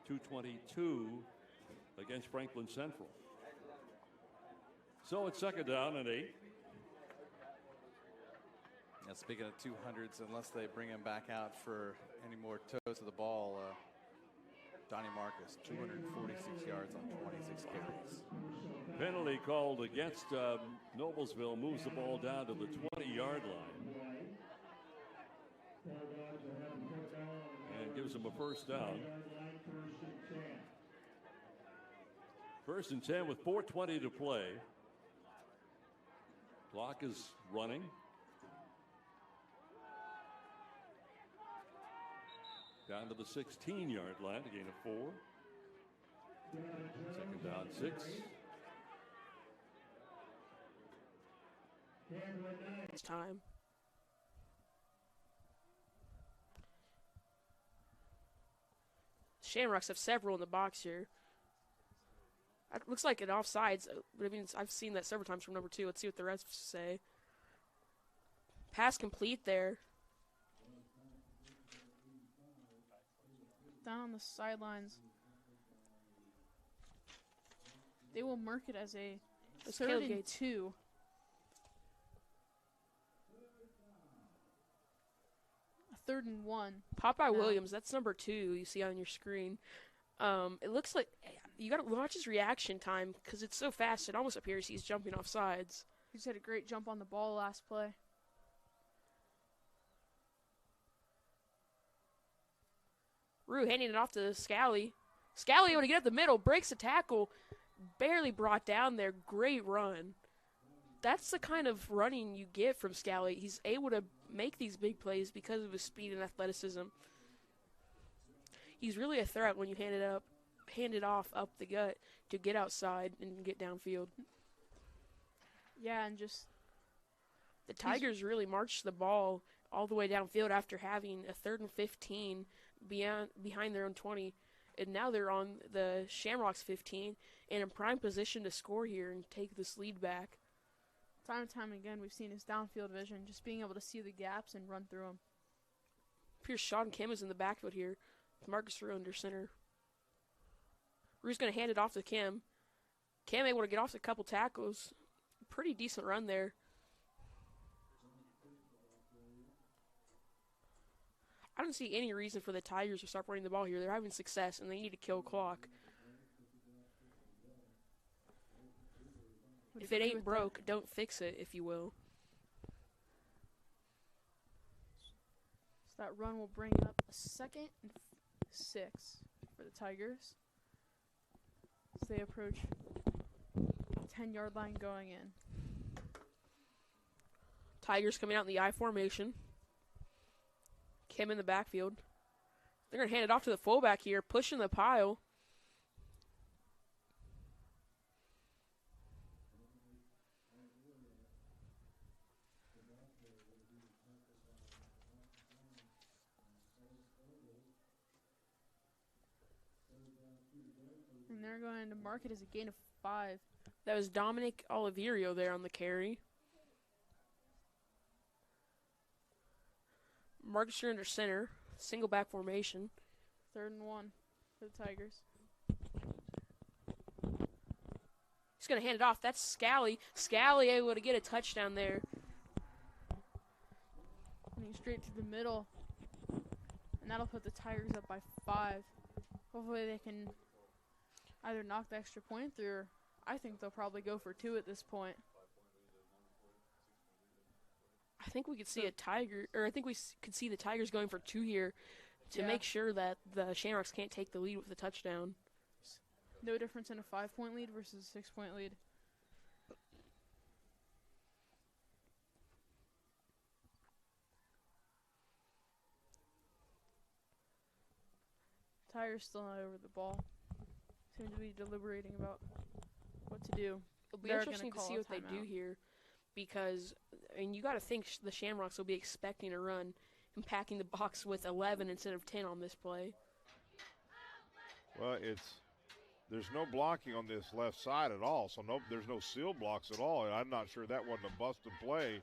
222 against Franklin Central. So it's second down and 8. Yeah, speaking of 200s, unless they bring him back out for any more toes to the ball, Donnie Marcus, 246 yards on 26 carries. Penalty called against Noblesville, moves the ball down to the 20-yard line. And gives him a first down. First and 10 with 4:20 to play. Clock is running. Down to the 16-yard line, a gain of 4. Second down, 6. It's time. Shamrocks have several in the box here. It looks like an offsides, but I mean, I've seen that several times from number 2. Let's see what the refs say. Pass complete there. Down on the sidelines. They will mark it as a 3rd and 2. A 3rd and 1. Popeye Williams, that's number 2 you see on your screen. It looks like you got to watch his reaction time because it's so fast. It almost appears he's jumping off sides. He's had a great jump on the ball last play. Rue handing it off to Scally. Scally able to get up the middle, breaks the tackle, barely brought down there. Great run. That's the kind of running you get from Scally. He's able to make these big plays because of his speed and athleticism. He's really a threat when you hand it off up the gut to get outside and get downfield. Yeah, and just the Tigers really marched the ball all the way downfield after having a 3rd and 15 behind their own 20. And now they're on the Shamrocks 15 and in prime position to score here and take this lead back. Time and time again, we've seen his downfield vision, just being able to see the gaps and run through them. Here's Sean Kim is in the backfield here. Marcus Rue under center. Rue's going to hand it off to Kim. Kim able to get off a couple tackles. Pretty decent run there. I don't see any reason for the Tigers to stop running the ball here. They're having success, and they need to kill clock. If it ain't broke, don't fix it, if you will. So that run will bring up a 2nd and 6 for the Tigers as they approach the 10-yard line going in. Tigers coming out in the I formation. Kim in the backfield. They're going to hand it off to the fullback here, pushing the pile. And they're going to mark it as a gain of 5. That was Dominic Oliverio there on the carry. Marcus Rue under center. Single back formation. 3rd and 1 for the Tigers. He's going to hand it off. That's Scally. Scally able to get a touchdown there. Running straight to the middle. And that'll put the Tigers up by 5. Hopefully they can either knock the extra point through, or I think they'll probably go for 2 at this point. I think we could see could see the Tigers going for 2 here to make sure that the Shamrocks can't take the lead with the touchdown. No difference in a 5-point lead versus a 6-point lead. Tigers still not over the ball. Seem to be deliberating about what to do. It'll be interesting to see what they do here, because you got to think the Shamrocks will be expecting a run and packing the box with 11 instead of 10 on this play. Well, there's no blocking on this left side at all, so there's no seal blocks at all. And I'm not sure that wasn't a busted play.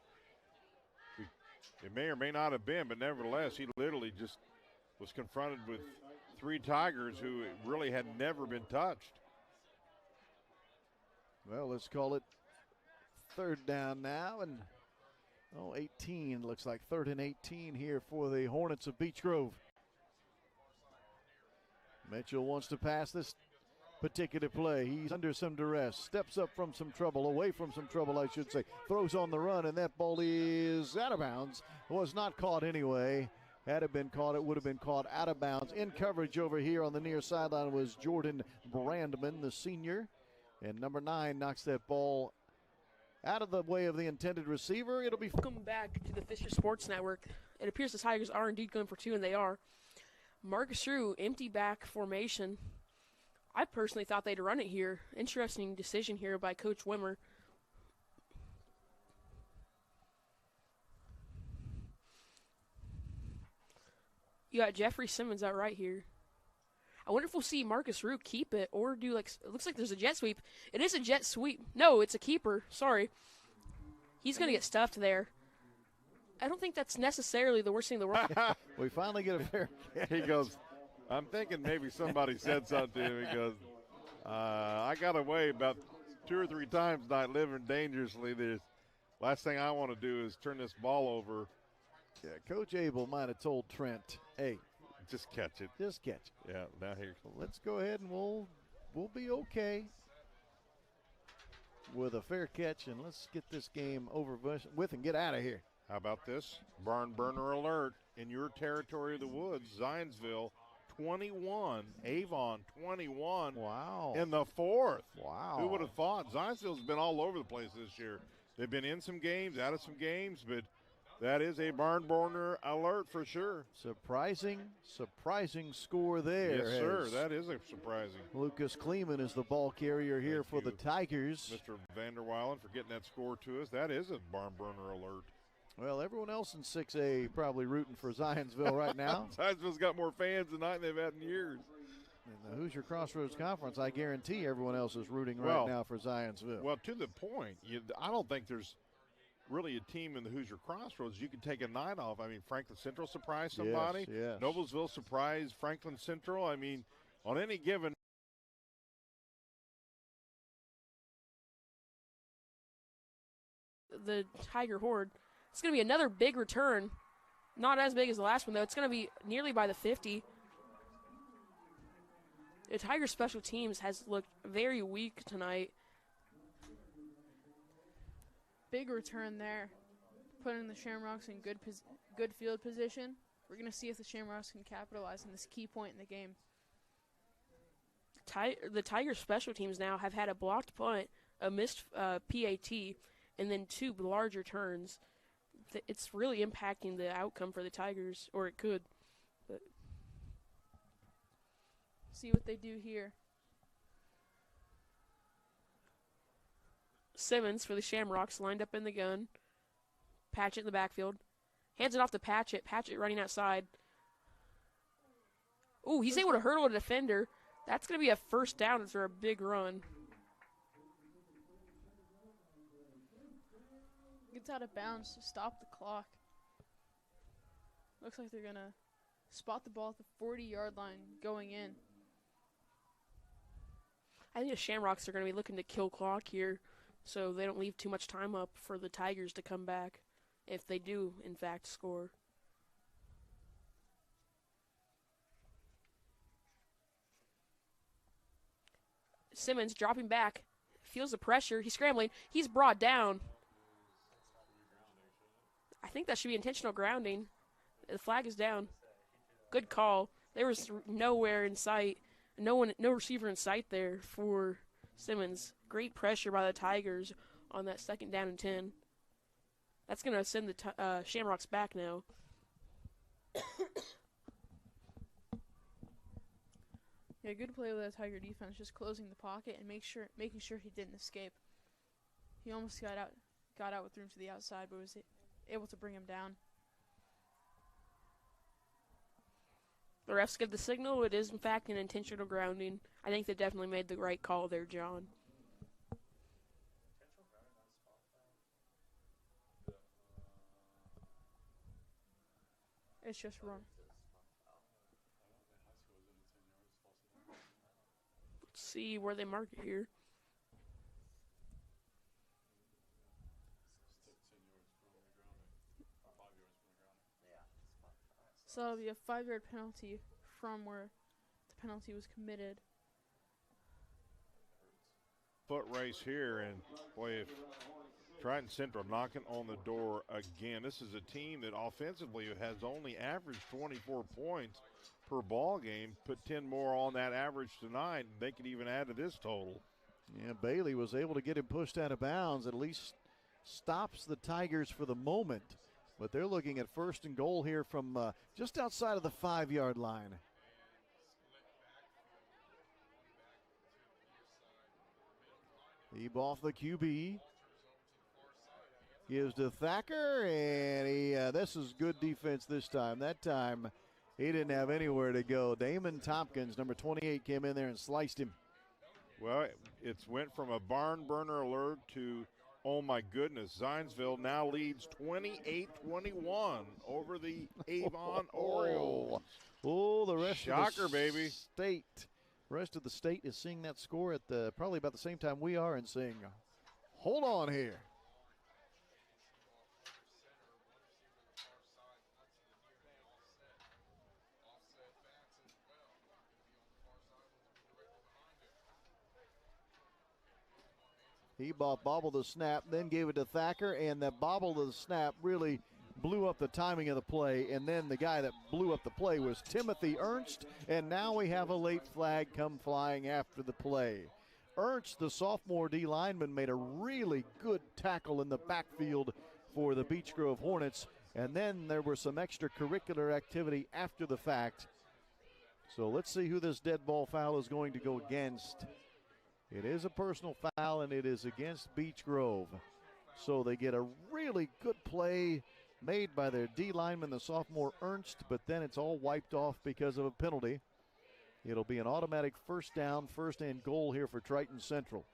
It may or may not have been, but nevertheless, he literally just was confronted with 3 Tigers who really had never been touched. Well, let's call it 3rd down now, and 18 looks like 3rd and 18 here for the Hornets of Beech Grove. Mitchell wants to pass this particular play. He's under some duress, steps up from some trouble, away from some trouble, I should say. Throws on the run, and that ball is out of bounds. Was not caught anyway. Had it been caught, it would have been caught out of bounds. In coverage over here on the near sideline was Jordan Brandman, the senior. And number 9 knocks that ball out of the way of the intended receiver. It'll be Welcome back to the Fisher Sports Network. It appears the Tigers are indeed going for 2, and they are. Marcus Rue, empty back formation. I personally thought they'd run it here. Interesting decision here by Coach Wimmer. You got Jeffrey Simmons out right here. I wonder if we'll see Marcus Rue keep it or do it looks like there's a jet sweep. It is a jet sweep. No, it's a keeper. Sorry. He's going to get stuffed there. I don't think that's necessarily the worst thing in the world. We finally get a fair catch. He goes, I'm thinking maybe somebody said something to him. He goes, I got away about 2 or 3 times tonight living dangerously. The last thing I want to do is turn this ball over. Yeah, Coach Abel might have told Trent, hey, just catch it. Just catch it. Yeah, now here. Let's go ahead and we'll be okay with a fair catch, and let's get this game over with and get out of here. How about this? Barn burner alert. In your territory of the woods, Zionsville, 21. Avon 21. Wow. In the fourth. Wow. Who would have thought? Zionsville's been all over the place this year. They've been in some games, out of some games, but that is a barn burner alert for sure. Surprising score there. Yes, sir. That is a surprising. Lucas Kleeman is the ball carrier here for the Tigers. Mr. Vanderweilen for getting that score to us. That is a barn burner alert. Well, everyone else in 6A probably rooting for Zionsville right now. Zionsville's got more fans tonight than they've had in years. In the Hoosier Crossroads Conference, I guarantee everyone else is rooting right now for Zionsville. Well, to the point, I don't think there's really a team in the Hoosier Crossroads you can take a night off. I mean, Franklin Central surprised somebody. Yes. Noblesville surprised Franklin Central. I mean, on any given the Tiger Horde. It's going to be another big return. Not as big as the last one, though. It's going to be nearly by the 50. The Tiger special teams has looked very weak tonight. Big return there, putting the Shamrocks in good field position. We're going to see if the Shamrocks can capitalize on this key point in the game. The Tiger special teams now have had a blocked punt, a missed PAT, and then 2 large returns. It's really impacting the outcome for the Tigers, or it could. But see what they do here. Simmons for the Shamrocks lined up in the gun. Patchett in the backfield. Hands it off to Patchett. Patchett running outside. Ooh, he's able to hurdle a defender. That's going to be a first down for a big run. Gets out of bounds to stop the clock. Looks like they're going to spot the ball at the 40-yard line going in. I think the Shamrocks are going to be looking to kill clock here so they don't leave too much time up for the Tigers to come back if they do, in fact, score. Simmons dropping back. Feels the pressure. He's scrambling. He's brought down. I think that should be intentional grounding. The flag is down. Good call. There was nowhere in sight. No receiver in sight there for Simmons. Great pressure by the Tigers on that 2nd down and 10. That's going to send the Shamrocks back now. Yeah, good play with the Tiger defense, just closing the pocket and making sure he didn't escape. He almost got out with room to the outside, but was able to bring him down. The refs give the signal. It is, in fact, an intentional grounding. I think they definitely made the right call there, John. It's just wrong. Let's see where they mark it here. So it'll be a 5-yard penalty from where the penalty was committed. Foot race here, and boy, if Triton Central knocking on the door again. This is a team that offensively has only averaged 24 points per ball game. Put 10 more on that average tonight, and they could even add to this total. Yeah, Bailey was able to get him pushed out of bounds. At least stops the Tigers for the moment. But they're looking at 1st and goal here from just outside of the 5-yard line. Ebe off the QB. Gives to Thacker, and this is good defense this time. That time, he didn't have anywhere to go. Damon Tompkins, number 28, came in there and sliced him. Well, it's went from a barn burner alert to, oh my goodness, Zionsville now leads 28-21 over the Avon Orioles. Oh, the rest Shocker, of the baby. State. Rest of the state is seeing that score at probably about the same time we are and saying, hold on here. He bobbled the snap, then gave it to Thacker, and the bobble of the snap really blew up the timing of the play, and then the guy that blew up the play was Timothy Ernst, and now we have a late flag come flying after the play. Ernst, the sophomore D lineman, made a really good tackle in the backfield for the Beech Grove Hornets, and then there was some extracurricular activity after the fact. So let's see who this dead ball foul is going to go against. It is a personal foul, and it is against Beech Grove. So they get a really good play made by their D lineman, the sophomore Ernst, but then it's all wiped off because of a penalty. It'll be an automatic first down, first and goal here for Triton Central.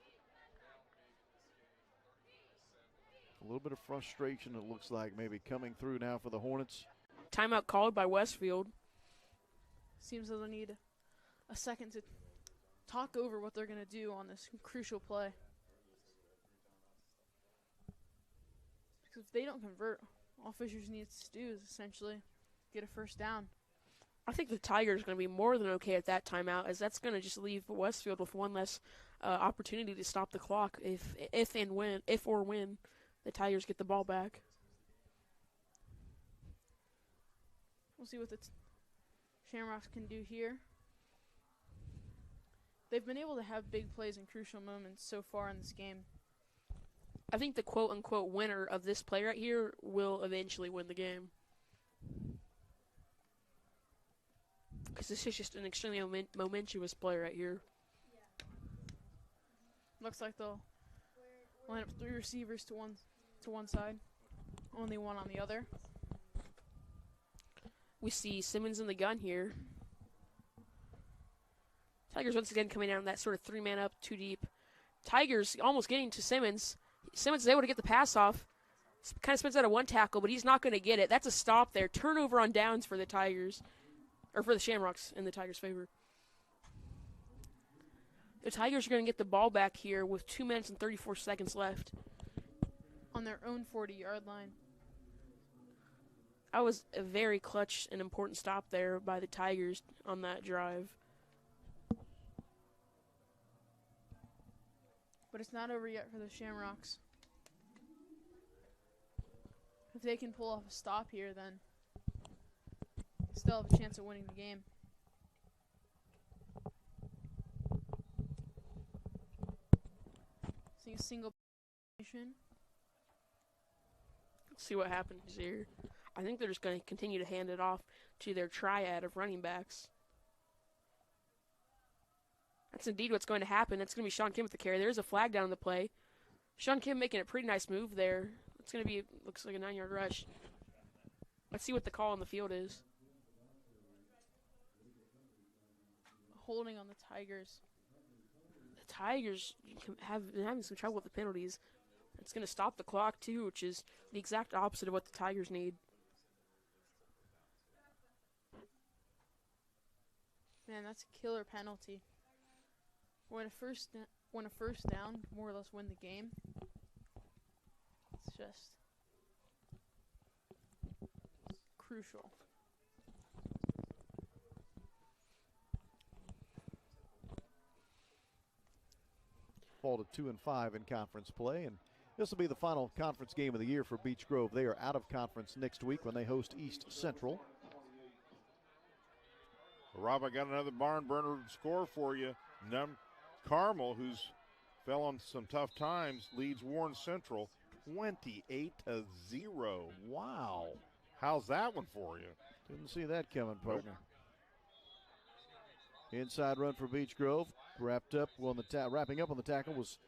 A little bit of frustration, it looks like, maybe coming through now for the Hornets. Timeout called by Westfield. Seems they'll need a second to talk over what they're going to do on this crucial play. Because if they don't convert, all Fishers needs to do is essentially get a first down. I think the Tigers are going to be more than okay at that timeout, as that's going to just leave Westfield with one less opportunity to stop the clock if or when the Tigers get the ball back. We'll see what the Shamrocks can do here. They've been able to have big plays in crucial moments so far in this game. I think the quote-unquote winner of this play right here will eventually win the game. Because this is just an extremely momentous play right here. Looks like they'll line up 3 receivers to one side, only one on the other. We see Simmons in the gun here. Tigers once again coming down that sort of 3-man up, 2 deep. Tigers almost getting to Simmons. Simmons is able to get the pass off. Kind of spins out of one tackle, but he's not going to get it. That's a stop there. Turnover on downs for the Tigers, or for the Shamrocks in the Tigers' favor. The Tigers are going to get the ball back here with 2 minutes and 34 seconds left. On their own 40-yard line. That was a very clutch and important stop there by the Tigers on that drive. But it's not over yet for the Shamrocks. If they can pull off a stop here, then still have a chance of winning the game. See a single position. Let's see what happens here. I think they're just going to continue to hand it off to their triad of running backs. That's indeed what's going to happen. That's going to be Sean Kim with the carry. There's a flag down in the play. Sean Kim making a pretty nice move there. It's going to be, looks like a 9-yard rush. Let's see what the call on the field is. Holding on the Tigers. The Tigers have been having some trouble with the penalties. It's going to stop the clock, too, which is the exact opposite of what the Tigers need. Man, that's a killer penalty. When a first down, more or less win the game. It's just crucial. Fall to 2-5 in conference play, and this will be the final conference game of the year for Beech Grove. They are out of conference next week when they host East Central. Rob, I got another barn burner score for you. Carmel, who's fell on some tough times, leads Warren Central 28-0. Wow. How's that one for you? Didn't see that coming, partner. Inside run for Beech Grove. Wrapping up on the tackle was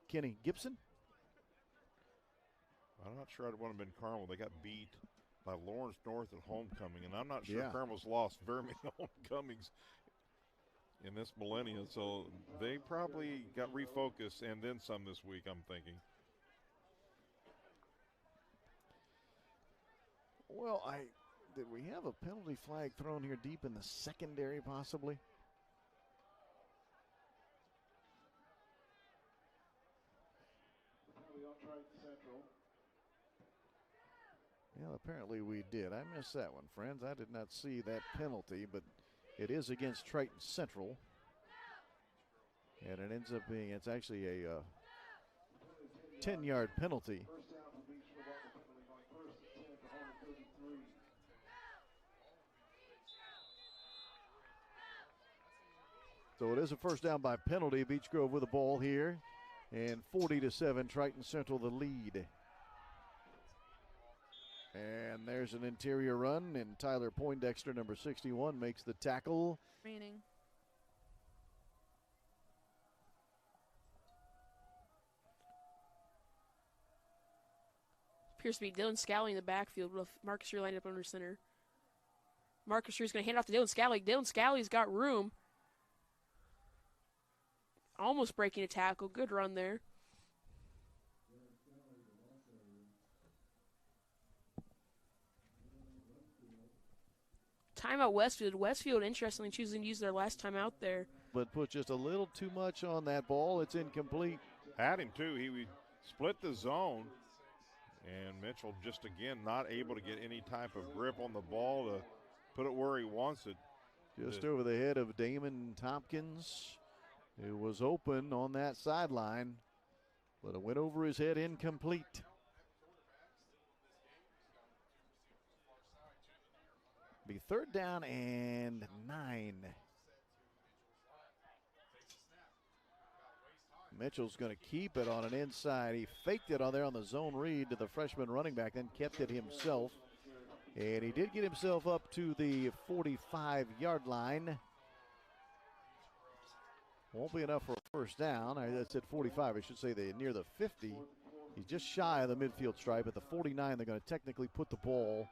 Kenny Gibson. I'm not sure it would have been Carmel. They got beat by Lawrence North at homecoming, and I'm not sure Yeah. Carmel's lost very many homecomings in this millennium, so they probably got refocused and then some this week, I'm thinking. Well, did we have a penalty flag thrown here deep in the secondary possibly? Yeah, apparently we did. I missed that one, friends. I did not see that penalty, but it is against Triton Central. And it ends up being, it's actually a 10-yard penalty. So it is a first down by penalty. Beech Grove with the ball here. And 40-7, Triton Central the lead. And there's an interior run, and Tyler Poindexter, number 61, makes the tackle. Meaning. Appears to be Dylan Scally in the backfield with Marcus Rear lined up under center. Marcus Rear's going to hand off to Dylan Scally. Dylan Scally's got room. Almost breaking a tackle. Good run there. Timeout Westfield. Westfield, interestingly, choosing to use their last time out there. But put just a little too much on that ball. It's incomplete. Had him, too. He split the zone. And Mitchell just, again, not able to get any type of grip on the ball to put it where he wants it. Just over the head of Damon Tompkins, who was open on that sideline, but it went over his head, incomplete. Be third down and 9. Mitchell's going to keep it on an inside. He faked it on there on the zone read to the freshman running back, then kept it himself. And he did get himself up to the 45-yard line. Won't be enough for a first down. I said 45. I should say near the 50. He's just shy of the midfield stripe. At the 49, they're going to technically put the ball.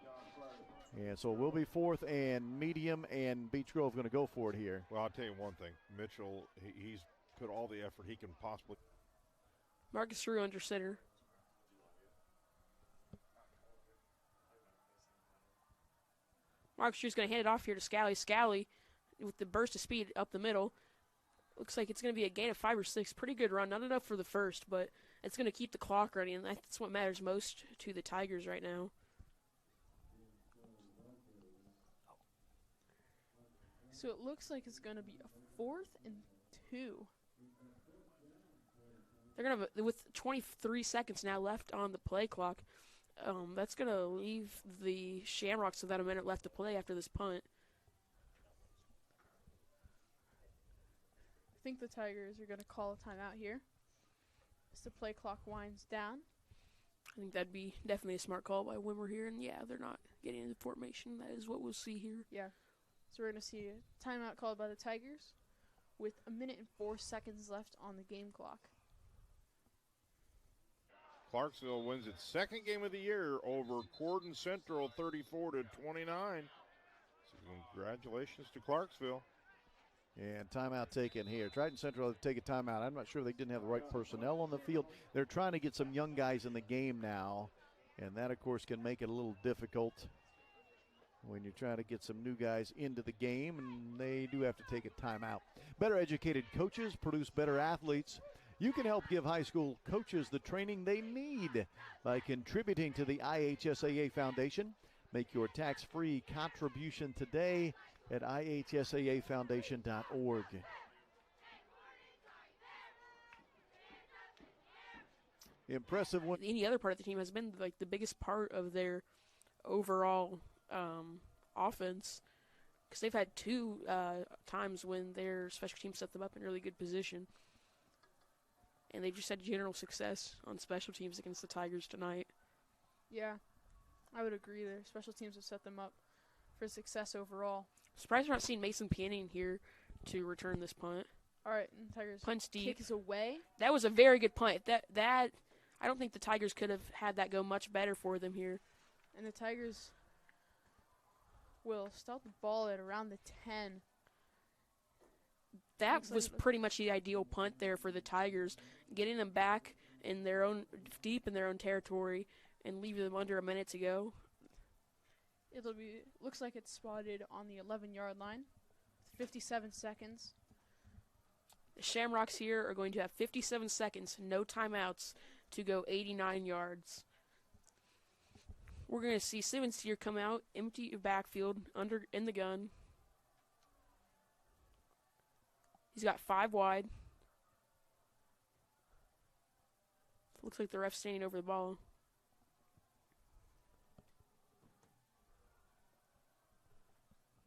And so it will be fourth and medium, and Beech Grove going to go for it here. Well, I'll tell you one thing. Mitchell, he's put all the effort he can possibly. Marcus Rue under center. Marcus Rue's going to hand it off here to Scally. Scally with the burst of speed up the middle. Looks like it's going to be a gain of 5 or 6. Pretty good run. Not enough for the first, but it's going to keep the clock running, and that's what matters most to the Tigers right now. So it looks like it's going to be a 4th and 2. They're going to, with 23 seconds now left on the play clock, that's going to leave the Shamrocks without a minute left to play after this punt. I think the Tigers are going to call a timeout here as the play clock winds down. I think that'd be definitely a smart call by Wimmer here, and yeah, they're not getting into formation. That is what we'll see here. Yeah. So we're going to see a timeout called by the Tigers with 1 minute and 4 seconds left on the game clock. Clarksville wins its second game of the year over Corden Central 34-29. So congratulations to Clarksville. And timeout taken here. Triton Central to take a timeout. I'm not sure they didn't have the right personnel on the field. They're trying to get some young guys in the game now, and that, of course, can make it a little difficult when you're trying to get some new guys into the game, and they do have to take a timeout. Better educated coaches produce better athletes. You can help give high school coaches the training they need by contributing to the IHSAA Foundation. Make your tax-free contribution today at ihsaafoundation.org. Impressive one. Any other part of the team has been like the biggest part of their overall offense, because they've had 2 times when their special team set them up in really good position, and they've just had general success on special teams against the Tigers tonight. Yeah, I would agree. Their special teams have set them up for success overall. Surprised we're not seeing Mason Panning here to return this punt. All right, and Tigers punts deep. Kick is away. That was a very good punt. That I don't think the Tigers could have had that go much better for them here. And the Tigers will start the ball at around the 10. That was pretty much the ideal punt there for the Tigers, getting them back in their own, deep in their own territory, and leaving them under a minute to go. Looks like it's spotted on the 11-yard line. 57 seconds. The Shamrocks here are going to have 57 seconds, no timeouts, to go 89 yards. We're going to see Simmons here come out, empty backfield, in the gun. He's got 5 wide. Looks like the ref's standing over the ball.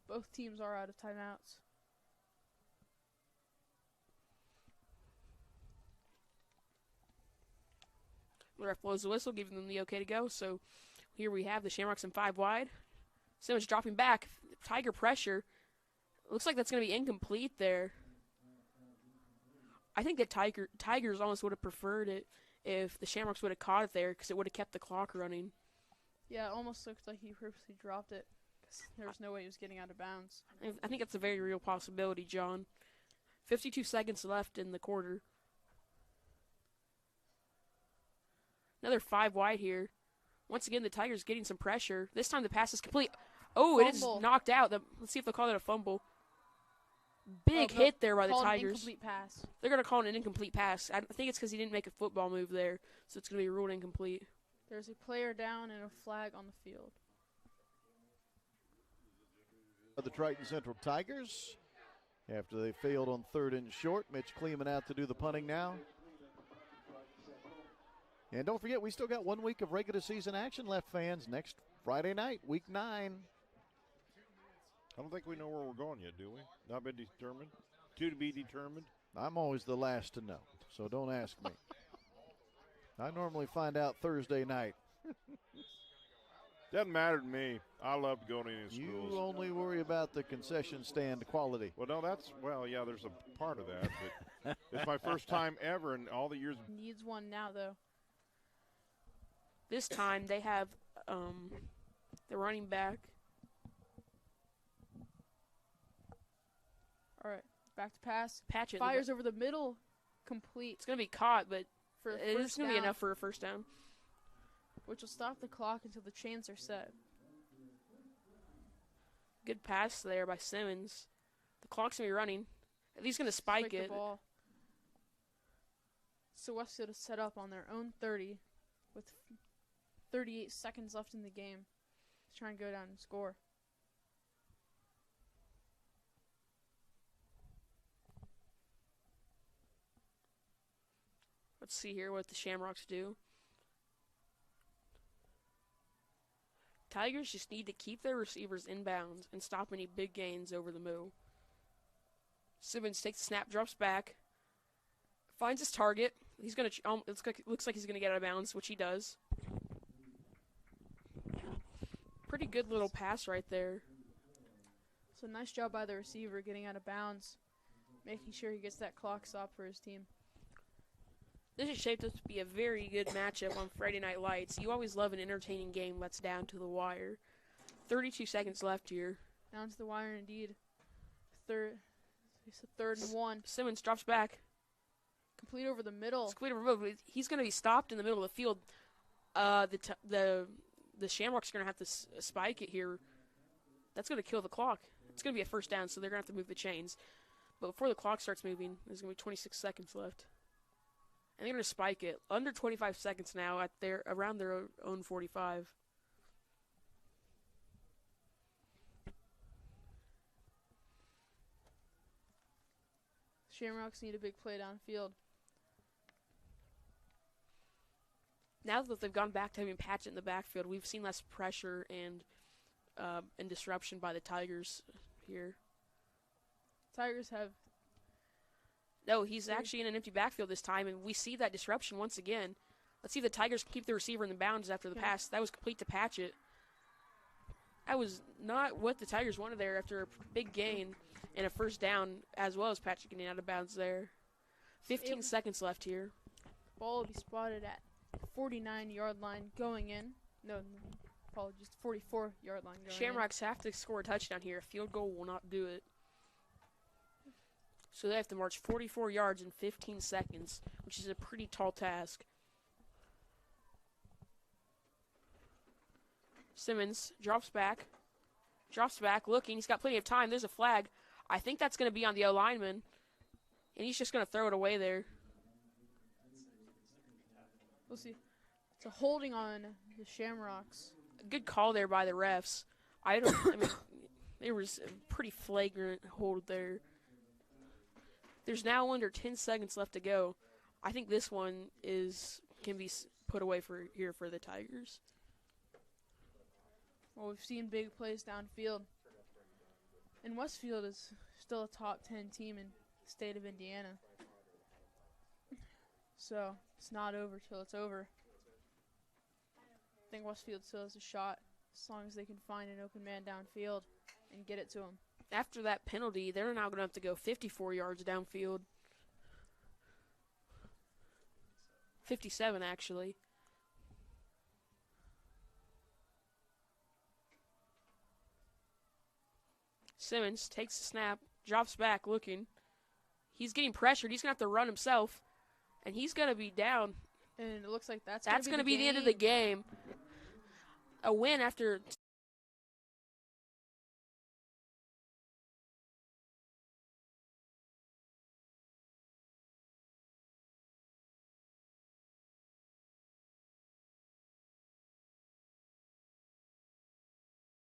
Both teams are out of timeouts. The ref blows the whistle, giving them the okay to go. So here we have the Shamrocks in 5 wide. Simmons dropping back. Tiger pressure. Looks like that's going to be incomplete there. I think that Tigers almost would have preferred it if the Shamrocks would have caught it there because it would have kept the clock running. Yeah, it almost looked like he purposely dropped it because there was no way he was getting out of bounds. I think that's a very real possibility, John. 52 seconds left in the quarter. Another 5 wide here. Once again, the Tigers getting some pressure. This time the pass is complete. Oh, it is knocked out. Let's see if they'll call it a fumble. Big hit there by the Tigers. Incomplete pass. They're going to call it an incomplete pass. I think it's because he didn't make a football move there, so it's going to be ruled incomplete. There's a player down and a flag on the field. The Triton Central Tigers, after they failed on 3rd and short. Mitch Kleeman out to do the punting now. And don't forget, we still got 1 week of regular season action left, fans. Next Friday night, week 9. I don't think we know where we're going yet, do we? Not been determined? To be determined? I'm always the last to know, so don't ask me. I normally find out Thursday night. Doesn't matter to me. I love going to any schools. You only worry about the concession stand quality. Well, no, yeah, there's a part of that. But it's my first time ever in all the years. Needs one now, though. This time they have the running back. All right, back to pass. Patchett fires over the middle, complete. It's going to be caught, but for it is going to be enough for a first down. Which will stop the clock until the chains are set. Good pass there by Simmons. The clock's going to be running. He's going to spike it. The ball. So Westfield is set up on their own 30 with 38 seconds left in the game to try and go down and score. Let's see here what the Shamrocks do. Tigers just need to keep their receivers in bounds and stop any big gains over the move. Simmons takes the snap, drops back, finds his target. He's gonna. Looks like he's gonna get out of bounds, which he does. Pretty good little pass right there. So nice job by the receiver getting out of bounds, making sure he gets that clock stop for his team. This is shaped up to be a very good matchup on Friday Night Lights. You always love an entertaining game that's down to the wire. 32 seconds left here. Down to the wire indeed. Third and 1. Simmons drops back. Complete over the middle. Complete over the middle. He's going to be stopped in the middle of the field. The Shamrocks are going to have to spike it here. That's going to kill the clock. It's going to be a first down, so they're going to have to move the chains. But before the clock starts moving, there's going to be 26 seconds left. And they're going to spike it. Under 25 seconds now at around their own 45. Shamrocks need a big play downfield. Now that they've gone back to having Patchett in the backfield, we've seen less pressure and disruption by the Tigers here. Tigers have... No, he's actually in an empty backfield this time, and we see that disruption once again. Let's see if the Tigers can keep the receiver in the bounds after the pass. That was complete to Patchett. That was not what the Tigers wanted there after a big gain and a first down, as well as Patchett getting out of bounds there. 15 seconds left here. Ball will be spotted at 49-yard line going in. No, apologies, 44-yard line going Shamrocks have to score a touchdown here. A field goal will not do it. So they have to march 44 yards in 15 seconds, which is a pretty tall task. Simmons drops back, looking. He's got plenty of time. There's a flag. I think that's going to be on the O-lineman, and he's just going to throw it away there. We'll see. It's a holding on the Shamrocks. Good call there by the refs. I mean, there was a pretty flagrant hold there. There's now under 10 seconds left to go. I think this one can be put away for the Tigers. Well, we've seen big plays downfield. And Westfield is still a top 10 team in the state of Indiana. So it's not over till it's over. I think Westfield still has a shot as long as they can find an open man downfield and get it to him. After that penalty, they're now going to have to go 54 yards downfield. 57, actually. Simmons takes the snap, drops back looking. He's getting pressured. He's going to have to run himself, and he's going to be down. And it looks like that's going to be the end of the game. A win after